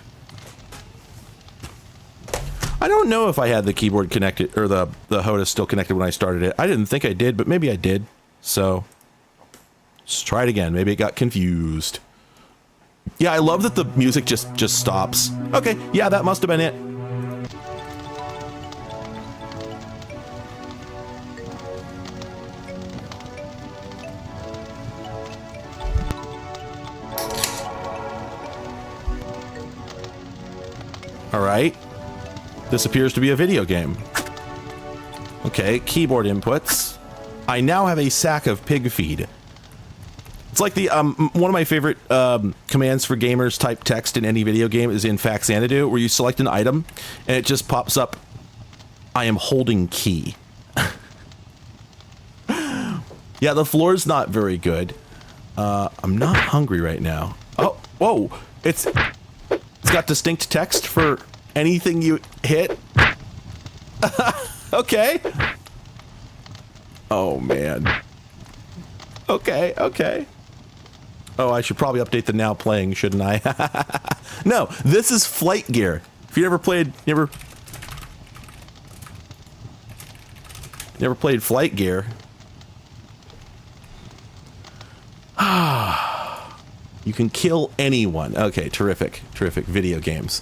I don't know if I had the keyboard connected, or the HOTAS still connected when I started it. I didn't think I did, but maybe I did. So, let's try it again. Maybe it got confused. Yeah, I love that the music just stops. Okay, yeah, that must have been it. All right. This appears to be a video game. Okay, keyboard inputs. I now have a sack of pig feed. It's like the one of my favorite commands for gamers type text in any video game is in Faxanadu, where you select an item and it just pops up, I am holding key. Yeah, the floor's not very good. I'm not hungry right now. Oh, whoa. It's got distinct text for anything you hit. Okay. Oh, man. Okay, okay. Oh, I should probably update the now playing, shouldn't I? No, this is FlightGear. If you never played FlightGear. You can kill anyone. Okay, terrific. Terrific. Video games.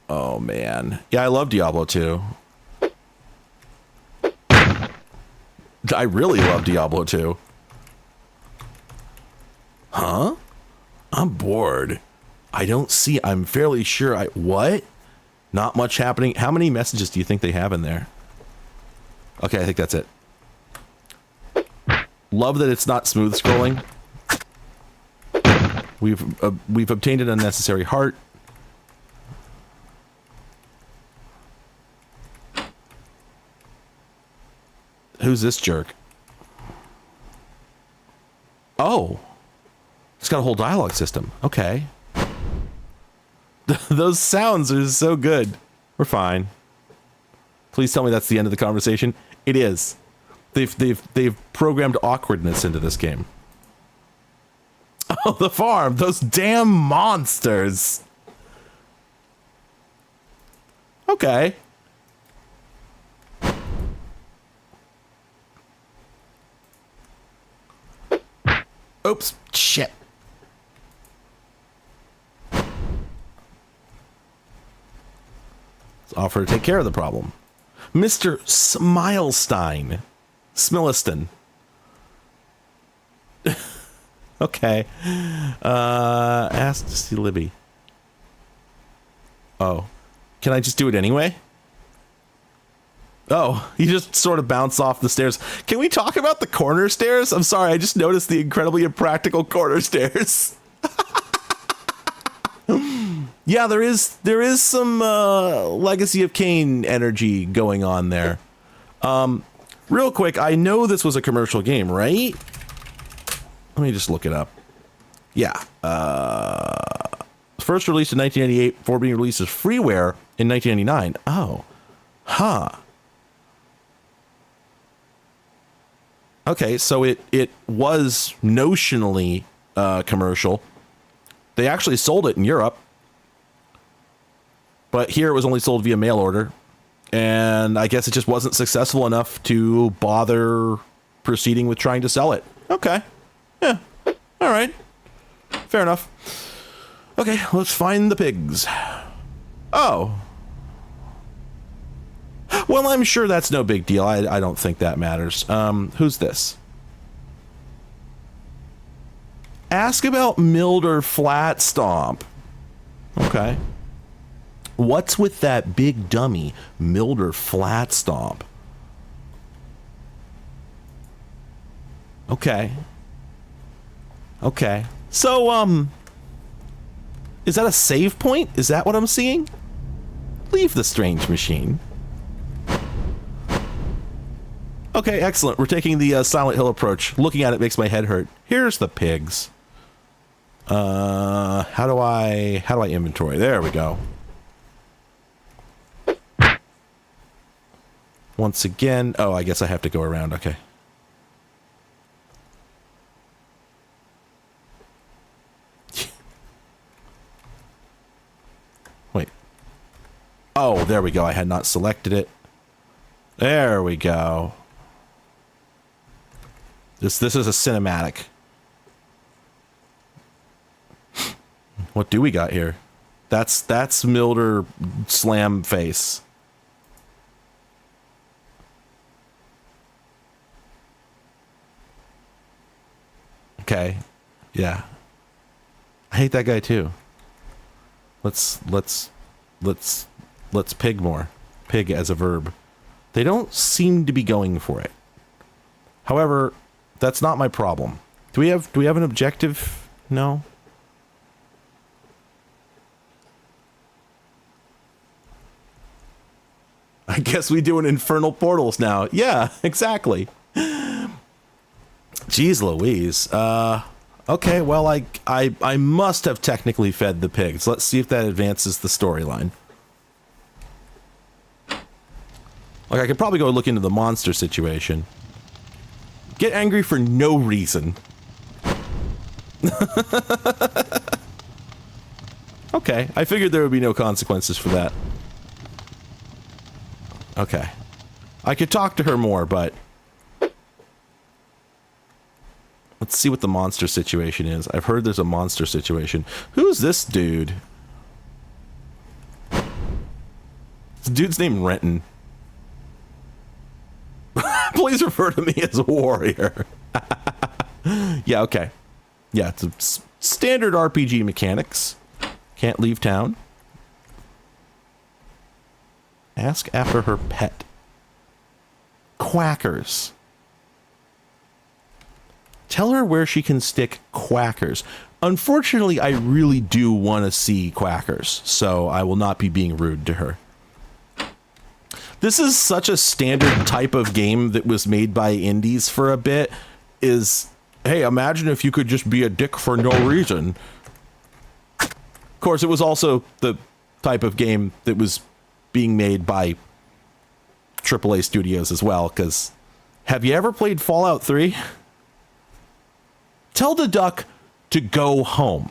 Oh, man. Yeah, I love Diablo 2. I really love Diablo 2. Huh? I'm bored. I don't see... I'm fairly sure I... What? Not much happening. How many messages do you think they have in there? Okay, I think that's it. Love that it's not smooth scrolling. We've obtained an unnecessary heart. Who's this jerk? Oh, it's got a whole dialogue system. Okay. Those sounds are so good. We're fine. Please tell me that's the end of the conversation. It is. They've programmed awkwardness into this game. Oh, the farm. Those damn monsters. Okay. Oops. Shit. Let's offer to take care of the problem. Mr. Smilestein. Smiliston. Okay. Ask to see Libby. Oh. Can I just do it anyway? Oh, you just sort of bounce off the stairs. Can we talk about the corner stairs? I'm sorry, I just noticed the incredibly impractical corner stairs. Yeah, there is some Legacy of Kain energy going on there. Real quick, I know this was a commercial game, right? Let me just look it up. Yeah. First released in 1998, before being released as freeware in 1999. Oh. Huh. Okay, so it was notionally commercial. They actually sold it in Europe. But here it was only sold via mail order. And I guess it just wasn't successful enough to bother proceeding with trying to sell it. Okay. Yeah. All right. Fair enough. Okay, let's find the pigs. Oh. Well, I'm sure that's no big deal. I don't think that matters. Who's this? Ask about Milder Flat Stomp. Okay. What's with that big dummy, Milder Flat Stomp? Okay. Okay. So, is that a save point? Is that what I'm seeing? Leave the strange machine. Okay, excellent. We're taking the Silent Hill approach. Looking at it makes my head hurt. Here's the pigs. How do I inventory? There we go. Once again, oh, I guess I have to go around. Okay. Wait. Oh, there we go. I had not selected it. There we go. This is a cinematic. What do we got here? That's Milder Slam Face. Okay. Yeah. I hate that guy too. Let's pig more. Pig as a verb. They don't seem to be going for it. However, that's not my problem. Do we have an objective? No. I guess we do an infernal portals now. Yeah, exactly. Jeez Louise. Okay, well, I must have technically fed the pigs. Let's see if that advances the storyline. Like, I could probably go look into the monster situation. Get angry for no reason. Okay, I figured there would be no consequences for that. Okay. I could talk to her more, but... Let's see what the monster situation is. I've heard there's a monster situation. Who's this dude? This dude's named Renton. Please refer to me as a warrior. Yeah, okay. Yeah, it's a standard RPG mechanics. Can't leave town. Ask after her pet. Quackers. Tell her where she can stick quackers. Unfortunately, I really do want to see Quackers, so I will not be being rude to her. This is such a standard type of game that was made by indies for a bit, is, hey, imagine if you could just be a dick for no reason. Of course, it was also the type of game that was being made by AAA studios as well, because have you ever played Fallout 3? Tell the duck to go home.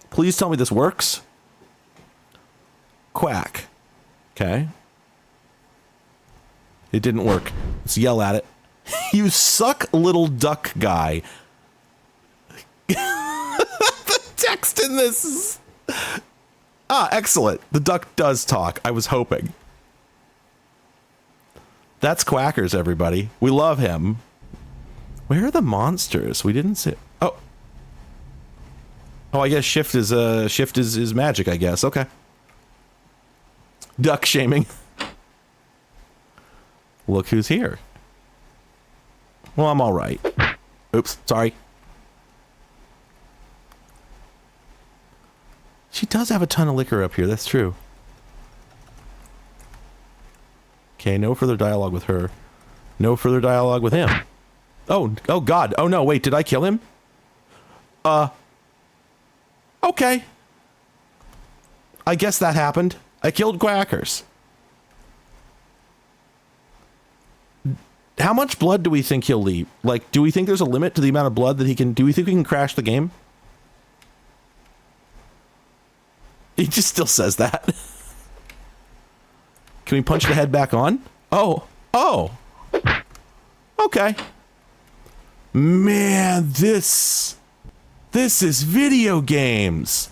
Please tell me this works. Quack. Okay. It didn't work. Let's yell at it. You suck, little duck guy. The text in this is... Ah, excellent. The duck does talk. I was hoping. That's Quackers, everybody. We love him. Where are the monsters? We didn't see... Oh. Oh, I guess shift is magic, I guess. Okay. Duck shaming. Look who's here. Well, I'm all right. Oops, sorry. She does have a ton of liquor up here, that's true. Okay, no further dialogue with her. No further dialogue with him. Oh God. Oh no, wait, did I kill him? Okay. I guess that happened. I killed Quackers. How much blood do we think he'll leave? Like, do we think there's a limit to the amount of blood that he can... Do we think we can crash the game? He just still says that. Can we punch the head back on? Oh. Okay. Man, this is video games.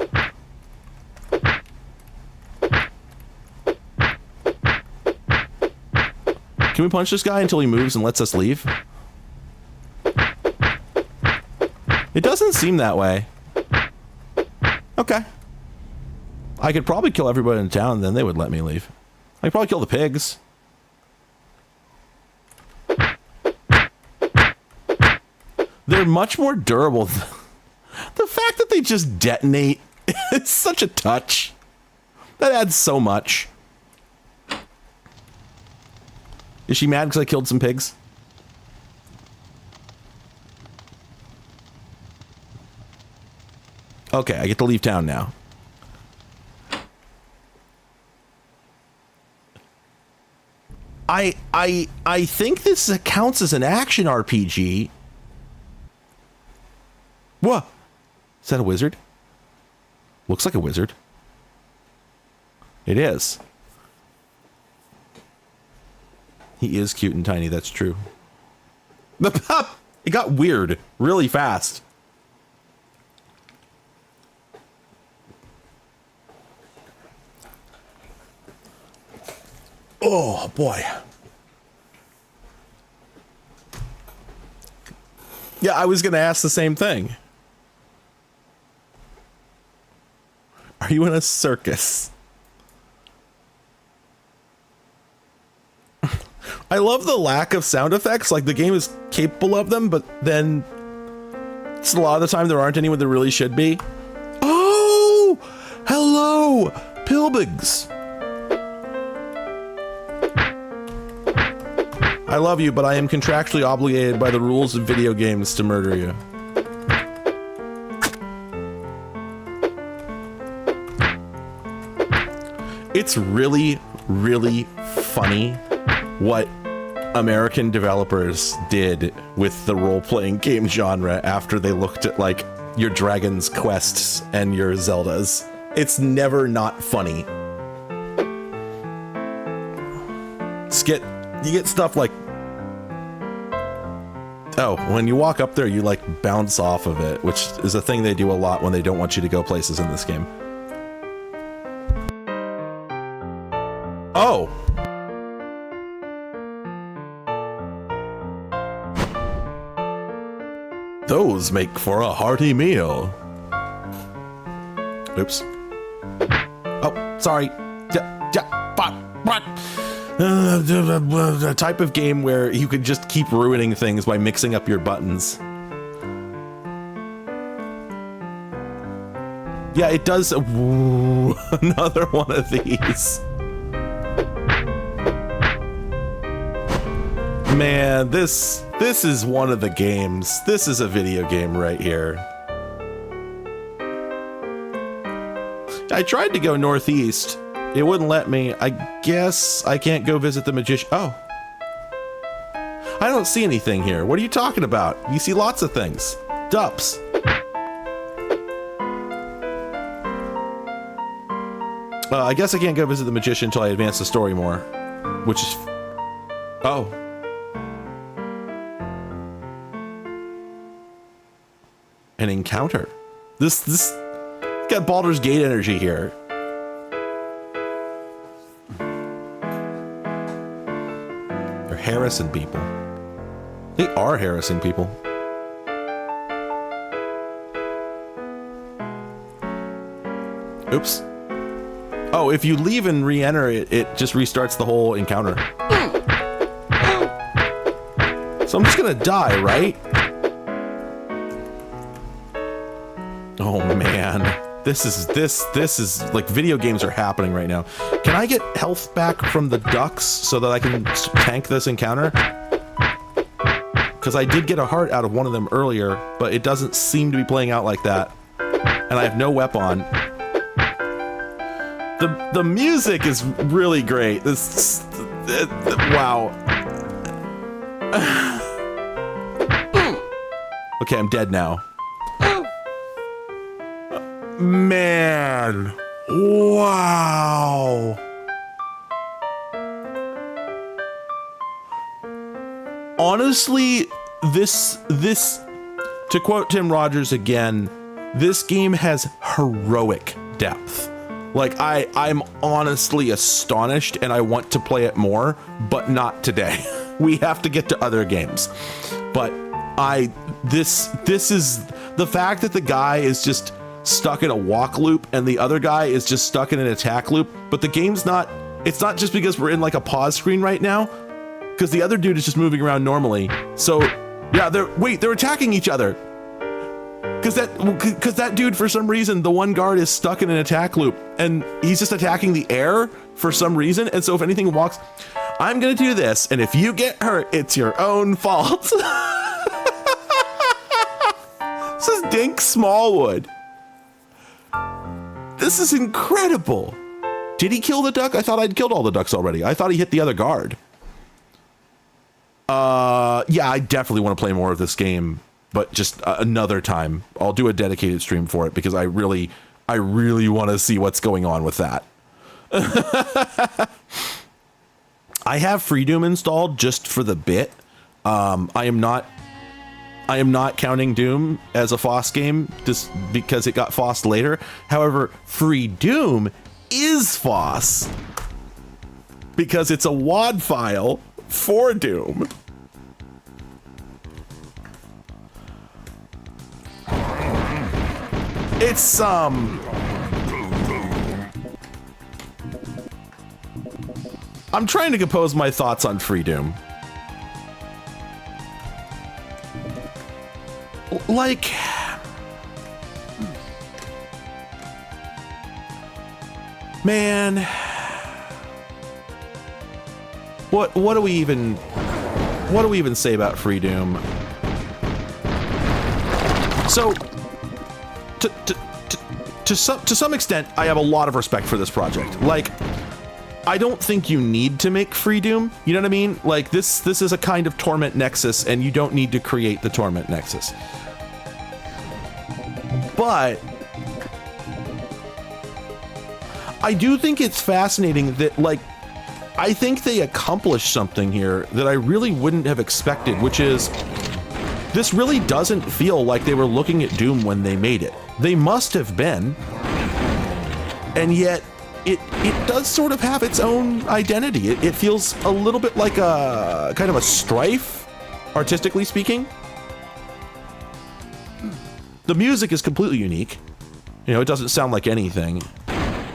Can we punch this guy until he moves and lets us leave? It doesn't seem that way. Okay. I could probably kill everybody in town, and then they would let me leave. I could probably kill the pigs. They're much more durable. The fact that they just detonate, it's such a touch. That adds so much. Is she mad because I killed some pigs? Okay, I get to leave town now. I think this counts as an action RPG. What? Is that a wizard? Looks like a wizard. It is. He is cute and tiny, that's true. It got weird really fast. Oh, boy. Yeah, I was going to ask the same thing. Are you in a circus? I love the lack of sound effects. Like, the game is capable of them, but then a lot of the time there aren't any when there really should be. Oh! Hello! Pilbigs! I love you, but I am contractually obligated by the rules of video games to murder you. It's really, really funny what American developers did with the role-playing game genre after they looked at, like, your Dragon's Quests and your Zeldas. It's never not funny. You get stuff like... Oh, when you walk up there, you, like, bounce off of it, which is a thing they do a lot when they don't want you to go places in this game. Oh! Those make for a hearty meal. Oops. Oh, sorry. A type of game where you could just keep ruining things by mixing up your buttons. Yeah, it does. Ooh, another one of these. Man, this is one of the games. This is a video game right here. I tried to go northeast. It wouldn't let me. I guess I can't go visit the magician. Oh. I don't see anything here. What are you talking about? You see lots of things. Dups. I guess I can't go visit the magician until I advance the story more. Which is... Oh. An encounter. This got Baldur's Gate energy here. They're harassing people. They are harassing people. Oops. Oh, if you leave and re-enter it, it just restarts the whole encounter. So I'm just gonna die, right? Oh man, this is like video games are happening right now. Can I get health back from the ducks so that I can tank this encounter? Because I did get a heart out of one of them earlier, but it doesn't seem to be playing out like that. And I have no weapon. The music is really great. Wow. Okay, I'm dead now. Man. Wow. Honestly, this to quote Tim Rogers again, this game has heroic depth. Like I'm honestly astonished and I want to play it more, but not today. We have to get to other games. But this is the fact that the guy is just stuck in a walk loop and the other guy is just stuck in an attack loop, but the game's not, it's not just because we're in like a pause screen right now, because the other dude is just moving around normally. So yeah, they're attacking each other. Because that dude, for some reason, the one guard is stuck in an attack loop and he's just attacking the air for some reason. And so if anything walks, I'm going to do this. And if you get hurt, it's your own fault. This is Dink Smallwood. This is incredible. Did he kill the duck? I thought I'd killed all the ducks already. I thought he hit the other guard. Yeah, I definitely want to play more of this game, but just another time. I'll do a dedicated stream for it because I really want to see what's going on with that. I have FreeDoom installed just for the bit. I am not counting Doom as a FOSS game just because it got FOSSed later. However, FreeDoom is FOSS because it's a WAD file for Doom. It's I'm trying to compose my thoughts on FreeDoom. Like, man, what do we even say about FreeDoom? So to some extent, I have a lot of respect for this project. Like, I don't think you need to make FreeDoom. You know what I mean? Like, this is a kind of Torment Nexus, and you don't need to create the Torment Nexus. But I do think it's fascinating that, like, I think they accomplished something here that I really wouldn't have expected, which is this really doesn't feel like they were looking at Doom when they made it. They must have been, and yet it does sort of have its own identity. It feels a little bit like a kind of a Strife, artistically speaking. The music is completely unique. You know, it doesn't sound like anything.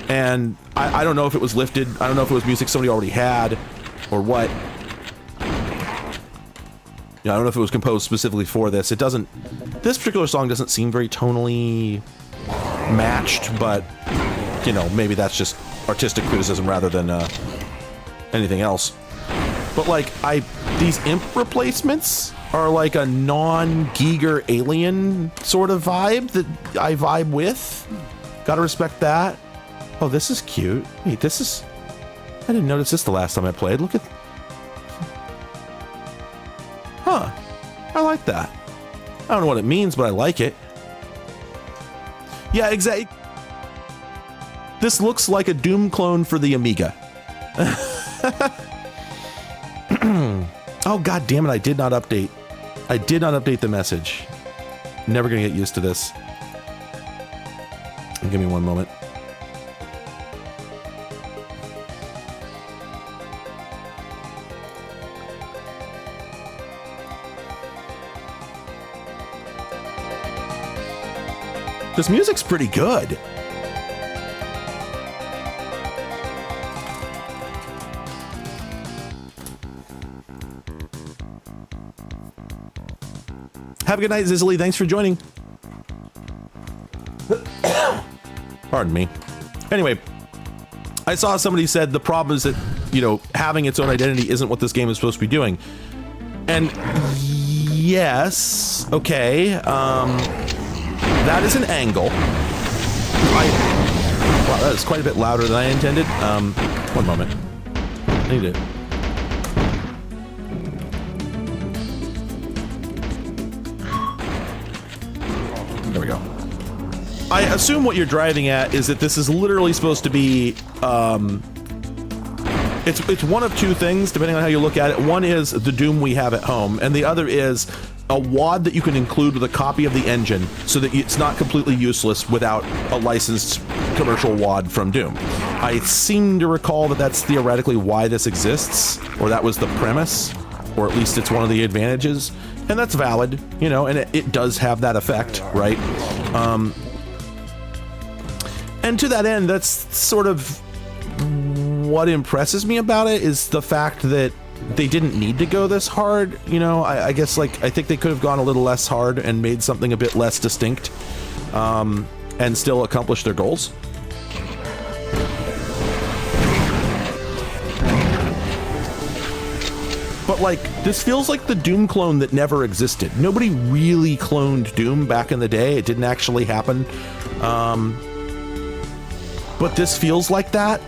And I don't know if it was lifted. I don't know if it was music somebody already had or what. Yeah, I don't know if it was composed specifically for this. It doesn't, this particular song doesn't seem very tonally matched, but you know, maybe that's just artistic criticism rather than anything else. But like, these imp replacements are like a non-Giger alien sort of vibe that I vibe with. Gotta respect that. Oh, this is cute. Wait, this is... I didn't notice this the last time I played. Look at... Huh. I like that. I don't know what it means, but I like it. Yeah, exactly. This looks like a Doom clone for the Amiga. Oh, god damn it, I did not update. I did not update the message. Never gonna get used to this. Give me one moment. This music's pretty good. Have a good night, Zizzly. Thanks for joining. Pardon me. Anyway, I saw somebody said the problem is that, you know, having its own identity isn't what this game is supposed to be doing. And yes, okay, that is an angle. Wow, that is quite a bit louder than I intended. One moment. I need it. There we go. I assume what you're driving at is that this is literally supposed to be, it's one of two things, depending on how you look at it. One is the Doom we have at home, and the other is a WAD that you can include with a copy of the engine so that it's not completely useless without a licensed commercial WAD from Doom. I seem to recall that that's theoretically why this exists, or that was the premise, or at least it's one of the advantages, and that's valid, you know, and it does have that effect, right? And to that end, that's sort of what impresses me about it, is the fact that they didn't need to go this hard. You know, I guess, like, I think they could have gone a little less hard and made something a bit less distinct, and still accomplish their goals. But, like, this feels like the Doom clone that never existed. Nobody really cloned Doom back in the day. It didn't actually happen. But this feels like that.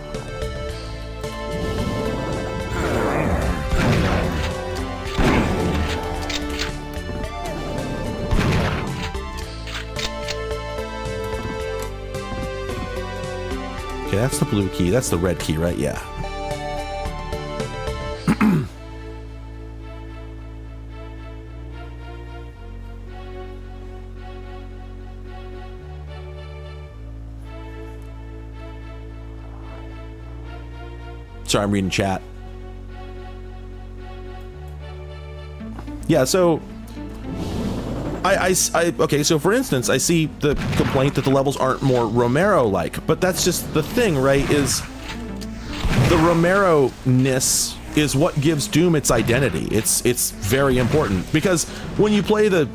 Okay, that's the blue key. That's the red key, right? Yeah. Sorry, I'm reading chat. Yeah, so okay, so for instance, I see the complaint that the levels aren't more Romero-like, but that's just the thing, right? Is the Romero-ness is what gives Doom its identity. It's very important, because when you play the,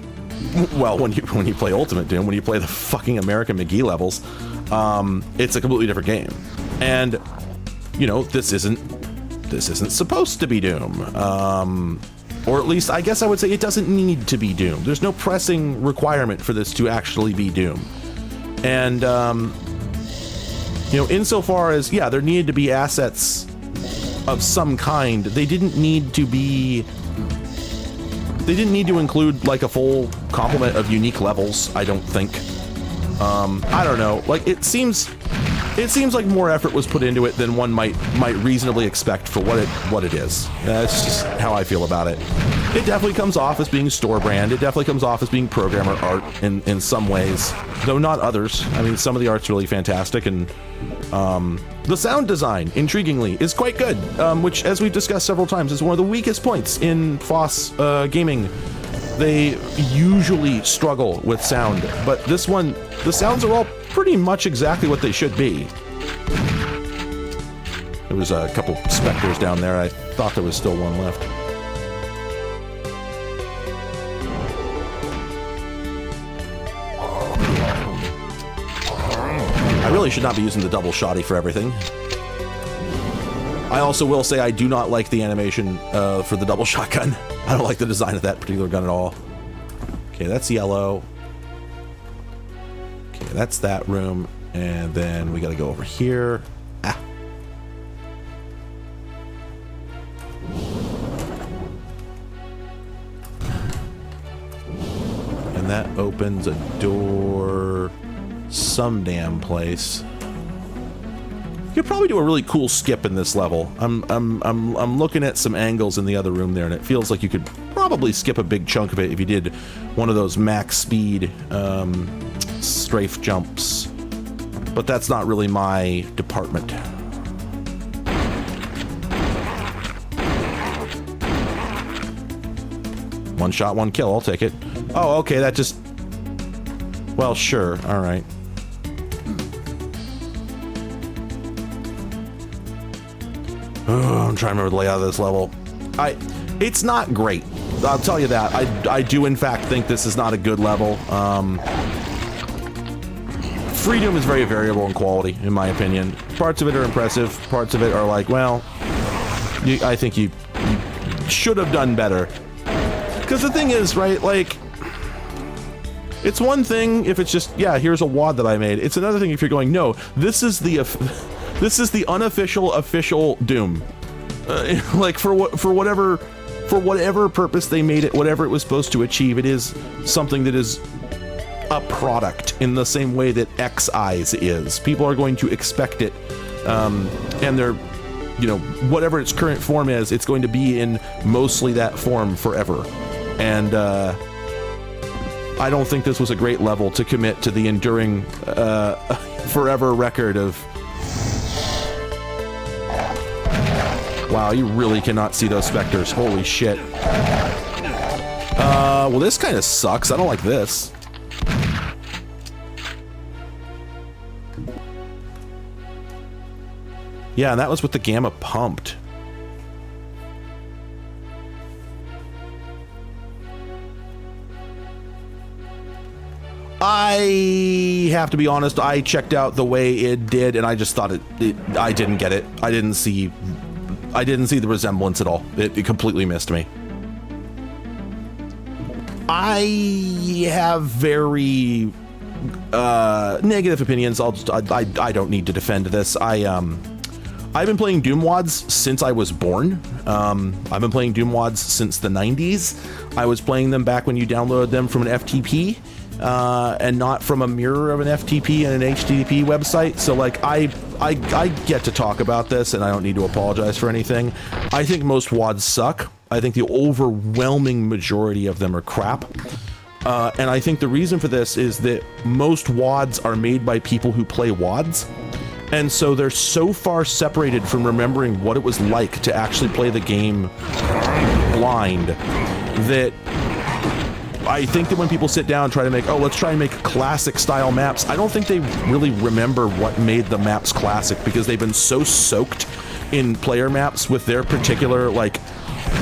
well, when you play Ultimate Doom, when you play the fucking American McGee levels, it's a completely different game, and you know, this isn't supposed to be Doom, or at least I guess I would say it doesn't need to be Doom. There's no pressing requirement for this to actually be Doom, and you know, insofar as, yeah, there needed to be assets of some kind, they didn't need to include like a full complement of unique levels, I don't think. I don't know, like, it seems like more effort was put into it than one might reasonably expect for what it is. That's just how I feel about it. It definitely comes off as being store brand. It definitely comes off as being programmer art in some ways, though not others. I mean, some of the art's really fantastic, and the sound design, intriguingly, is quite good, which, as we've discussed several times, is one of the weakest points in FOSS gaming. They usually struggle with sound, but this one, the sounds are all pretty much exactly what they should be. There was a couple specters down there. I thought there was still one left. really should not be using the double shotty for everything. I also will say I do not like the animation for the double shotgun. I don't like the design of that particular gun at all. Okay, that's yellow. Okay, that's that room. And then we gotta go over here. Ah. And that opens a door some damn place. You could probably do a really cool skip in this level. I'm looking at some angles in the other room there, and it feels like you could probably skip a big chunk of it if you did one of those max speed strafe jumps. But that's not really my department. One shot, one kill. I'll take it. Oh, okay. That just... Well, sure. All right. Oh, I'm trying to remember the layout of this level. It's not great. I'll tell you that. I do, in fact, think this is not a good level. Freedom is very variable in quality, in my opinion. Parts of it are impressive. Parts of it are like, well, I think you should have done better. Because the thing is, right, like, it's one thing if it's just, yeah, here's a WAD that I made. It's another thing if you're going, no, this is the unofficial official Doom. Like for whatever purpose they made it, whatever it was supposed to achieve, it is something that is a product in the same way that X-Eyes is. People are going to expect it, and they're, you know, whatever its current form is, it's going to be in mostly that form forever. And I don't think this was a great level to commit to the enduring forever record of... Wow, you really cannot see those specters. Holy shit. Well, this kind of sucks. I don't like this. Yeah, and that was with the gamma pumped. I have to be honest, I checked out the way it did, and I just thought I didn't get it. I didn't see the resemblance at all. It completely missed me. I have very negative opinions. I don't need to defend this. I've been playing Doom WADs since I was born. I've been playing Doom WADs since the 90s. I was playing them back when you downloaded them from an FTP, and not from a mirror of an FTP and an HTTP website. So like I get to talk about this, and I don't need to apologize for anything. I think most WADs suck. I think the overwhelming majority of them are crap. And I think the reason for this is that most WADs are made by people who play WADs. And so they're so far separated from remembering what it was like to actually play the game blind that I think that when people sit down and try to make, oh, let's try and make classic style maps, I don't think they really remember what made the maps classic, because they've been so soaked in player maps with their particular, like,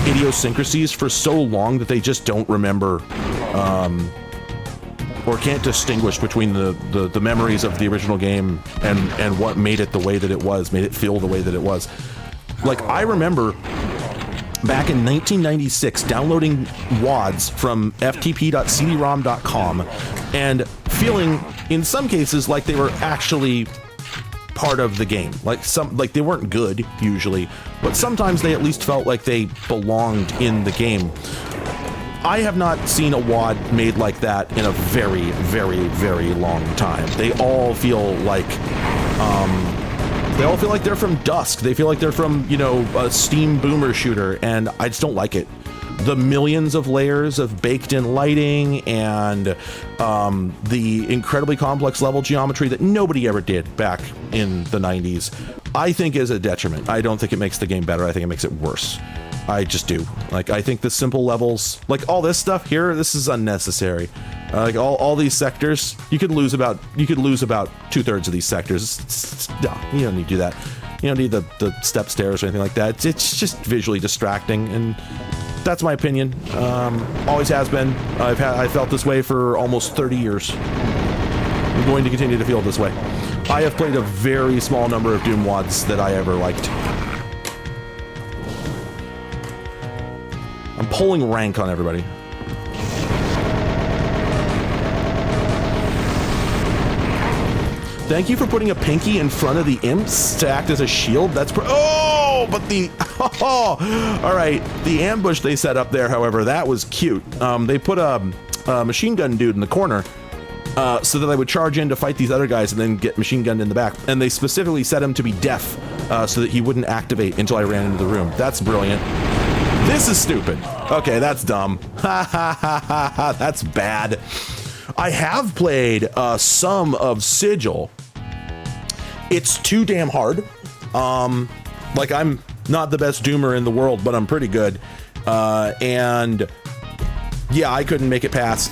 idiosyncrasies for so long that they just don't remember, or can't distinguish between the memories of the original game and what made it the way that it was, made it feel the way that it was. Like, I remember back in 1996 downloading WADs from ftp.cdrom.com and feeling, in some cases, like they were actually part of the game. Like they weren't good usually, but sometimes they at least felt like they belonged in the game. I have not seen a WAD made like that in a very, very, very long time. They all feel like they're from Dusk. They feel like they're from, you know, a Steam boomer shooter, and I just don't like it. The millions of layers of baked-in lighting and the incredibly complex level geometry that nobody ever did back in the 90s, I think is a detriment. I don't think it makes the game better. I think it makes it worse. I just do. Like, I think the simple levels, like all this stuff here, this is unnecessary. Like all these sectors, you could lose about 2/3 of these sectors. No, you don't need to do that. You don't need the step stairs or anything like that. It's just visually distracting, and that's my opinion. Always has been. I felt this way for almost 30 years. I'm going to continue to feel this way. I have played a very small number of Doom WODs that I ever liked. I'm pulling rank on everybody. Thank you for putting a pinky in front of the imps to act as a shield. That's oh, but the all right. The ambush they set up there, however, that was cute. They put a machine gun dude in the corner so that I would charge in to fight these other guys and then get machine gunned in the back. And they specifically set him to be deaf so that he wouldn't activate until I ran into the room. That's brilliant. This is stupid. Okay, that's dumb. Ha ha ha ha ha. That's bad. I have played some of Sigil. It's too damn hard. Like, I'm not the best doomer in the world, but I'm pretty good. And yeah, I couldn't make it past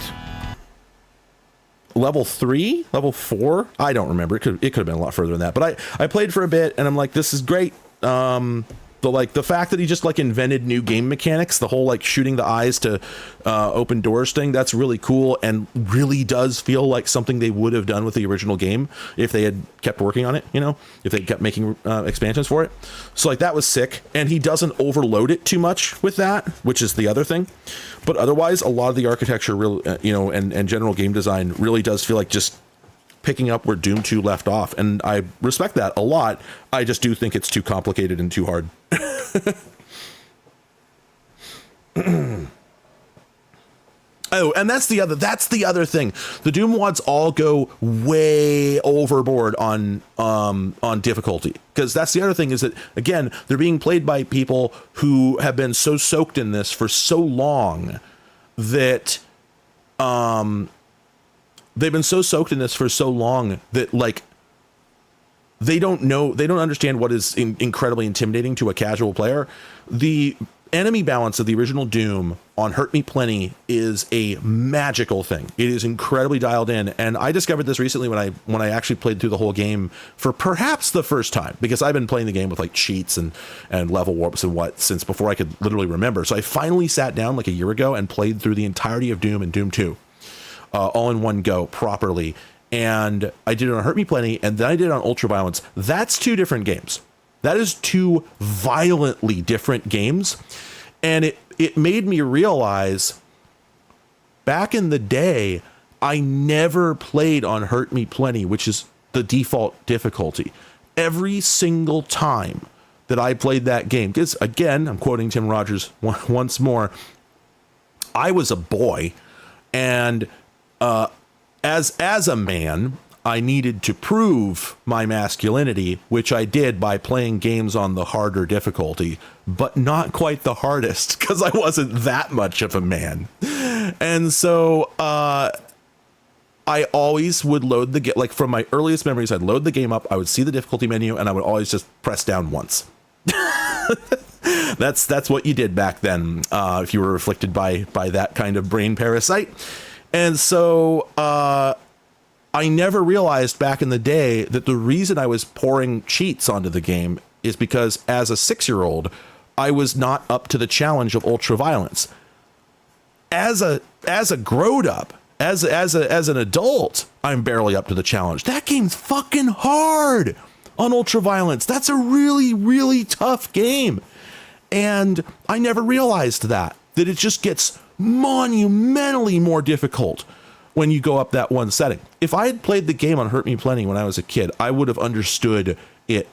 level 3, level 4. I don't remember. It could have been a lot further than that. But I played for a bit, and I'm like, this is great. The fact that he just like invented new game mechanics, the whole like shooting the eyes to open doors thing, that's really cool and really does feel like something they would have done with the original game if they had kept working on it, you know, if they kept making expansions for it. So like that was sick, and he doesn't overload it too much with that, which is the other thing. But otherwise, a lot of the architecture really, you know, and general game design really does feel like just picking up where Doom 2 left off, and I respect that a lot. I just do think it's too complicated and too hard. Oh, and that's the other thing. The Doom WODs all go way overboard on difficulty, because that's the other thing, is that again, they're being played by people who have been so soaked in this for so long that they've been so soaked in this for so long that like they don't understand what is incredibly intimidating to a casual player. The enemy balance of the original Doom on Hurt Me Plenty is a magical thing. It is incredibly dialed in, and I discovered this recently when I actually played through the whole game for perhaps the first time, because I've been playing the game with like cheats and level warps and what since before I could literally remember. So I finally sat down like a year ago and played through the entirety of Doom and Doom 2. All in one go properly, and I did it on Hurt Me Plenty, and then I did it on Ultraviolence. That's two different games. That is two violently different games, and it made me realize back in the day I never played on Hurt Me Plenty, which is the default difficulty. Every single time that I played that game, because again, I'm quoting Tim Rogers once more, I was a boy, and as a man, I needed to prove my masculinity, which I did by playing games on the harder difficulty, but not quite the hardest, because I wasn't that much of a man. And so I always would load the game, like from my earliest memories, I'd load the game up, I would see the difficulty menu, and I would always just press down once. That's what you did back then, if you were afflicted by that kind of brain parasite. And so I never realized back in the day that the reason I was pouring cheats onto the game is because as a 6-year-old, I was not up to the challenge of ultraviolence. As a grown up, as an adult, I'm barely up to the challenge. That game's fucking hard on ultraviolence. That's a really, really tough game. And I never realized that it just gets monumentally more difficult when you go up that one setting. If I had played the game on Hurt Me Plenty when I was a kid, I would have understood it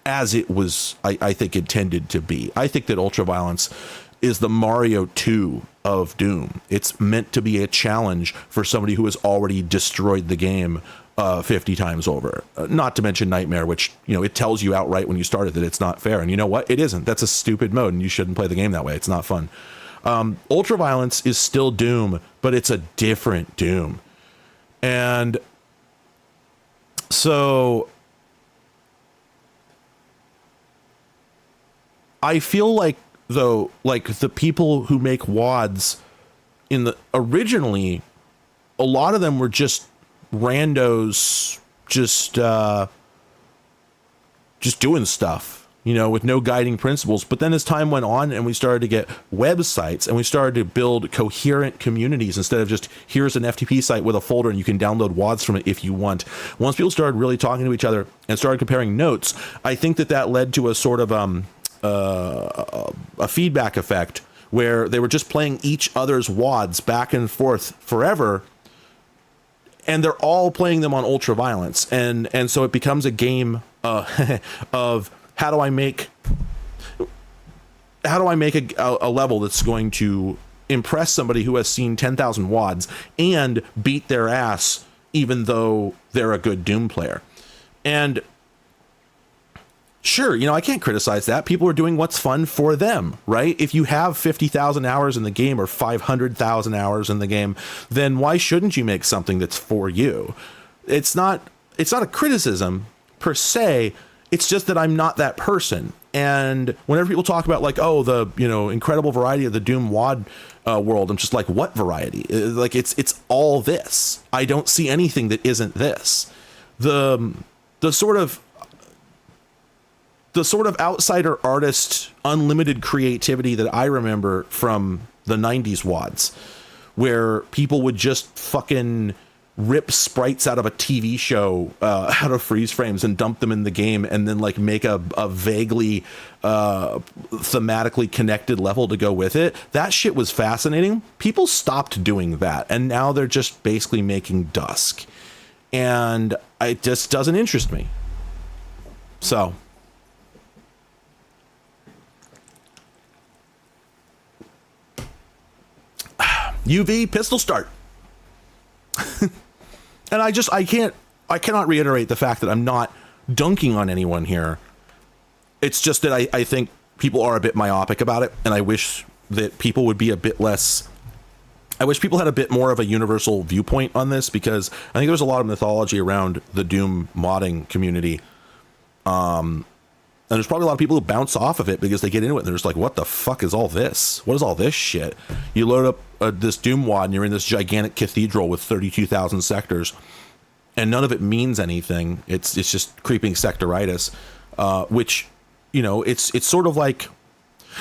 as it was, I think, intended to be. I think that Ultraviolence is the Mario 2 of Doom. It's meant to be a challenge for somebody who has already destroyed the game 50 times over. Not to mention Nightmare, which, you know, it tells you outright when you start it that it's not fair. And you know what? It isn't. That's a stupid mode, and you shouldn't play the game that way. It's not fun. Ultraviolence is still Doom, but it's a different Doom. And so I feel like, though, like the people who make WODs originally, a lot of them were just randos, just doing stuff. with no guiding principles. But then as time went on and we started to get websites and we started to build coherent communities instead of just here's an FTP site with a folder and you can download WADs from it if you want. Once people started really talking to each other and started comparing notes, I think that led to a sort of a feedback effect where they were just playing each other's WADs back and forth forever. And they're all playing them on ultra violence. And so it becomes a game of how do I make a level that's going to impress somebody who has seen 10,000 WADs and beat their ass even though they're a good Doom player. And sure, I can't criticize that. People are doing what's fun for them, right? If you have 50,000 hours in the game or 500,000 hours in the game, then why shouldn't you make something that's for you? It's not a criticism per se. It's just that I'm not that person. And whenever people talk about like, oh, the, incredible variety of the Doom WAD world, I'm just like, what variety? Like it's all this. I don't see anything that isn't this. The sort of outsider artist, unlimited creativity that I remember from the 90s WADs, where people would just fucking rip sprites out of a TV show, out of freeze frames and dump them in the game and then like make a vaguely thematically connected level to go with it. That shit was fascinating. People stopped doing that and now they're just basically making Dusk. And it just doesn't interest me. So UV pistol start. And I cannot reiterate the fact that I'm not dunking on anyone here. It's just that I think people are a bit myopic about it. And I wish that people would be a bit less. I wish people had a bit more of a universal viewpoint on this, because I think there's a lot of mythology around the Doom modding community. And there's probably a lot of people who bounce off of it because they get into it and they're just like, what the fuck is all this? What is all this shit? You load up this Doom WAD and you're in this gigantic cathedral with 32,000 sectors and none of it means anything. It's just creeping sectoritis, which, it's sort of like,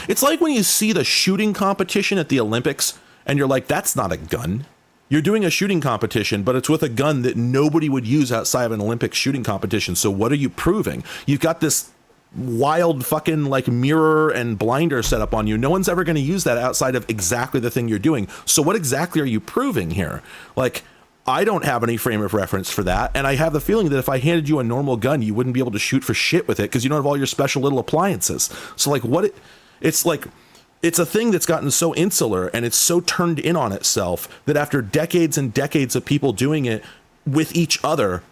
it's like when you see the shooting competition at the Olympics and you're like, that's not a gun. You're doing a shooting competition, but it's with a gun that nobody would use outside of an Olympic shooting competition. So what are you proving? You've got this wild fucking like mirror and blinder set up on you. No one's ever going to use that outside of exactly the thing you're doing. So what exactly are you proving here? Like, I don't have any frame of reference for that. And I have the feeling that if I handed you a normal gun, you wouldn't be able to shoot for shit with it because you don't have all your special little appliances. So like it's like, it's a thing that's gotten so insular and it's so turned in on itself that after decades and decades of people doing it with each other,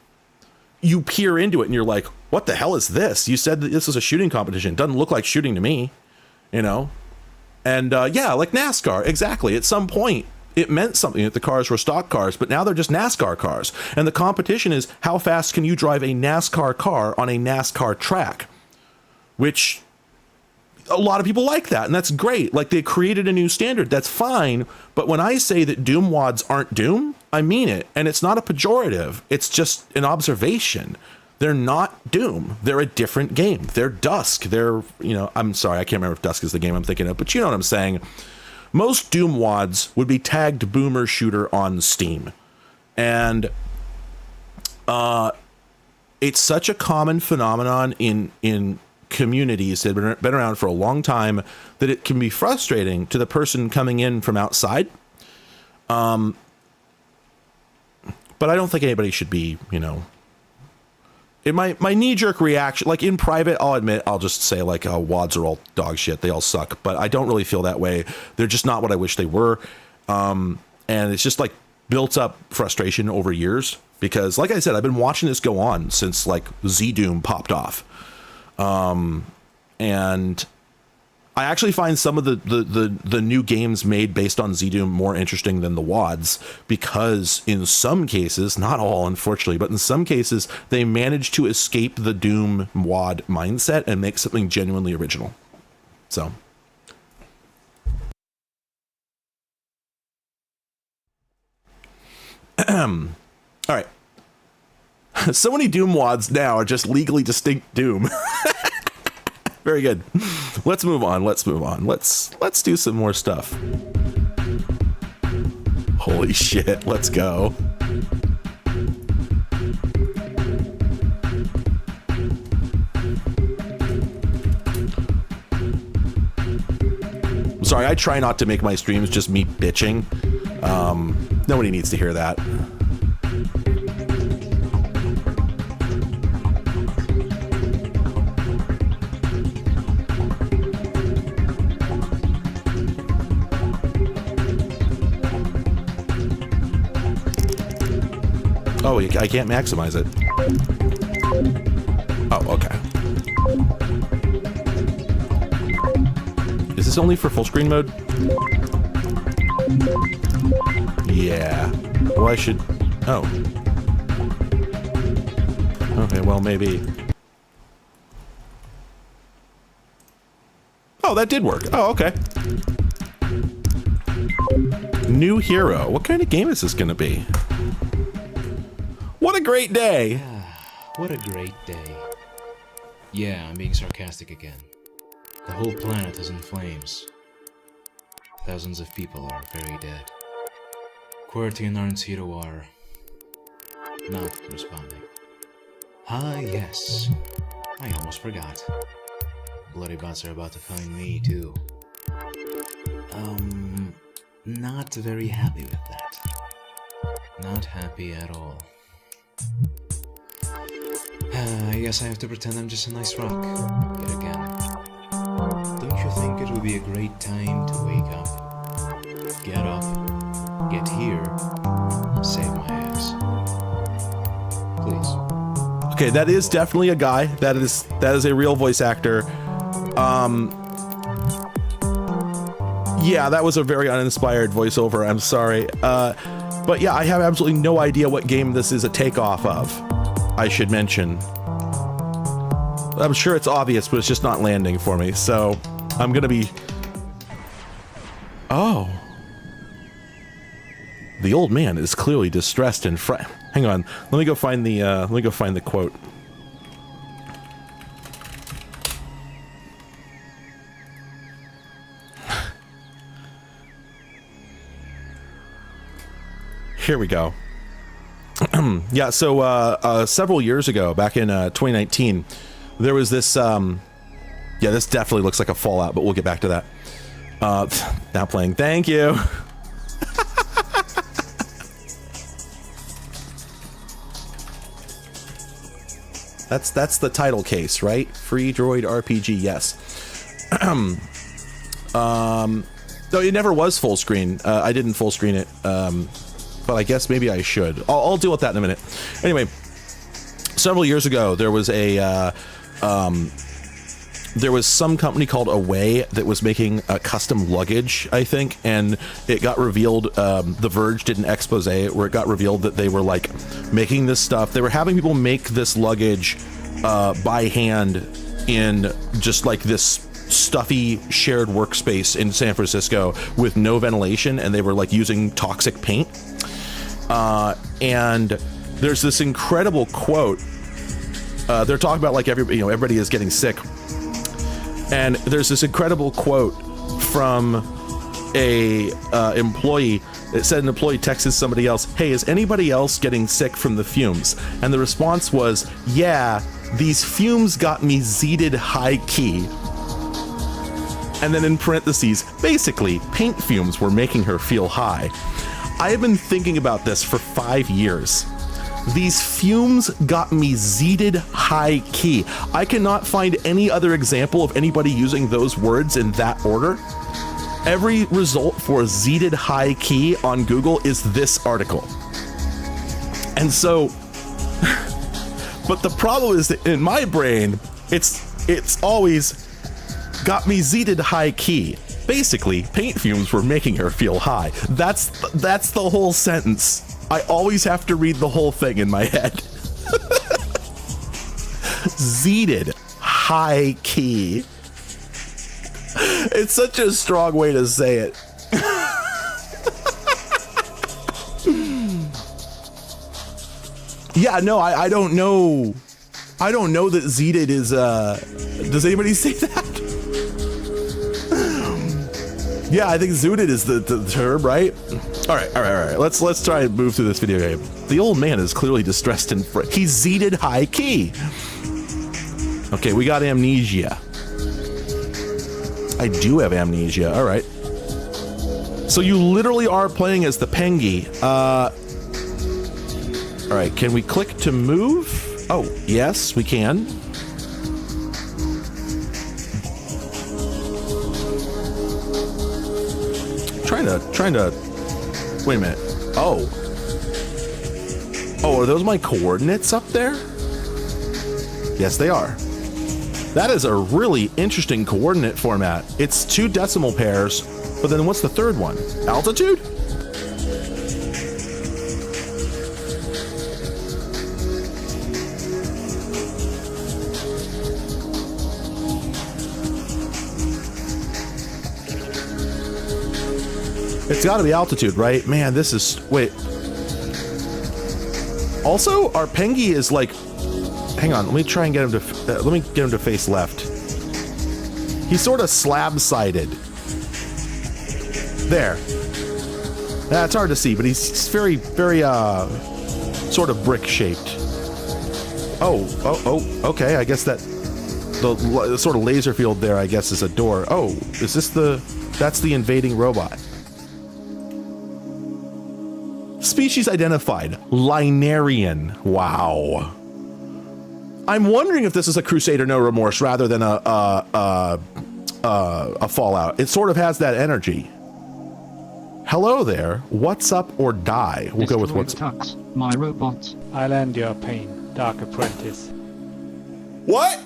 you peer into it and you're like, what the hell is this? You said that this is a shooting competition. It doesn't look like shooting to me, And yeah, like NASCAR. Exactly. At some point, it meant something that the cars were stock cars, but now they're just NASCAR cars. And the competition is how fast can you drive a NASCAR car on a NASCAR track, which a lot of people like that. And that's great. Like, they created a new standard. That's fine. But when I say that Doom WADs aren't Doom, I mean it. And it's not a pejorative. It's just an observation. They're not Doom. They're a different game. They're Dusk. They're, I'm sorry, I can't remember if Dusk is the game I'm thinking of, but you know what I'm saying. Most Doom WADs would be tagged Boomer Shooter on Steam. And it's such a common phenomenon in communities that have been around for a long time that it can be frustrating to the person coming in from outside. But I don't think anybody should be, my knee-jerk reaction, like in private, I'll admit, I'll just say like, oh, WADs are all dog shit. They all suck. But I don't really feel that way. They're just not what I wish they were. And it's just like built up frustration over years because, like I said, I've been watching this go on since like Z-Doom popped off. And I actually find some of the new games made based on Z-Doom more interesting than the WADs because in some cases, not all unfortunately, but in some cases they manage to escape the Doom WAD mindset and make something genuinely original. So. All right. So many Doom WADs now are just legally distinct Doom. Very good. Let's move on. Let's move on. Let's do some more stuff. Holy shit. Let's go. Sorry, I try not to make my streams just me bitching. Nobody needs to hear that. Oh, I can't maximize it. Oh, okay. Is this only for full screen mode? Yeah. Well, I should... Oh. Okay, well, maybe... Oh, that did work. Oh, okay. New hero. What kind of game is this going to be? What a great day!
What a great day. Yeah, I'm being sarcastic again. The whole planet is in flames. Thousands of people are very dead. QWERTY and Arncito are not responding. Ah, yes. I almost forgot. Bloody bots are about to find me, too. Not very happy with that. Not happy at all. I guess I have to pretend I'm just a nice rock, yet again. Don't you think it would be a great time to wake up, get here, save my ass? Please.
Okay, that is definitely a guy. That is a real voice actor. Yeah, that was a very uninspired voiceover. I'm sorry. But yeah, I have absolutely no idea what game this is a takeoff of. I should mention. I'm sure it's obvious, but it's just not landing for me. So I'm gonna be. Oh. The old man is clearly distressed and hang on. Let me go find the quote. Here we go. Yeah, so several years ago, back in 2019, there was this. Yeah, this definitely looks like a Fallout, but we'll get back to that. Now playing. Thank you. That's the title case, right? FreeDroid RPG. Yes. No, it never was full screen. I didn't full screen it. But I guess maybe I should. I'll deal with that in a minute. Anyway, several years ago, there was some company called Away that was making a custom luggage, I think, and it got revealed. The Verge did an expose where it got revealed that they were like making this stuff. They were having people make this luggage by hand in just like this stuffy shared workspace in San Francisco with no ventilation, and they were like using toxic paint. And there's this incredible quote. They're talking about like everybody is getting sick, and there's this incredible quote from a employee. It said an employee texted somebody else, "Hey, is anybody else getting sick from the fumes?" And the response was, "Yeah, these fumes got me zeeted high key." And then in parentheses, basically, paint fumes were making her feel high. I have been thinking about this for 5 years. These fumes got me zeeted high key. I cannot find any other example of anybody using those words in that order. Every result for zeeted high key on Google is this article. And so, but the problem is that in my brain, it's always got me zeeted high key. Basically, paint fumes were making her feel high. That's the whole sentence. I always have to read the whole thing in my head. Zeeted high key. It's such a strong way to say it. Yeah, no, I don't know. I don't know that Zeded is, does anybody say that? Yeah, I think Zooted is the term, right? All right. Let's try and move through this video game. The old man is clearly distressed and he's Zeded high key. Okay, we got amnesia. I do have amnesia. All right. So you literally are playing as the Pengy. All right, can we click to move? Oh, yes, we can. Trying to, wait a minute. Oh, are those my coordinates up there? Yes, they are. That is a really interesting coordinate format. It's 2 decimal pairs, but then what's the third one? Altitude? It's got to be altitude, right? Man, this is... Wait. Also, our Pengy is like... Hang on, let me try and get him to... let me get him to face left. He's sort of slab-sided. There. It's hard to see, but he's very, very, sort of brick-shaped. Oh, okay, I guess that... The sort of laser field there, I guess, is a door. Oh, is this the... That's the invading robot. Species identified. Linarian. Wow. I'm wondering if this is a Crusader No Remorse rather than a Fallout. It sort of has that energy. Hello there. What's up or die? We'll go with what's
Tux, my robot.
I'll end your pain, Dark Apprentice.
What?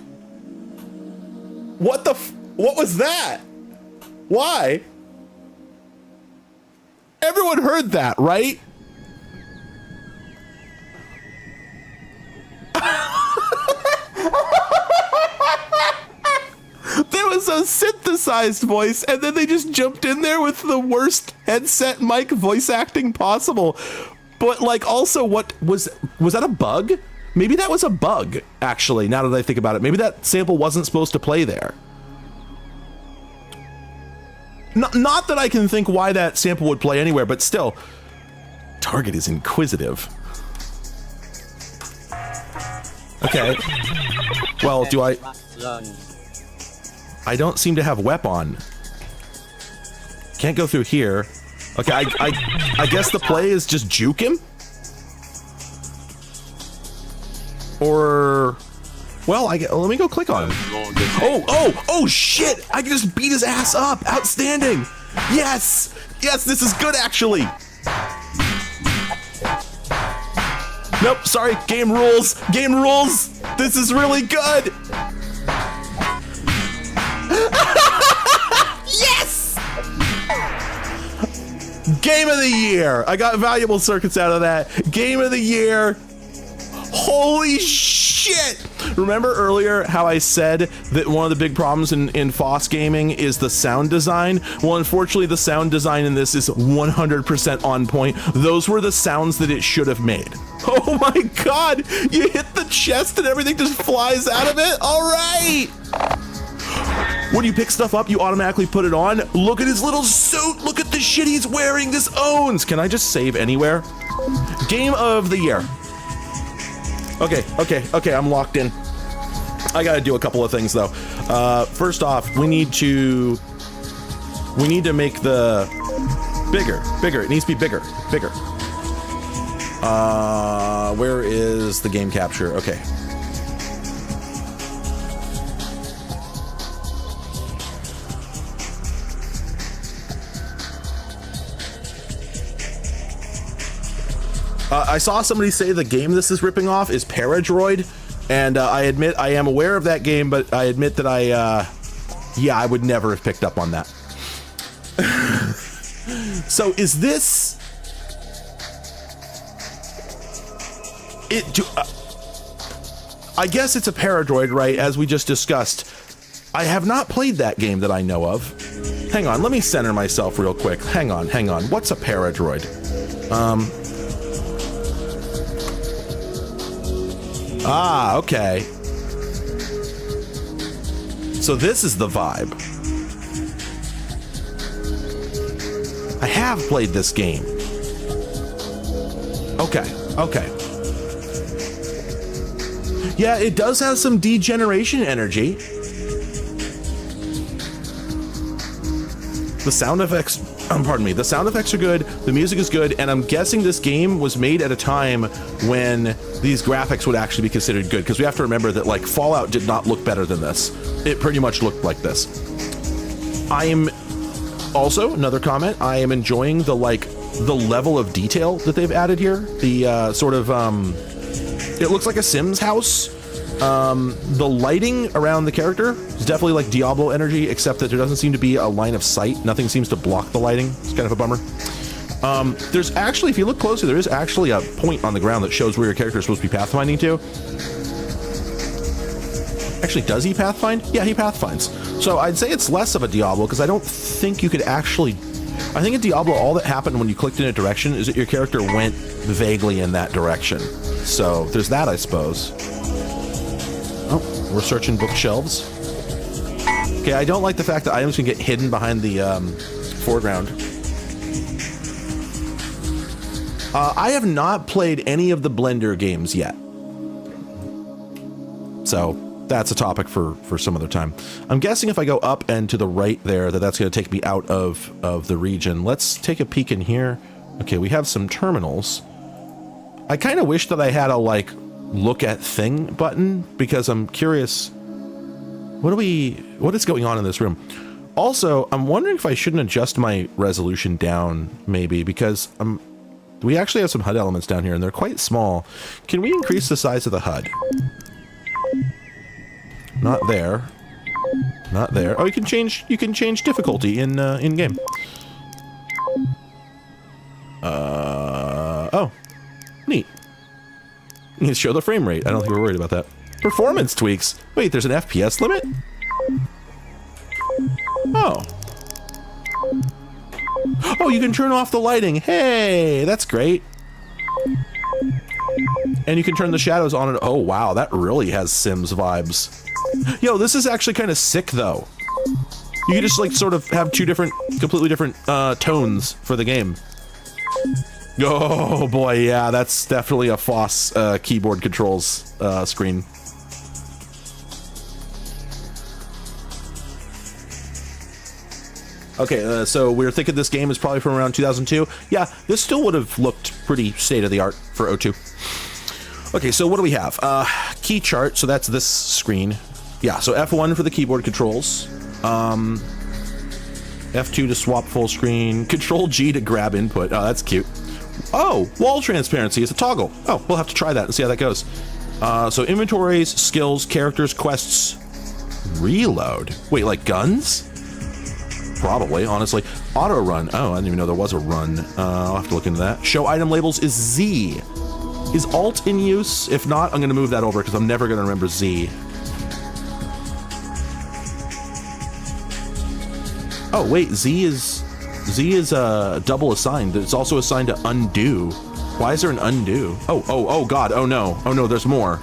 What the what was that? Why? Everyone heard that, right? There was a synthesized voice, and then they just jumped in there with the worst headset mic voice acting possible. But like, also, what was that a bug? Maybe that was a bug, actually, now that I think about it. Maybe that sample wasn't supposed to play there. Not that I can think why that sample would play anywhere, but still, Target is inquisitive. Okay. Well, do I don't seem to have weapon. Can't go through here. Okay, I guess the play is just juke him? Or... Well, let me go click on him. Oh, shit! I can just beat his ass up! Outstanding! Yes! Yes, this is good, actually! Nope, sorry, game rules! Game rules! This is really good! Yes! Game of the year! I got valuable circuits out of that. Game of the year! Holy shit! Remember earlier how I said that one of the big problems in FOSS gaming is the sound design? Well, unfortunately, the sound design in this is 100% on point. Those were the sounds that it should have made. Oh my god! You hit the chest and everything just flies out of it? Alright! When you pick stuff up, you automatically put it on. Look at his little suit! Look at the shit he's wearing! This owns! Can I just save anywhere? Game of the year. Okay, I'm locked in. I gotta do a couple of things though. First off, we need to make the bigger. It needs to be bigger. Where is the game capture? Okay. I saw somebody say the game this is ripping off is FreeDroid, and I admit I am aware of that game, but I admit that I would never have picked up on that. So is this... I guess it's a FreeDroid, right, as we just discussed. I have not played that game that I know of. Hang on, let me center myself real quick. Hang on. What's a FreeDroid? Okay. So this is the vibe. I have played this game. Okay, okay. Yeah, it does have some degeneration energy. The sound effects, pardon me, the sound effects are good, the music is good, and I'm guessing this game was made at a time when these graphics would actually be considered good, because we have to remember that, like, Fallout did not look better than this. It pretty much looked like this. I am also, another comment, I am enjoying the level of detail that they've added here. The sort of, it looks like a Sims house. The lighting around the character is definitely like Diablo energy, except that there doesn't seem to be a line of sight. Nothing seems to block the lighting. It's kind of a bummer. There's actually, if you look closely, there is actually a point on the ground that shows where your character is supposed to be pathfinding to. Actually, does he pathfind? Yeah, he pathfinds. So I'd say it's less of a Diablo, because I don't think you could actually... I think in Diablo, all that happened when you clicked in a direction is that your character went vaguely in that direction. So there's that, I suppose. Oh, we're searching bookshelves. Okay, I don't like the fact that items can get hidden behind the foreground. I have not played any of the Blender games yet. So that's a topic for some other time. I'm guessing if I go up and to the right there, that's going to take me out of the region. Let's take a peek in here. Okay, we have some terminals. I kind of wish that I had a, like, look at thing button, because I'm curious. What is going on in this room? Also, I'm wondering if I shouldn't adjust my resolution down, maybe, because we actually have some HUD elements down here, and they're quite small. Can we increase the size of the HUD? Not there. Not there. Oh, you can change difficulty in game. Oh. Neat. You can show the frame rate. I don't think we're worried about that. Performance tweaks. Wait, there's an FPS limit? Oh. Oh, you can turn off the lighting. Hey, that's great. And you can turn the shadows on and... Oh, wow, that really has Sims vibes. Yo, this is actually kind of sick, though. You can just, like, sort of have two completely different tones for the game. Oh, boy, yeah, that's definitely a FOSS keyboard controls screen. Okay, so we're thinking this game is probably from around 2002. Yeah, this still would have looked pretty state-of-the-art for O2. Okay, so what do we have? Key chart, so that's this screen. Yeah, so F1 for the keyboard controls. F2 to swap full screen. Control G to grab input. Oh, that's cute. Oh, wall transparency is a toggle. Oh, we'll have to try that and see how that goes. So inventories, skills, characters, quests, reload. Wait, like guns? Probably, honestly. Auto run. Oh, I didn't even know there was a run. I'll have to look into that. Show item labels is Z. Is Alt in use? If not, I'm going to move that over because I'm never going to remember Z. Oh, wait, Z is double assigned. It's also assigned to undo. Why is there an undo? Oh, God. Oh, no, there's more.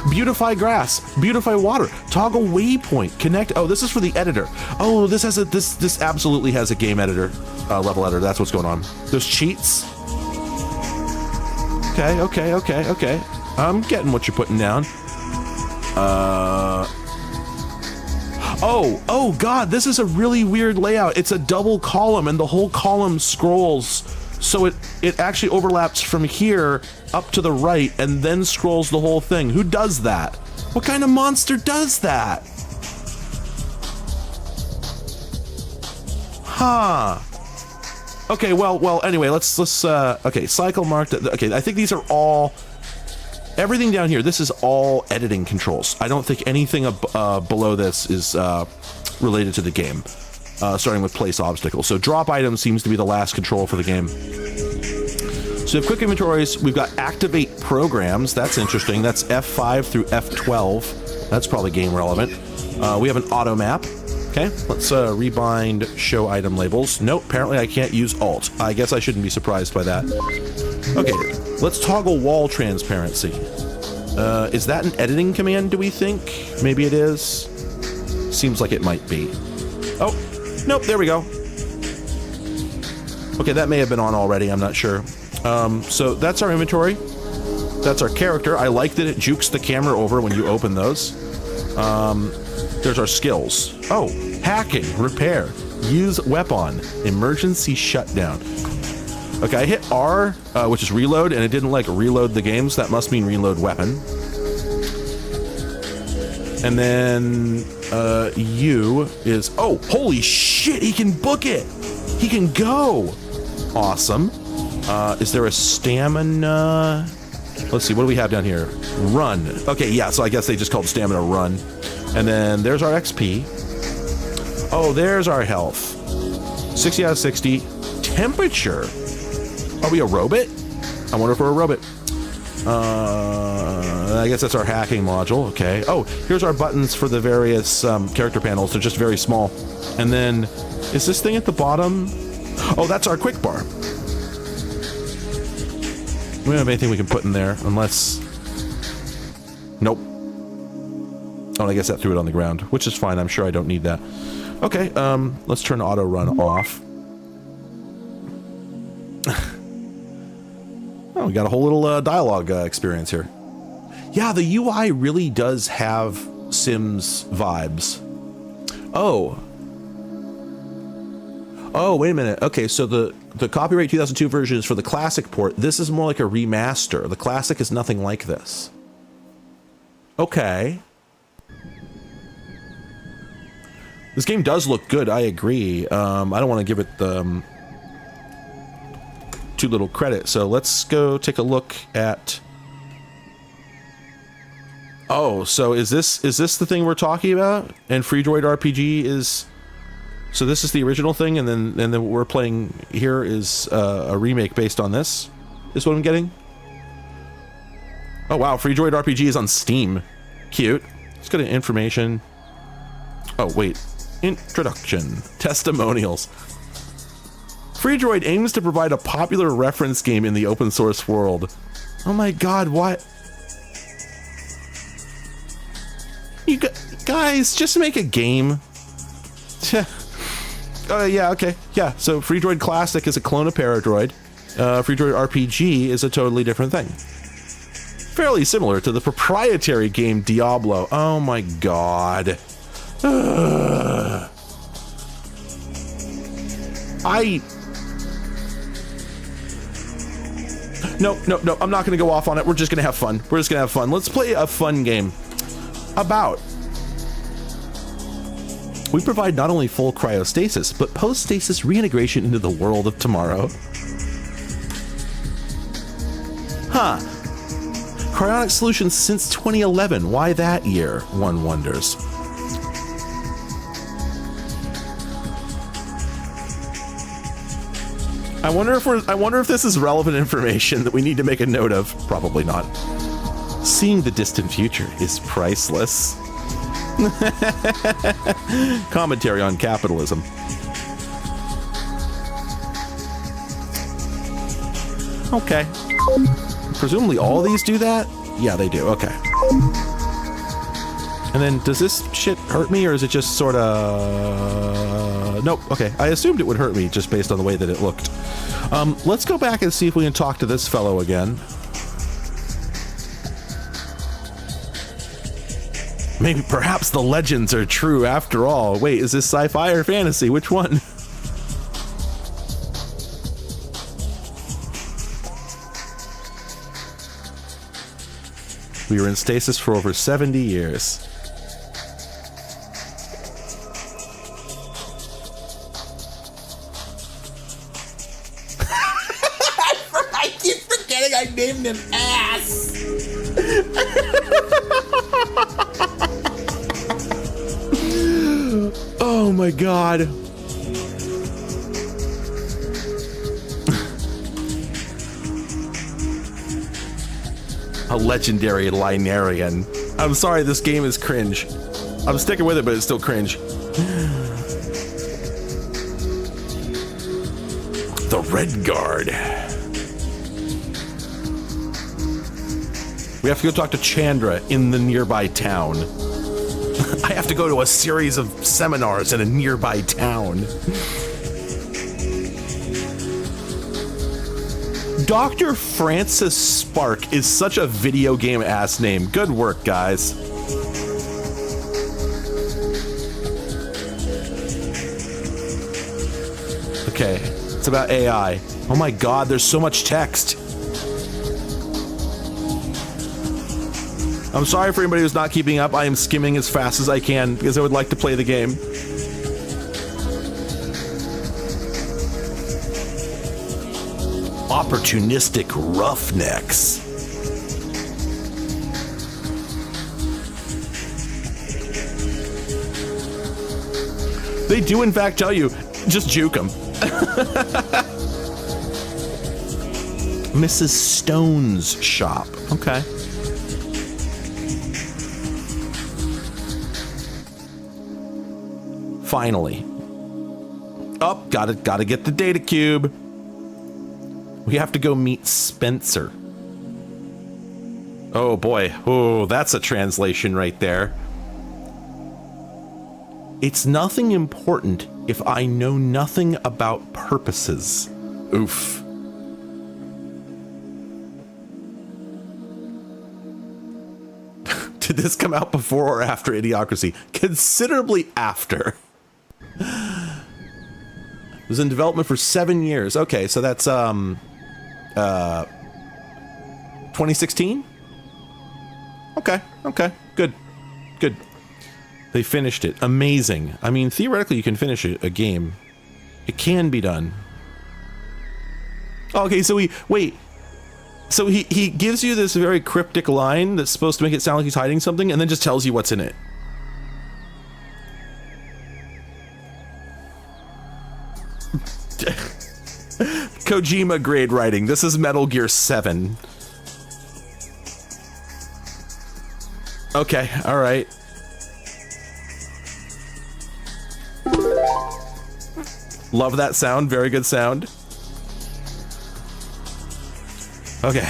Beautify grass, beautify water, toggle waypoint, connect. Oh, this is for the editor. Oh, this has this absolutely has a game editor, level editor. That's what's going on. There's cheats. Okay. I'm getting what you're putting down. Oh God, this is a really weird layout. It's a double column and the whole column scrolls. So it actually overlaps from here up to the right and then scrolls the whole thing. Who does that? What kind of monster does that? Huh. Okay, well, anyway, let's okay, cycle marked. Okay, I think these are all, everything down here, this is all editing controls. I don't think anything below this is related to the game. Starting with place obstacles. So drop item seems to be the last control for the game. So we have quick inventories. We've got activate programs. That's interesting. That's F5 through F12. That's probably game relevant. We have an auto map. Okay, let's rebind show item labels. Nope, apparently I can't use Alt. I guess I shouldn't be surprised by that. Okay, let's toggle wall transparency. Is that an editing command, do we think? Maybe it is. Seems like it might be. Oh, nope, there we go. Okay, that may have been on already, I'm not sure. So that's our inventory. That's our character. I like that it jukes the camera over when you open those. There's our skills. Oh, hacking, repair, use weapon, emergency shutdown. Okay, I hit R, which is reload, and it didn't like reload the games. That must mean reload weapon. And then U is, oh, holy shit, he can book it. He can go. Awesome. Is there a stamina? Let's see, what do we have down here? Run. Okay, yeah, so I guess they just called stamina run. And then there's our XP. Oh, there's our health. 60 out of 60. Temperature. Are we a robot? I wonder if we're a robot. I guess that's our hacking module. Okay. Oh, here's our buttons for the various character panels. They're just very small. And then, is this thing at the bottom? Oh, that's our quick bar. We don't have anything we can put in there, unless... Nope. Oh, I guess that threw it on the ground, which is fine. I'm sure I don't need that. Okay, let's turn auto run off. Oh, we got a whole little dialogue experience here. Yeah, the UI really does have Sims vibes. Oh. Oh, wait a minute. Okay, so the Copyright 2002 version is for the classic port. This is more like a remaster. The classic is nothing like this. Okay. This game does look good, I agree. I don't want to give it too little credit, so let's go take a look at... Oh, so is this the thing we're talking about? And FreeDroid RPG is... So this is the original thing, and then what we're playing here is a remake based on this, is what I'm getting? Oh wow, FreeDroid RPG is on Steam. Cute. Let's go to information. Oh wait. Introduction. Testimonials. FreeDroid aims to provide a popular reference game in the open source world. Oh my god, what? You guys, just make a game. Yeah, okay. Yeah, so FreeDroid Classic is a clone of Paradroid. FreeDroid RPG is a totally different thing. Fairly similar to the proprietary game Diablo. Oh my god. No, I'm not gonna go off on it. We're just gonna have fun. Let's play a fun game. About. We provide not only full cryostasis, but post-stasis reintegration into the world of tomorrow. Huh. Cryonic solutions since 2011. Why that year? One wonders. I wonder if this is relevant information that we need to make a note of. Probably not. Seeing the distant future is priceless. Commentary on capitalism. Okay. Presumably all these do that? Yeah, they do. Okay. And then does this shit hurt me, or is it just sort of... Nope. Okay. I assumed it would hurt me just based on the way that it looked. Let's go back and see if we can talk to this fellow again. Maybe perhaps the legends are true after all. Wait, is this sci-fi or fantasy? Which one? We were in stasis for over 70 years. I keep forgetting I named him Ass. Oh my god. A legendary librarian. I'm sorry, this game is cringe. I'm sticking with it, but it's still cringe. The Red Guard. We have to go talk to Chandra in the nearby town. I have to go to a series of seminars in a nearby town. Dr. Francis Spark is such a video game ass name. Good work, guys. Okay, it's about AI. Oh my god, there's so much text. I'm sorry for anybody who's not keeping up. I am skimming as fast as I can because I would like to play the game. Opportunistic roughnecks. They do in fact tell you, just juke them. Mrs. Stone's shop. Okay. Finally. Oh, gotta get the data cube. We have to go meet Spencer. Oh boy. Oh, that's a translation right there. It's nothing important if I know nothing about purposes. Oof. Did this come out before or after Idiocracy? Considerably after. It was in development for 7 years. Okay, so that's 2016? Okay, good. They finished it. Amazing. I mean, theoretically, you can finish a game. It can be done. Okay, so he gives you this very cryptic line that's supposed to make it sound like he's hiding something, and then just tells you what's in it. Kojima grade writing. This is Metal Gear 7. Okay, alright. Love that sound. Very good sound. Okay.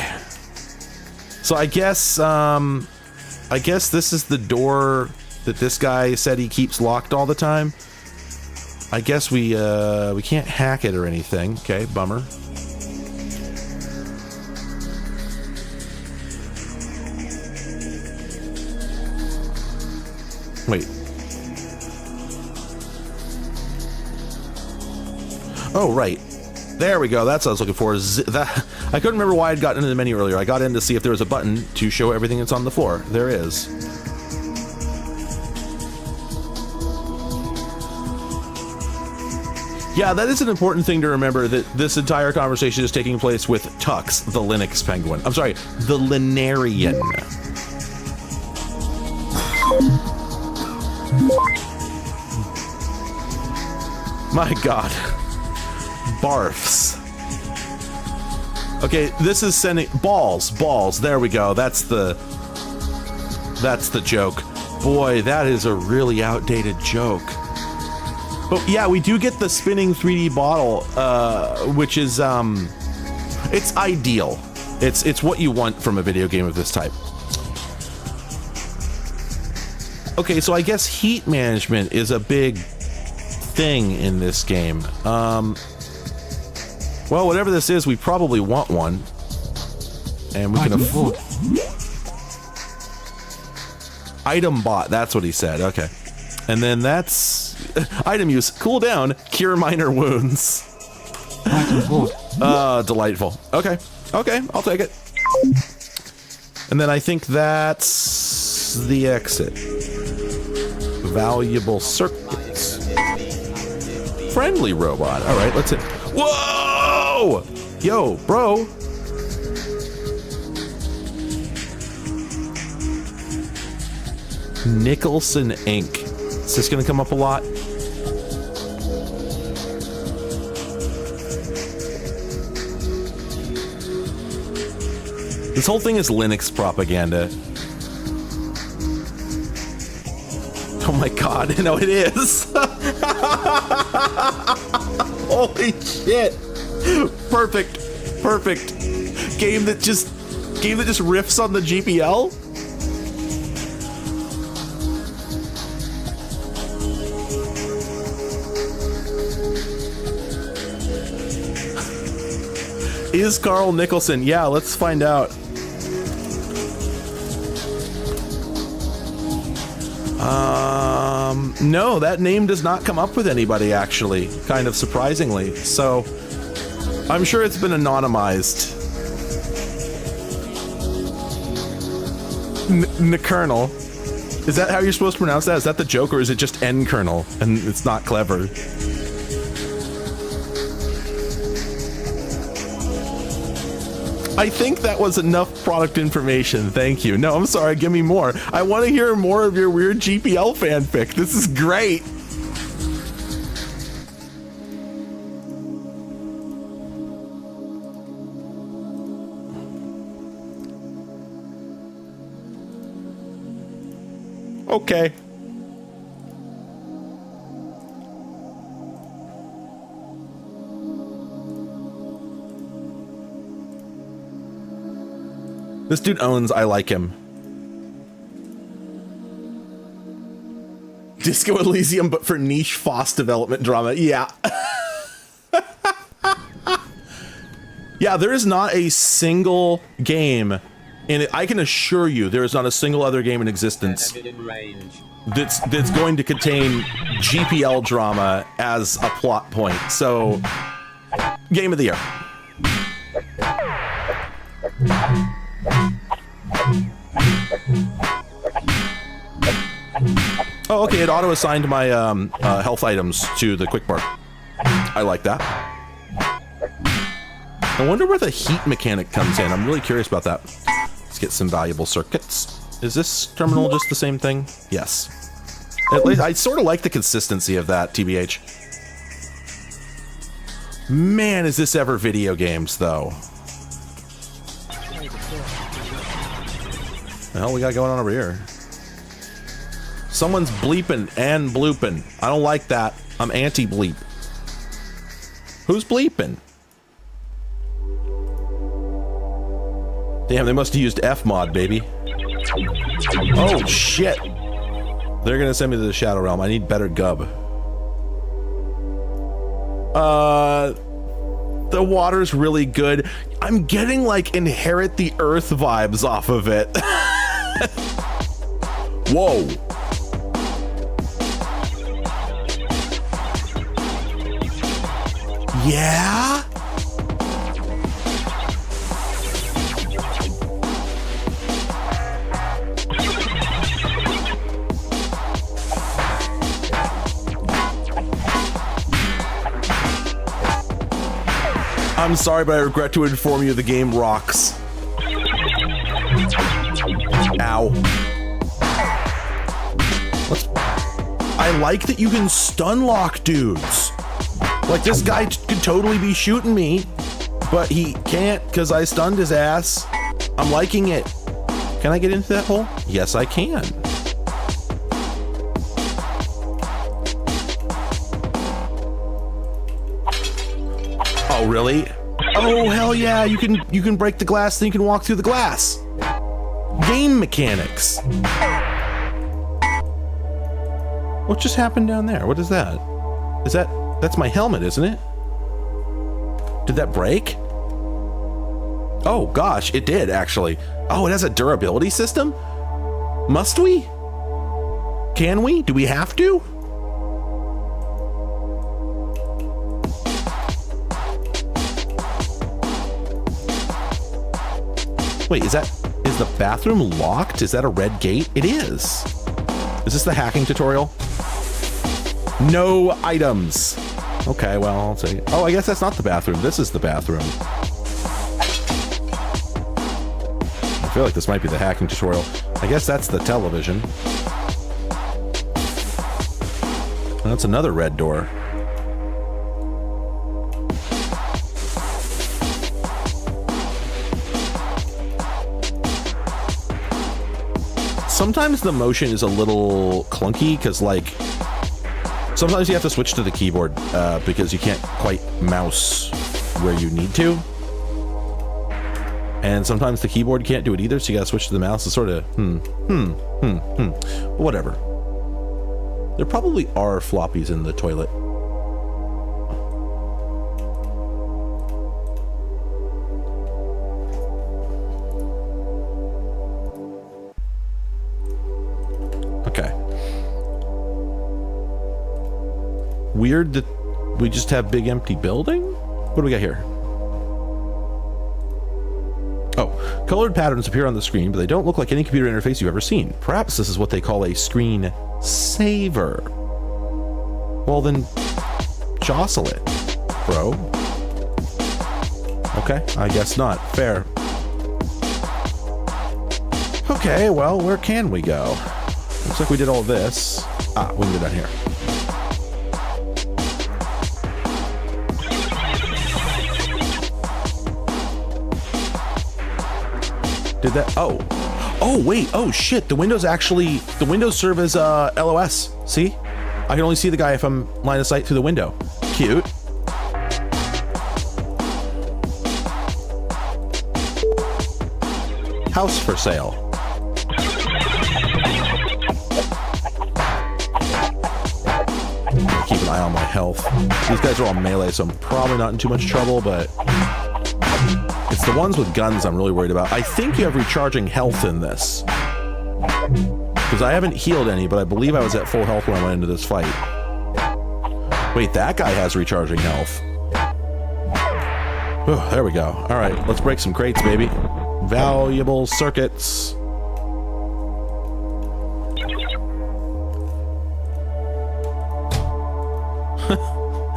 So I guess this is the door that this guy said he keeps locked all the time. I guess we can't hack it or anything. Okay, bummer. Wait. Oh, right. There we go. That's what I was looking for. I couldn't remember why I'd gotten into the menu earlier. I got in to see if there was a button to show everything that's on the floor. There is. Yeah, that is an important thing to remember, that this entire conversation is taking place with Tux, the Linux penguin. I'm sorry, the Linarian. My god. Barfs. Okay, this is sending balls. There we go. That's the joke. Boy, that is a really outdated joke. But yeah, we do get the spinning 3D bottle, which is it's ideal. It's what you want from a video game of this type. Okay, so I guess heat management is a big thing in this game. Well, whatever this is, we probably want one. And we can afford... Item bot, that's what he said. Okay. And then that's... item use, cool down, cure minor wounds. Delightful. Okay, I'll take it. And then I think that's the exit. Valuable circuits. Friendly robot. All right, let's hit. Whoa! Yo, bro. Nicholson Inc. Is this going to come up a lot? This whole thing is Linux propaganda. Oh my god, no it is! Holy shit! Perfect. Game that just riffs on the GPL? is Carl Nicholson? Yeah, let's find out. No, that name does not come up with anybody, actually, kind of surprisingly. So, I'm sure it's been anonymized. N-Kernel. Is that how you're supposed to pronounce that? Is that the joke, or is it just N-Kernel, and it's not clever? I think that was enough product information. Thank you. No, I'm sorry. Give me more. I want to hear more of your weird GPL fanfic. This is great. Okay. This dude owns I Like Him. Disco Elysium, but for niche FOSS development drama. Yeah. Yeah, there is not a single game, and I can assure you there is not a single other game in existence that's going to contain GPL drama as a plot point. So, Game of the Year. Oh, okay, it auto-assigned my health items to the quick bar. I like that. I wonder where the heat mechanic comes in. I'm really curious about that. Let's get some valuable circuits. Is this terminal just the same thing? Yes. At least I sort of like the consistency of that, TBH. Man, is this ever video games, though. The hell we got going on over here? Someone's bleeping and blooping. I don't like that. I'm anti-bleep. Who's bleeping? Damn, they must have used Fmod, baby. Oh, shit. They're gonna send me to the Shadow Realm. I need better gub. The water's really good. I'm getting, like, Inherit the Earth vibes off of it. Whoa. Yeah? I'm sorry, but I regret to inform you the game rocks. Ow. I like that you can stun lock dudes. Like, this guy could totally be shooting me, but he can't because I stunned his ass. I'm liking it. Can I get into that hole? Yes, I can. Oh, really? Oh, hell yeah, you can break the glass, then you can walk through the glass. Game mechanics. What just happened down there? What is that? That's my helmet, isn't it? Did that break? Oh gosh, it did actually. Oh, it has a durability system? Must we? Can we? Do we have to? Wait, is the bathroom locked? Is that a red gate? It is. Is this the hacking tutorial? No items. Okay, well, I'll take it. Oh, I guess that's not the bathroom. This is the bathroom. I feel like this might be the hacking tutorial. I guess that's the television. And that's another red door. Sometimes the motion is a little clunky because, like, sometimes you have to switch to the keyboard because you can't quite mouse where you need to. And sometimes the keyboard can't do it either, so you gotta switch to the mouse. It's sort of, whatever. There probably are floppies in the toilet. weird that we just have big empty building? What do we got here? Oh, colored patterns appear on the screen, but they don't look like any computer interface you've ever seen. Perhaps this is what they call a screen saver. Well then, jostle it, bro. Okay, I guess not. Fair. Okay, well, where can we go? Looks like we did all this. Ah, we can go down here. Did that? Oh. Oh, wait. Oh, shit. The windows serve as LOS. See? I can only see the guy if I'm line of sight through the window. Cute. House for sale. Keep an eye on my health. These guys are all melee, so I'm probably not in too much trouble, but it's the ones with guns I'm really worried about. I think you have recharging health in this, because I haven't healed any, but I believe I was at full health when I went into this fight. Wait, that guy has recharging health. Oh, there we go. All right, let's break some crates, baby. Valuable circuits.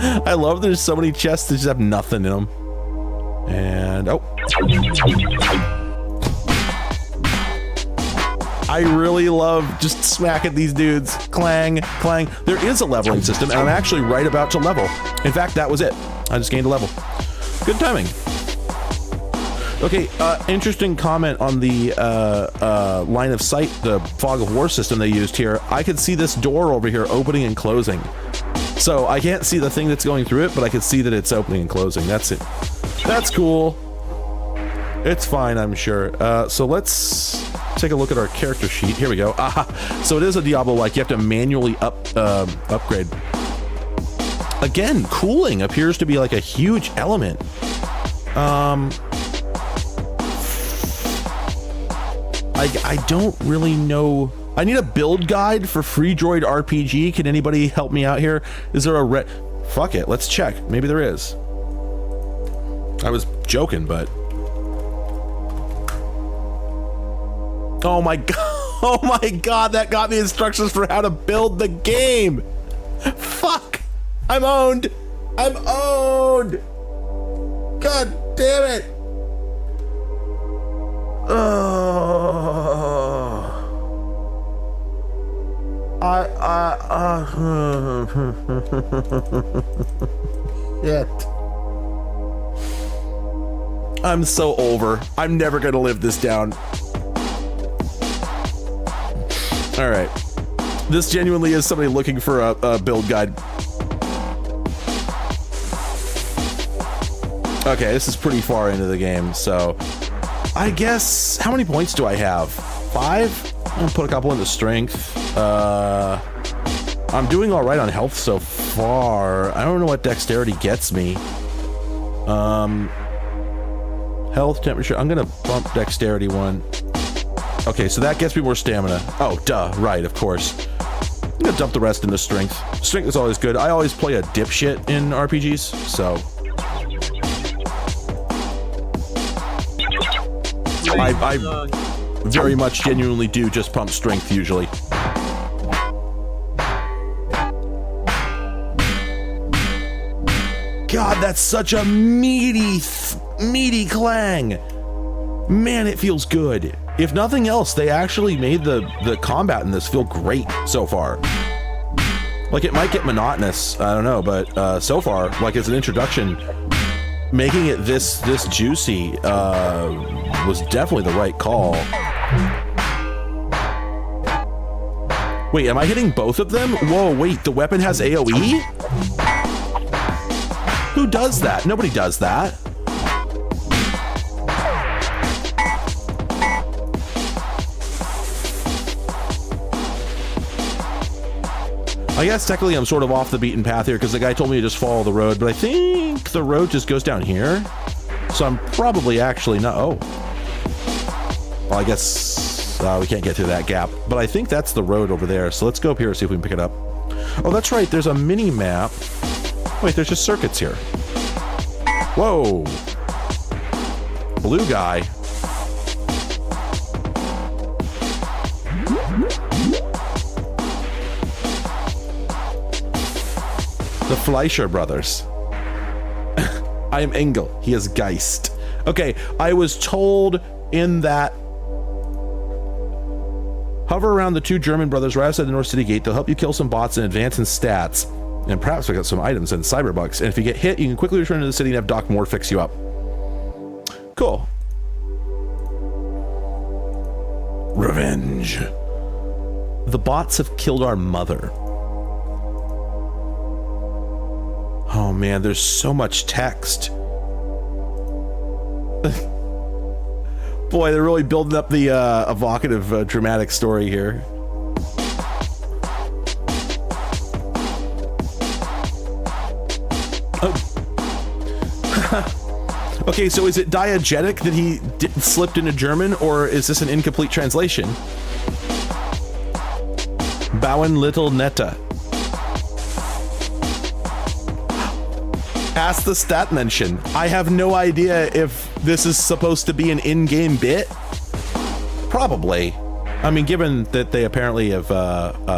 I love there's so many chests that just have nothing in them. And, oh. I really love just smacking these dudes. Clang, clang. There is a leveling system, and I'm actually right about to level. In fact, that was it. I just gained a level. Good timing. Okay, interesting comment on the line of sight, the fog of war system they used here. I could see this door over here opening and closing. So I can't see the thing that's going through it, but I can see that it's opening and closing. That's it. That's cool. It's fine, I'm sure. So let's take a look at our character sheet. Here we go. Aha. So it is a Diablo-like. You have to manually upgrade. Again, cooling appears to be like a huge element. I don't really know. I need a build guide for FreeDroid RPG. Can anybody help me out here? Is there a fuck it, let's check. Maybe there is. I was joking, but oh my god. Oh my god, that got me instructions for how to build the game. Fuck. I'm owned. I'm owned. God damn it. Shit. I'm so over. I'm never gonna live this down. All right. This genuinely is somebody looking for a build guide. Okay, this is pretty far into the game, so I guess, how many points do I have? 5? I'm gonna put a couple into strength. I'm doing all right on health so far. I don't know what dexterity gets me. Health, temperature. I'm gonna bump dexterity 1. Okay, so that gets me more stamina. Oh, duh, right, of course. I'm gonna dump the rest into strength. Strength is always good. I always play a dipshit in RPGs, so I very much genuinely do just pump strength usually. God, that's such a meaty clang. Man, it feels good. If nothing else, they actually made the combat in this feel great so far. Like, it might get monotonous, I don't know, but so far, like as an introduction, making it this juicy was definitely the right call. Wait, am I hitting both of them? Whoa, wait, the weapon has AoE? Who does that? Nobody does that. I guess technically I'm sort of off the beaten path here because the guy told me to just follow the road, but I think the road just goes down here. So I'm probably actually not. Oh. Well, I guess We can't get through that gap, but I think that's the road over there. So let's go up here and see if we can pick it up. Oh, that's right. There's a mini map. Wait, there's just circuits here. Whoa. Blue guy. The Fleischer brothers. I am Engel. He is Geist. Okay, I was told in that hover around the two German brothers right outside the North City gate. They'll help you kill some bots and advance in stats, and perhaps pick up some items and cyberbugs. And if you get hit, you can quickly return to the city and have Doc Moore fix you up. Cool. Revenge. The bots have killed our mother. Oh man, there's so much text. Boy, they're really building up the evocative, dramatic story here. Oh. Okay, so is it diegetic that he slipped into German, or is this an incomplete translation? Bauen little netta. Ask the stat mention. I have no idea if this is supposed to be an in-game bit. Probably. I mean, given that they apparently have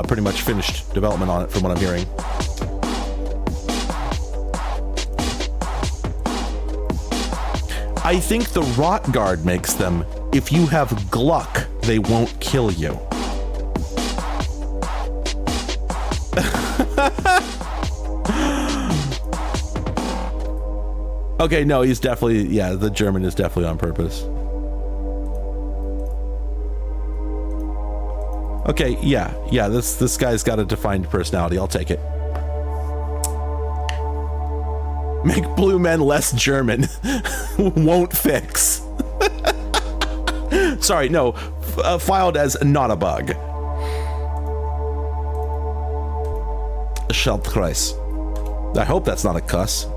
pretty much finished development on it from what I'm hearing. I think the Rot Guard makes them. If you have Gluck, they won't kill you. Okay, no, he's definitely, yeah, the German is definitely on purpose. Okay, yeah, this guy's got a defined personality. I'll take it. Make blue men less German. Won't fix. Sorry, no, filed as not a bug. Schaltkreis. I hope that's not a cuss.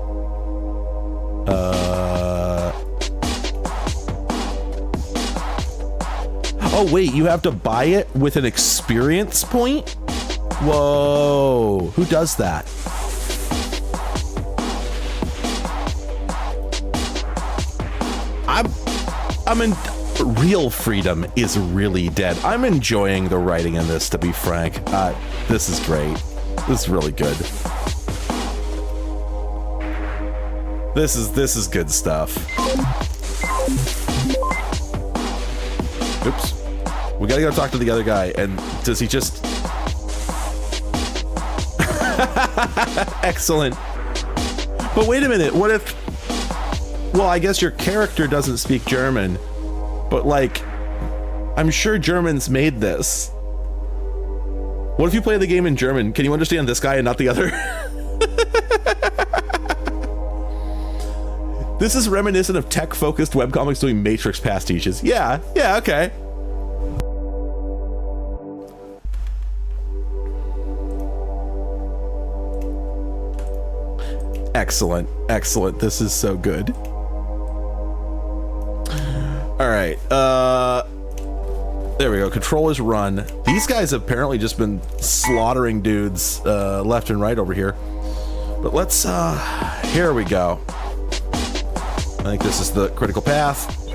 Oh wait, you have to buy it with an experience point? Whoa, who does that? I'm in real freedom is really dead. I'm enjoying the writing in this, to be frank. This is great. This is really good. This is good stuff. Oops. We gotta go talk to the other guy, and does he just... Excellent. But wait a minute, what if... Well, I guess your character doesn't speak German, but like, I'm sure Germans made this. What if you play the game in German? Can you understand this guy and not the other? This is reminiscent of tech-focused webcomics doing Matrix pastiches. Yeah, okay. Excellent, excellent. This is so good. All right, there we go. Controllers run. These guys have apparently just been slaughtering dudes left and right over here. But let's, here we go. I think this is the critical path.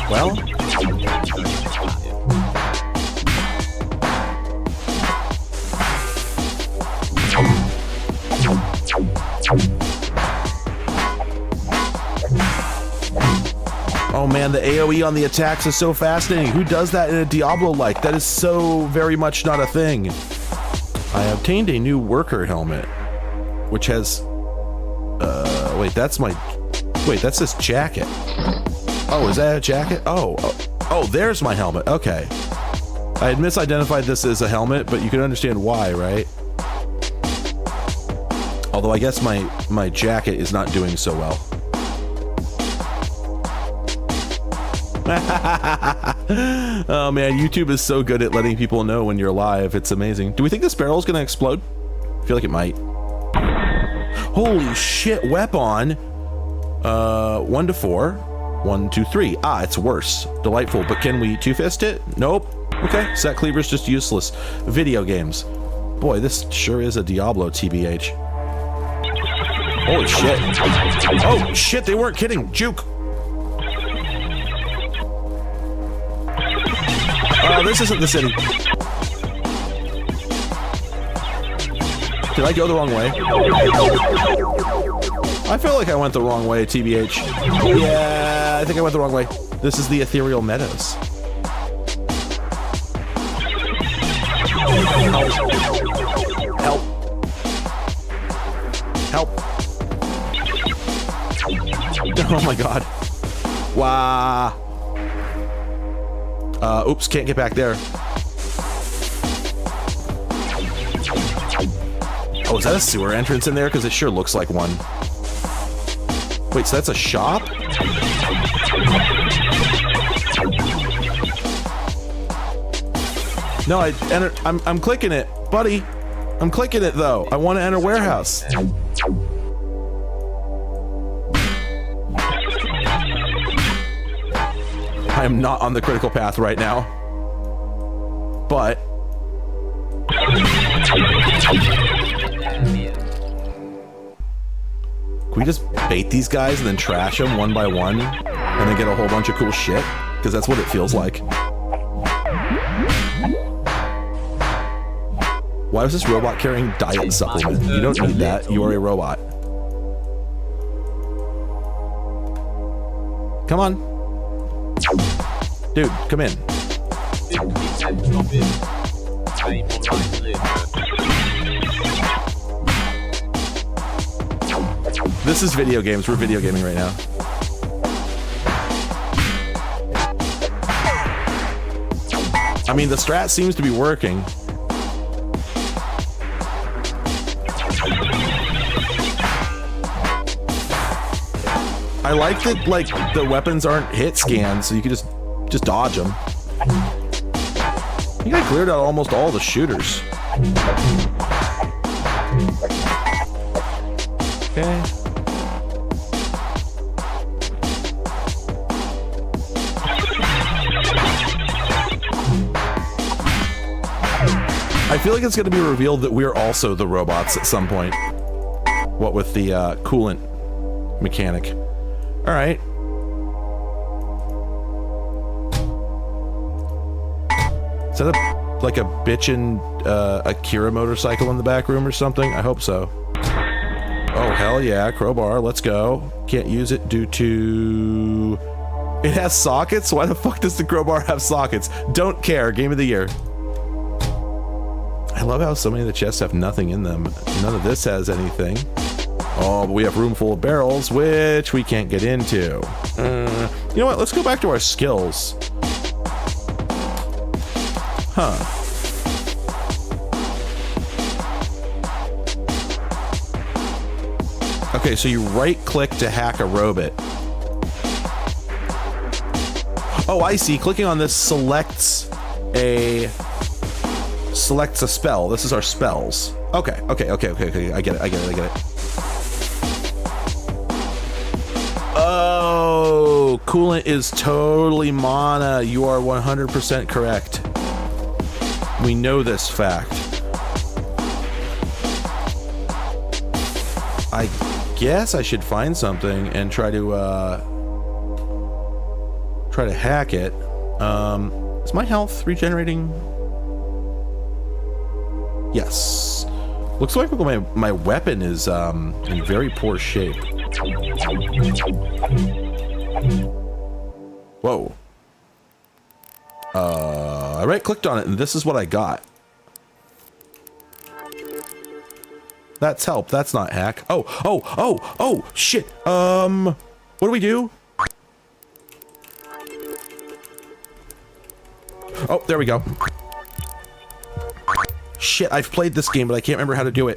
Well. Oh man, the AoE on the attacks is so fascinating. Who does that in a Diablo-like? That is so very much not a thing. I obtained a new worker helmet, which has... wait, that's my... Wait, that's his jacket. Oh, is that a jacket? Oh, there's my helmet. Okay. I had misidentified this as a helmet, but you can understand why, right? Although I guess my jacket is not doing so well. Oh man, YouTube is so good at letting people know when you're live. It's amazing. Do we think this barrel is going to explode? I feel like it might. Holy shit, weapon. 1 to 4. 1, 2, 3. Ah, it's worse. Delightful. But can we two-fist it? Nope. Okay, set cleaver's just useless. Video games. Boy, this sure is a Diablo, TBH. Holy shit. Oh, shit, they weren't kidding. Juke. Oh, this isn't the city. Did I go the wrong way? I feel like I went the wrong way, TBH. Yeah, I think I went the wrong way. This is the Ethereal Meadows. Help. Help. Oh my god. Wow. Oops, can't get back there. Oh, is that a sewer entrance in there? Because it sure looks like one. Wait, so that's a shop? No, I'm clicking it, buddy. I'm clicking it though. I want to enter warehouse. I am not on the critical path right now. But can we just bait these guys and then trash them one by one and then get a whole bunch of cool shit? Because that's what it feels like. Why was this robot carrying diet supplement? You don't need that. You are a robot. Come on. Dude, come in. This is video games. We're video gaming right now. I mean, the strat seems to be working. I like that, like, the weapons aren't hit scans, so you can just dodge them. I think I cleared out almost all the shooters. Okay. I feel like it's going to be revealed that we're also the robots at some point. What with the coolant mechanic. All right. Is that like a bitchin' Akira motorcycle in the back room or something? I hope so. Oh, hell yeah, crowbar, let's go. Can't use it due to... It has sockets? Why the fuck does the crowbar have sockets? Don't care, game of the year. I love how so many of the chests have nothing in them. None of this has anything. Oh, but we have room full of barrels, which we can't get into. You know what, let's go back to our skills. Huh. Okay, so you right-click to hack a robot. Oh, I see. Clicking on this selects a spell. This is our spells. Okay. I get it. Oh, coolant is totally mana. You are 100% correct. We know this fact. I guess I should find something and try to hack it. Is my health regenerating? Yes. Looks like my weapon is in very poor shape. Whoa. I right-clicked on it, and this is what I got. That's help. That's not hack. Oh, shit. What do we do? Oh, there we go. Shit, I've played this game, but I can't remember how to do it.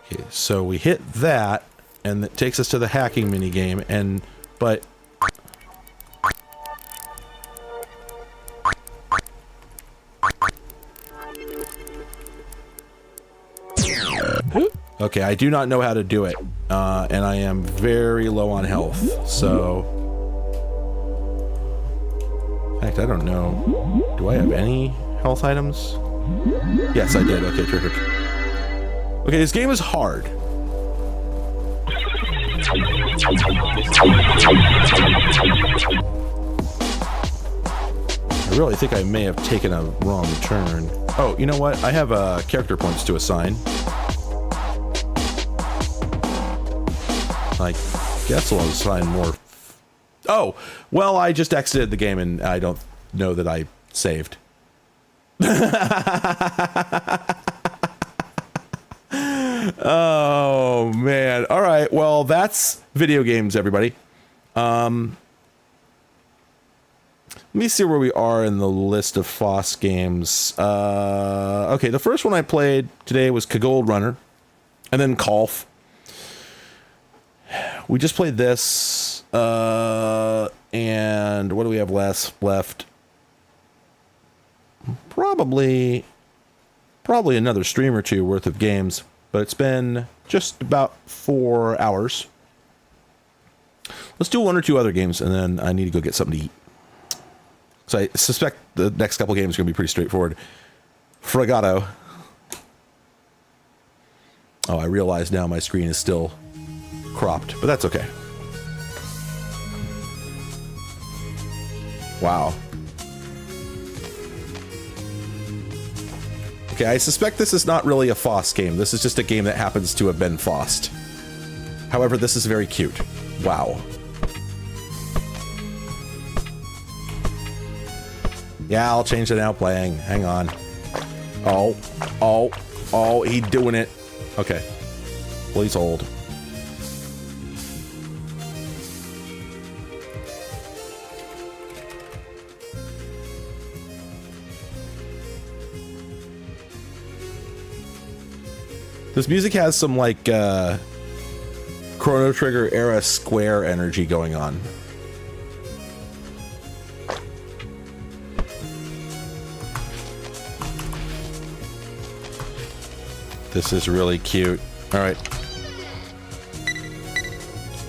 Okay, so we hit that, and it takes us to the hacking minigame, but... Okay, I do not know how to do it, and I am very low on health, so... In fact, I don't know. Do I have any health items? Yes, I did. Okay, terrific. Okay, this game is hard. I really think I may have taken a wrong turn. Oh, you know what? I have character points to assign. I guess I'll assign more. Oh, well, I just exited the game and I don't know that I saved. Oh, man. All right. Well, that's video games, everybody. Let me see where we are in the list of FOSS games. Okay, the first one I played today was Kagold Runner, and then Kolf. We just played this, and what do we have left? Probably another stream or two worth of games, but it's been just about 4 hours. Let's do one or two other games, and then I need to go get something to eat. So I suspect the next couple games are going to be pretty straightforward. Fregato. Oh, I realize now my screen is still cropped, but that's okay. Wow. Okay, I suspect this is not really a FOSS game. This is just a game that happens to have been FOSSed. However, this is very cute. Wow. Yeah, I'll change it now playing. Hang on. Oh, he's doing it. Okay. Please hold. This music has some, like, Chrono Trigger era Square energy going on. This is really cute. All right.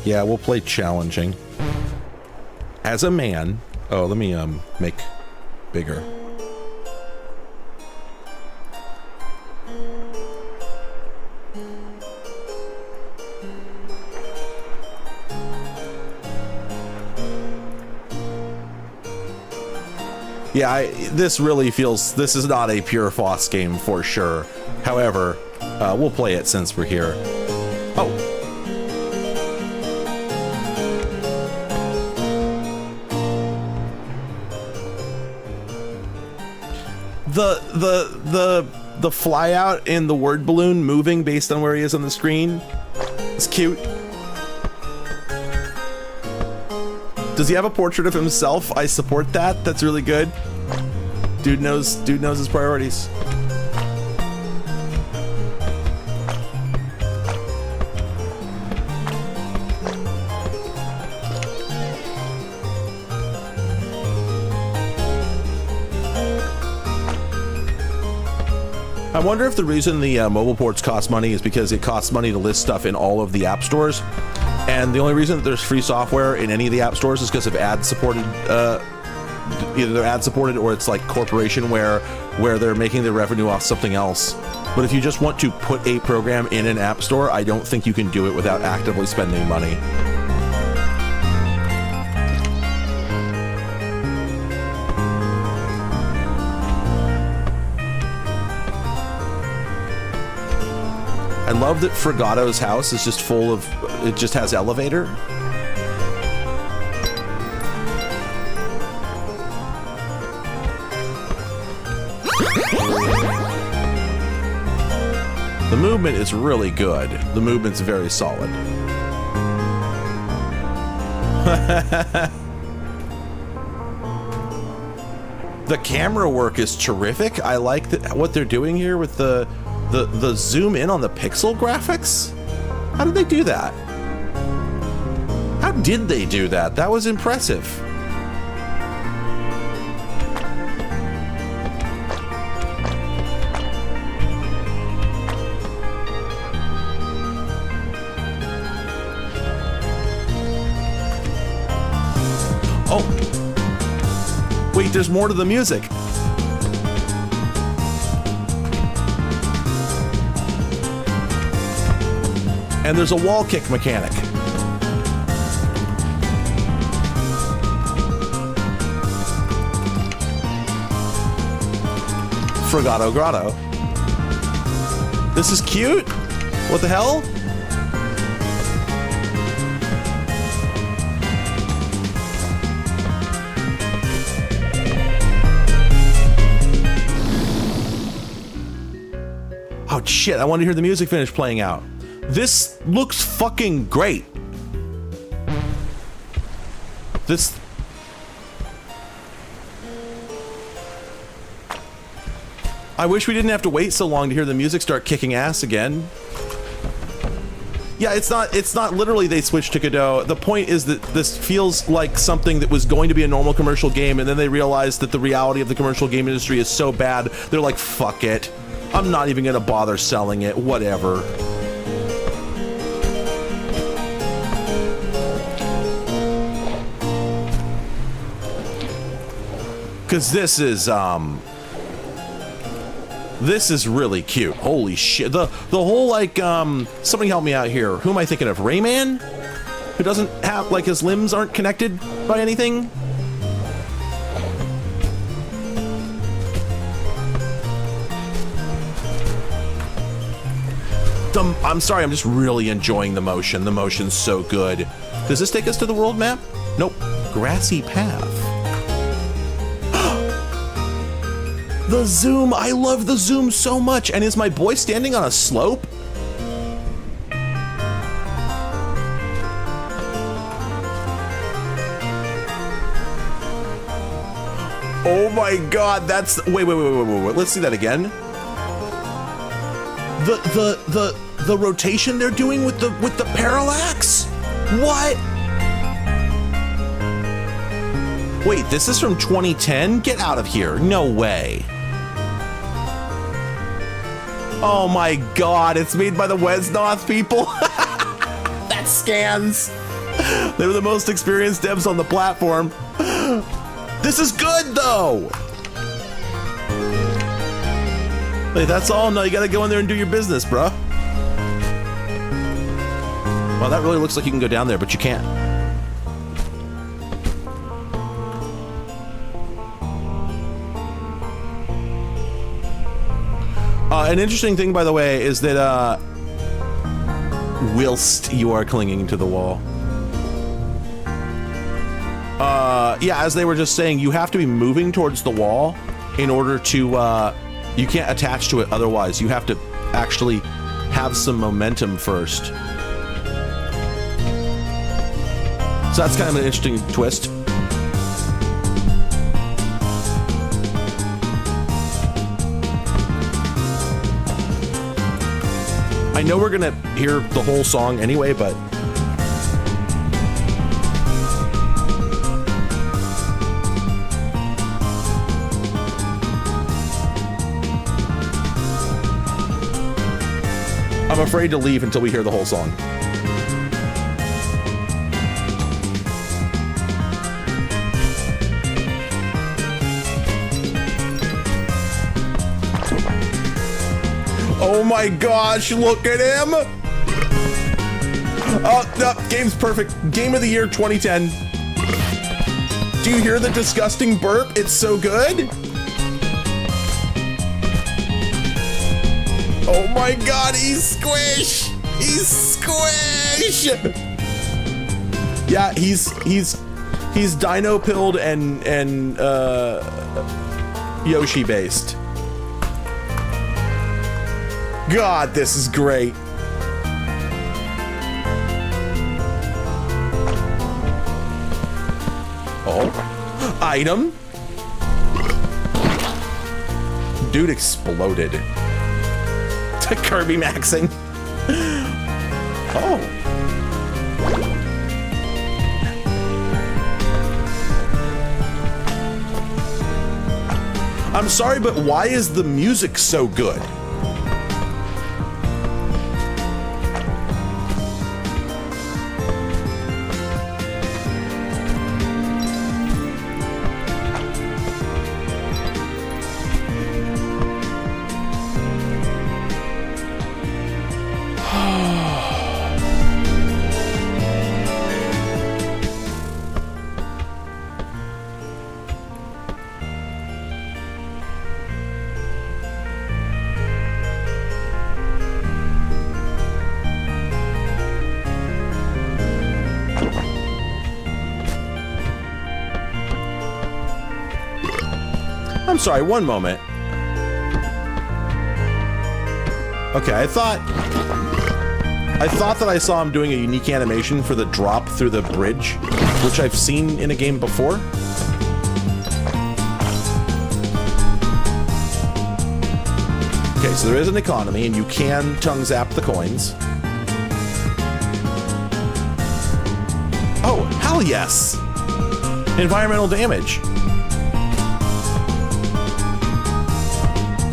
Yeah, we'll play challenging. As a man... Oh, let me, make bigger. Yeah, this really feels... This is not a pure FOSS game for sure. However, we'll play it since we're here. Oh. The fly out in the word balloon moving based on where he is on the screen is cute. Does he have a portrait of himself? I support that. That's really good. Dude knows his priorities. I wonder if the reason the mobile ports cost money is because it costs money to list stuff in all of the app stores. And the only reason that there's free software in any of the app stores is because of ad-supported, either they're ad-supported or it's like corporation where they're making their revenue off something else. But if you just want to put a program in an app store, I don't think you can do it without actively spending money. I love that Fregato's house is just full of... It just has elevator. The movement is really good. The movement's very solid. The camera work is terrific. I like what they're doing here with the zoom in on the pixel graphics. How did they do that? How did they do that? That was impressive. Wait, there's more to the music. And there's a wall kick mechanic. Fregato Grotto. This is cute. What the hell? Oh shit, I want to hear the music finish playing out. This looks fucking great. This... I wish we didn't have to wait so long to hear the music start kicking ass again. Yeah, it's not literally they switched to Godot. The point is that this feels like something that was going to be a normal commercial game, and then they realized that the reality of the commercial game industry is so bad, they're like, fuck it. I'm not even gonna bother selling it, whatever. Cause this is really cute. Holy shit. The whole, like, somebody help me out here. Who am I thinking of? Rayman? Who doesn't have, like, his limbs aren't connected by anything? I'm sorry, I'm just really enjoying the motion. The motion's so good. Does this take us to the world map? Nope. Grassy path. The zoom! I love the zoom so much! And is my boy standing on a slope? Oh my god, that's... Wait. Let's see that again. The rotation they're doing with the parallax? What? Wait, this is from 2010? Get out of here. No way. Oh my god, it's made by the Wesnoth people. That scans. They're the most experienced devs on the platform. This is good though. Hey, that's all? No, you gotta go in there and do your business, bruh. Well, that really looks like you can go down there, but you can't. An interesting thing, by the way, is that whilst you are clinging to the wall, yeah, as they were just saying, you have to be moving towards the wall in order to, you can't attach to it otherwise. You have to actually have some momentum first. So that's kind of an interesting twist. I know we're gonna hear the whole song anyway, but I'm afraid to leave until we hear the whole song. Oh my gosh, look at him! Oh, no, game's perfect. Game of the year 2010. Do you hear the disgusting burp? It's so good. Oh my god, he's squish! He's squish! Yeah, he's dino pilled and Yoshi based. God, this is great. Oh, item. Dude exploded. To Kirby maxing. Oh. I'm sorry, but why is the music so good? I'm sorry, one moment. Okay, I thought that I saw him doing a unique animation for the drop through the bridge, which I've seen in a game before. Okay, so there is an economy, and you can tongue zap the coins. Oh, hell yes! Environmental damage.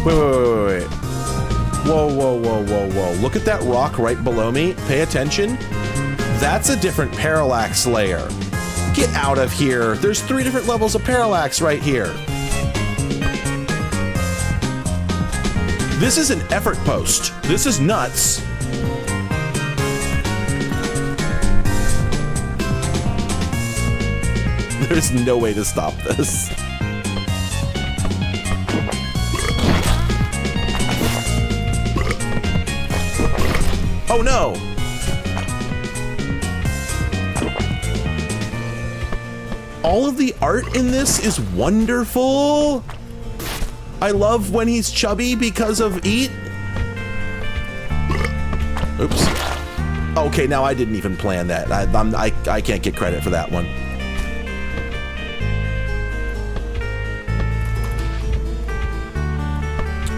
Wait. Whoa. Look at that rock right below me. Pay attention. That's a different parallax layer. Get out of here. There's 3 different levels of parallax right here. This is an effort post. This is nuts. There's no way to stop this. Oh no! All of the art in this is wonderful. I love when he's chubby because of eat. Oops. Okay, now I didn't even plan that. I can't get credit for that one.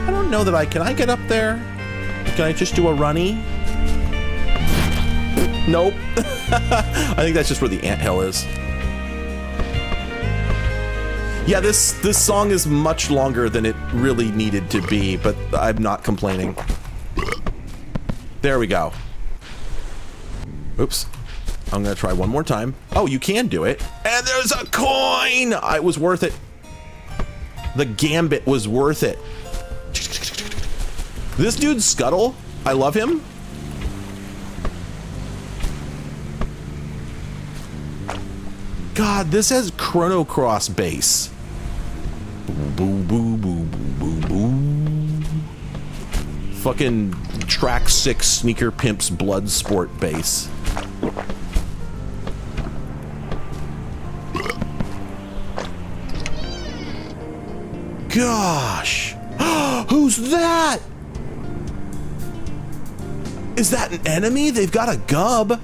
I don't know that can I get up there? Can I just do a runny? Nope. I think that's just where the anthill is. Yeah, this song is much longer than it really needed to be, but I'm not complaining. There we go. Oops. I'm gonna try one more time. Oh, you can do it. And there's a coin! It was worth it. The gambit was worth it. This dude's Scuttle, I love him. God, this has Chrono Cross bass. Boo, boo, boo, boo, boo, boo. Fucking track 6 Sneaker Pimp's Blood Sport bass. Gosh. Who's that? Is that an enemy? They've got a gub.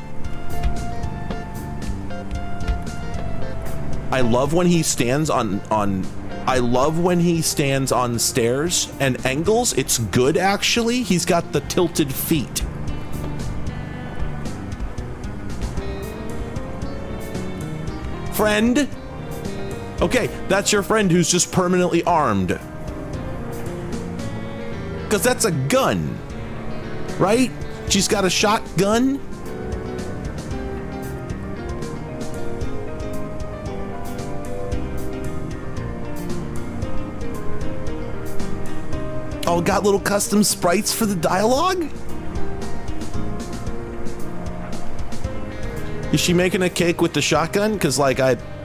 I love when he stands I love when he stands on stairs and angles. It's good, actually. He's got the tilted feet. Friend? Okay, that's your friend who's just permanently armed. Because that's a gun, right? She's got a shotgun. Oh, got little custom sprites for the dialogue? Is she making a cake with the shotgun? Because, like,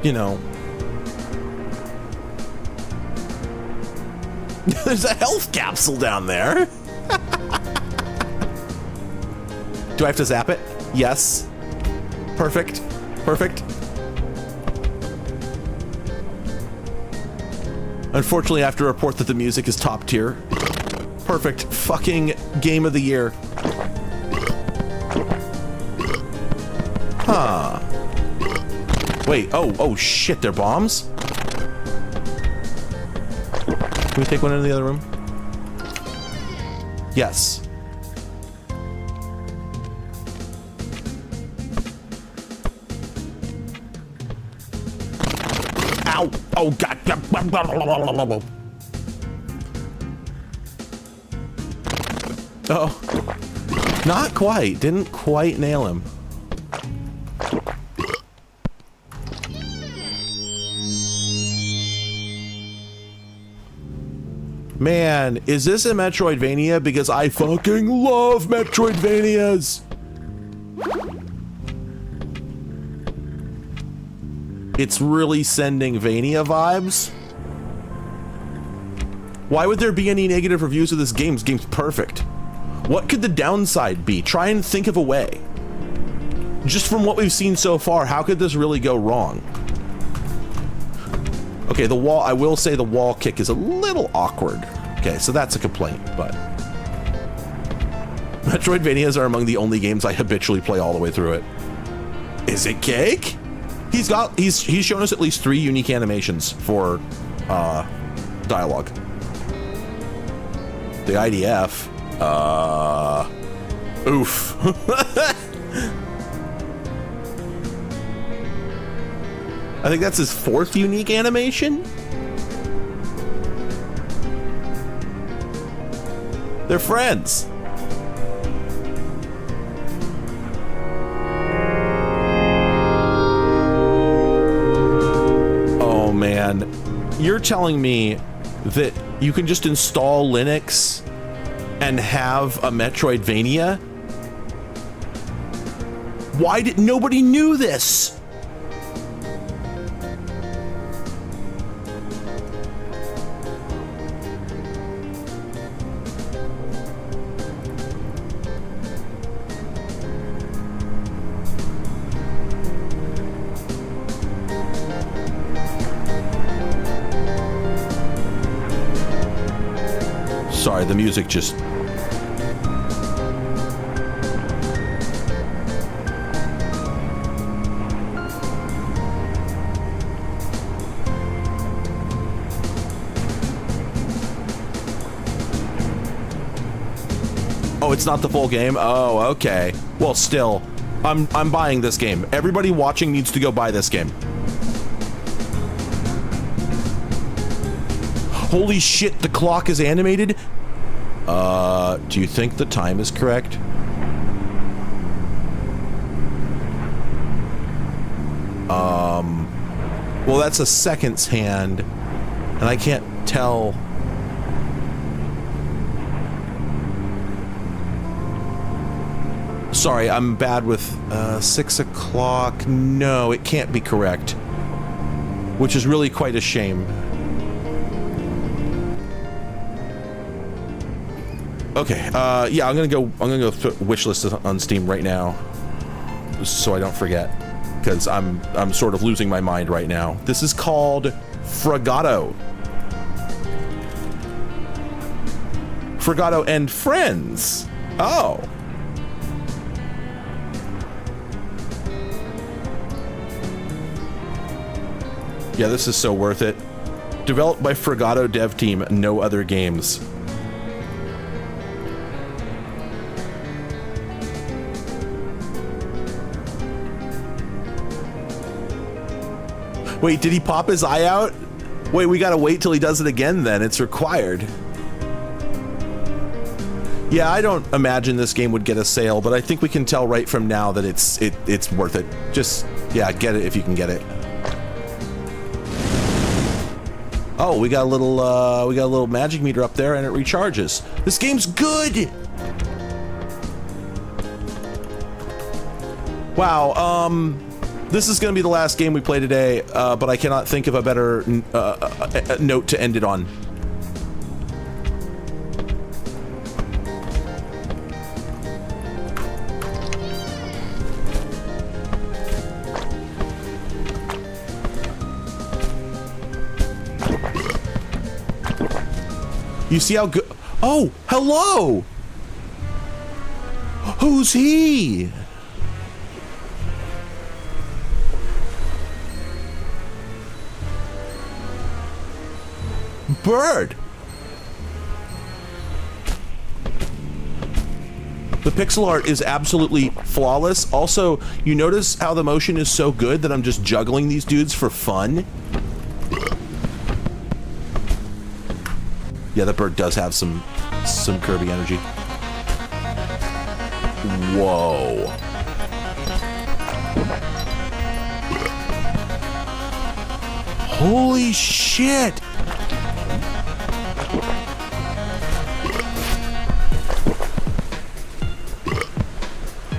you know. There's a health capsule down there. Do I have to zap it? Yes. Perfect. Perfect. Unfortunately, I have to report that the music is top tier. Perfect. Fucking game of the year. Huh. Wait, oh shit, they're bombs? Can we take one into the other room? Yes. Ow! Oh god! Oh. Not quite. Didn't quite nail him. Man, is this a Metroidvania? Because I fucking love Metroidvanias! It's really sending Vania vibes. Why would there be any negative reviews of this game? This game's perfect. What could the downside be? Try and think of a way. Just from what we've seen so far, how could this really go wrong? Okay, the wall, I will say the wall kick is a little awkward. Okay, so that's a complaint, but Metroidvanias are among the only games I habitually play all the way through it. Is it cake? He's shown us at least 3 unique animations for dialogue. The IDF, oof. I think that's his 4th unique animation. They're friends. Oh man, you're telling me that you can just install Linux and have a Metroidvania? Why did nobody knew this? Sorry, the music just... Oh, it's not the full game? Oh, okay. Well, still, I'm buying this game. Everybody watching needs to go buy this game. Holy shit, the clock is animated? Do you think the time is correct? Well, that's a seconds hand, and I can't tell. Sorry, I'm bad with 6 o'clock. No, it can't be correct, which is really quite a shame. Okay, yeah, I'm gonna go wishlist on Steam right now, so I don't forget, because I'm sort of losing my mind right now. This is called Frato and Friends. Oh. Yeah, this is so worth it. Developed by Frato dev team, no other games. Wait, did he pop his eye out? Wait, we gotta wait till he does it again then. It's required. Yeah, I don't imagine this game would get a sale, but I think we can tell right from now that it's worth it. Just, yeah, get it if you can get it. Oh, we got a little magic meter up there and it recharges. This game's good. Wow, this is going to be the last game we play today, but I cannot think of a better note to end it on. You see how good... Oh, hello! Who's he? Bird. The pixel art is absolutely flawless. Also, you notice how the motion is so good that I'm just juggling these dudes for fun? Yeah, that bird does have some Kirby energy. Whoa. Holy shit!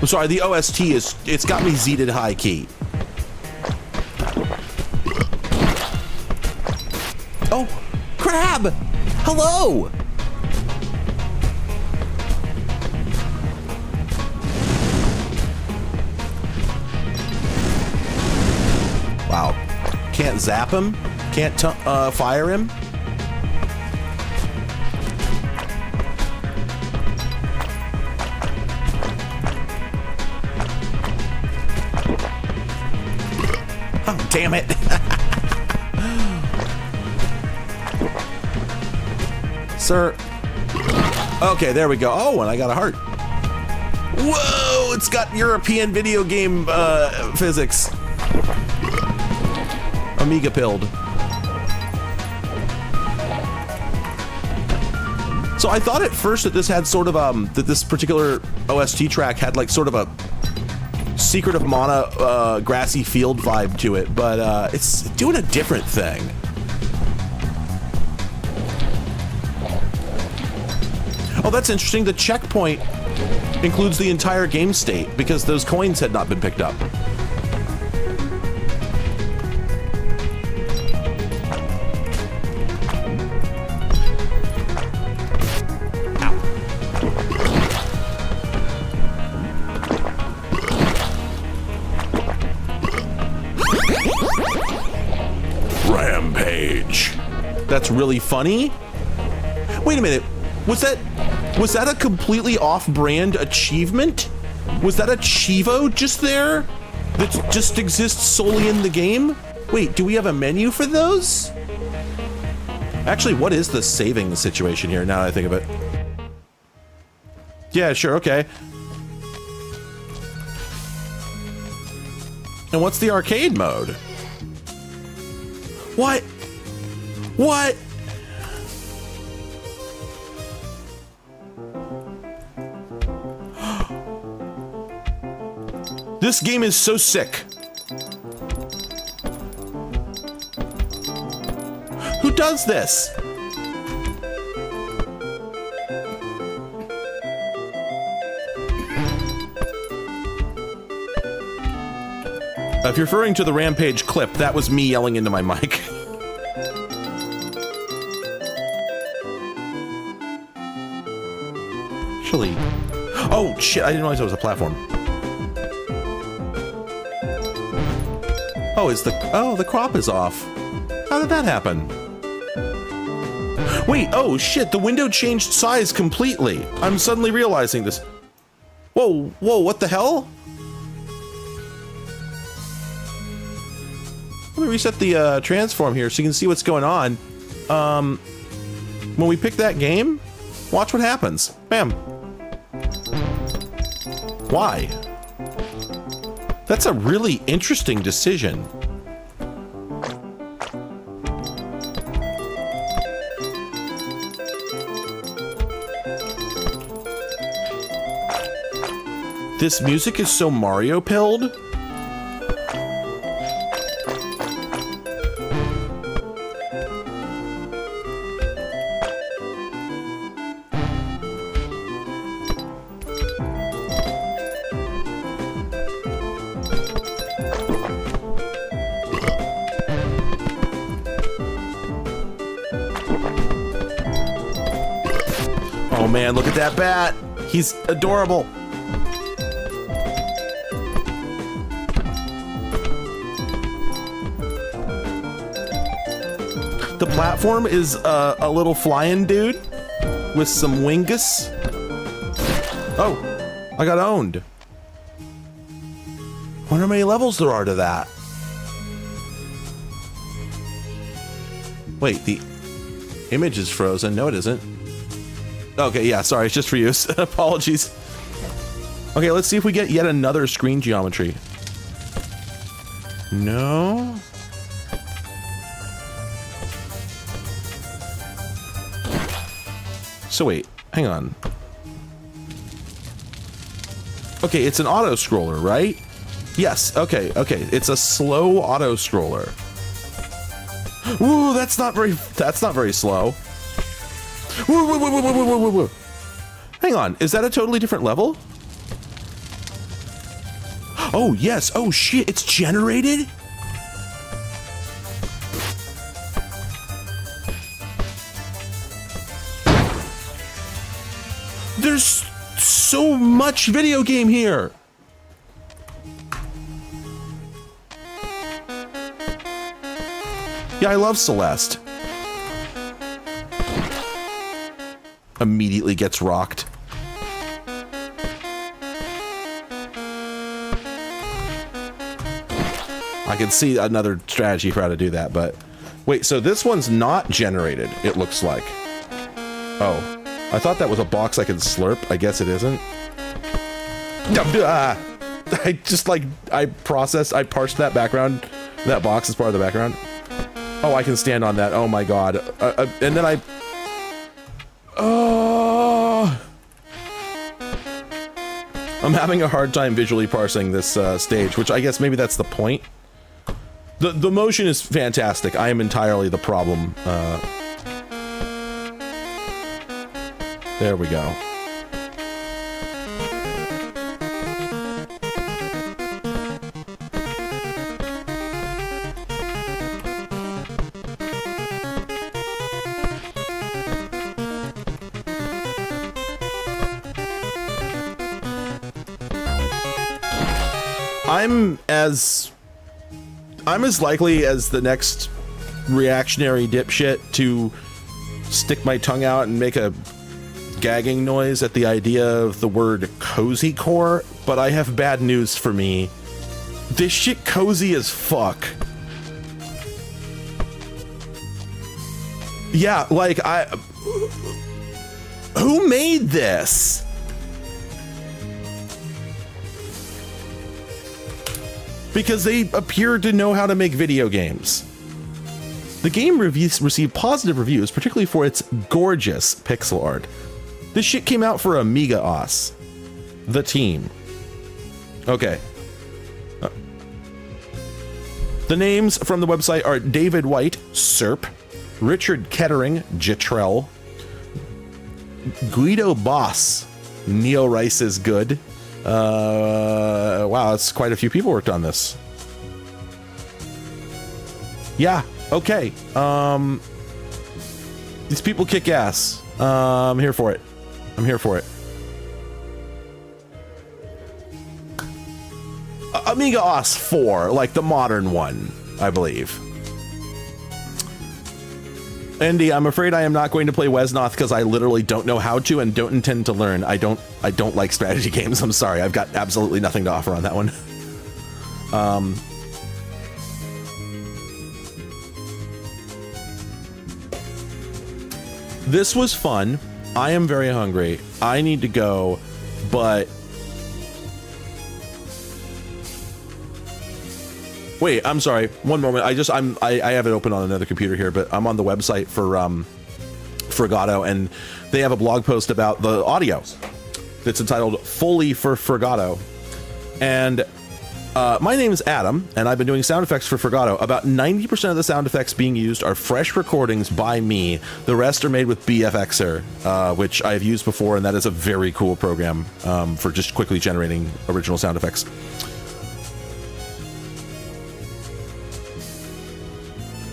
I'm sorry, the OST it's got me Z'd high key. Oh, crab! Hello! Wow. Can't zap him? Can't fire him? Oh, damn it. Sir. Okay, there we go. Oh, and I got a heart. Whoa, it's got European video game physics. Amiga pilled. So I thought at first that this had sort of that this particular OST track had like sort of a Secret of Mana grassy field vibe to it, but it's doing a different thing. Oh, that's interesting. The checkpoint includes the entire game state because those coins had not been picked up. Rampage. That's really funny. Wait a minute. Was that a completely off-brand achievement? Was that a Chivo just there that just exists solely in the game? Wait, do we have a menu for those? Actually, what is the saving situation here now that I think of it? Yeah, sure, okay. And what's the arcade mode? What? What? This game is so sick. Who does this? If you're referring to the Rampage clip, that was me yelling into my mic. Actually, oh shit, I didn't realize it was a platform. Oh, the crop is off. How did that happen? Wait, oh shit, the window changed size completely. I'm suddenly realizing this. Whoa, what the hell? Let me reset the transform here so you can see what's going on. When we pick that game, watch what happens. Bam. Why? That's a really interesting decision. This music is so Mario pilled. Oh man, look at that bat. He's adorable. The platform is a little flying dude with some wingus. Oh, I got owned. Wonder how many levels there are to that. Wait, the image is frozen. No, it isn't. Okay, yeah, sorry, it's just for use. Apologies. Okay, let's see if we get yet another screen geometry. No. So wait, hang on. Okay, it's an auto scroller, right? Yes, okay. It's a slow auto scroller. Ooh, that's not very slow. Whoa. Hang on, is that a totally different level? Oh, yes. Oh, shit, it's generated? There's so much video game here. Yeah, I love Celeste. Immediately gets rocked. I can see another strategy for how to do that, but wait, so this one's not generated, it looks like. Oh, I thought that was a box I could slurp. I guess it isn't. I just like, I parsed that background. That box is part of the background. Oh, I can stand on that. Oh my god. And then I'm having a hard time visually parsing this stage, which I guess maybe that's the point. The motion is fantastic. I am entirely the problem. There we go. I'm as likely as the next reactionary dipshit to stick my tongue out and make a gagging noise at the idea of the word cozy core, but I have bad news for me. This shit cozy as fuck. Yeah, like who made this? Because they appear to know how to make video games. The game received positive reviews, particularly for its gorgeous pixel art. This shit came out for Amiga OS. The team. Okay. The names from the website are David White, SERP, Richard Kettering, Jetrel, Guido Boss, Neo Rice is good. Wow, that's quite a few people worked on this. Yeah, okay. These people kick ass. I'm here for it. I'm here for it. Amiga OS 4, like the modern one, I believe. Andy, I'm afraid I am not going to play Wesnoth because I literally don't know how to and don't intend to learn. I don't like strategy games. I'm sorry. I've got absolutely nothing to offer on that one. This was fun. I am very hungry. I need to go, but wait, I'm sorry. One moment. I have it open on another computer here, but I'm on the website for Frigato, and they have a blog post about the audio that's entitled Fully for Frigato. And my name is Adam, and I've been doing sound effects for Frigato. About 90% of the sound effects being used are fresh recordings by me. The rest are made with BFXer, which I've used before, and that is a very cool program for just quickly generating original sound effects.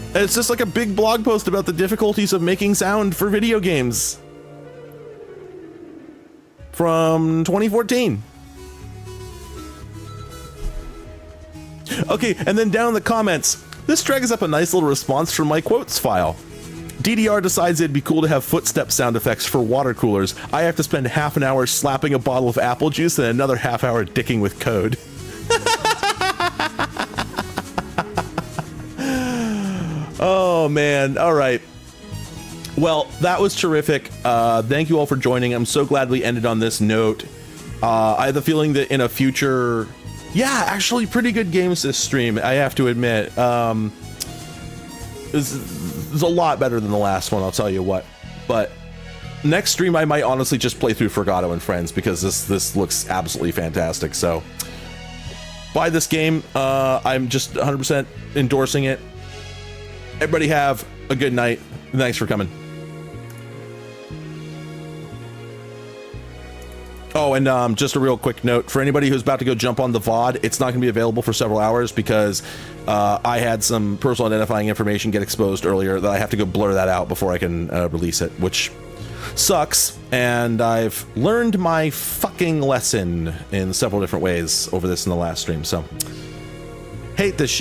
And it's just like a big blog post about the difficulties of making sound for video games from 2014. Okay, and then down in the comments, this drags up a nice little response from my quotes file. DDR decides it'd be cool to have footstep sound effects for water coolers. I have to spend half an hour slapping a bottle of apple juice and another half hour dicking with code. Oh man, all right. Well, that was terrific. Thank you all for joining. I'm so glad we ended on this note. I have the feeling that in a future... Yeah, actually pretty good games this stream, I have to admit. It's a lot better than the last one, I'll tell you what. But next stream I might honestly just play through Frato and Friends because this looks absolutely fantastic. So buy this game. I'm just 100% endorsing it. Everybody have a good night. Thanks for coming. Oh, and just a real quick note for anybody who's about to go jump on the VOD, it's not going to be available for several hours because I had some personal identifying information get exposed earlier that I have to go blur that out before I can release it, which sucks. And I've learned my fucking lesson in several different ways over this in the last stream. So, hate this shit.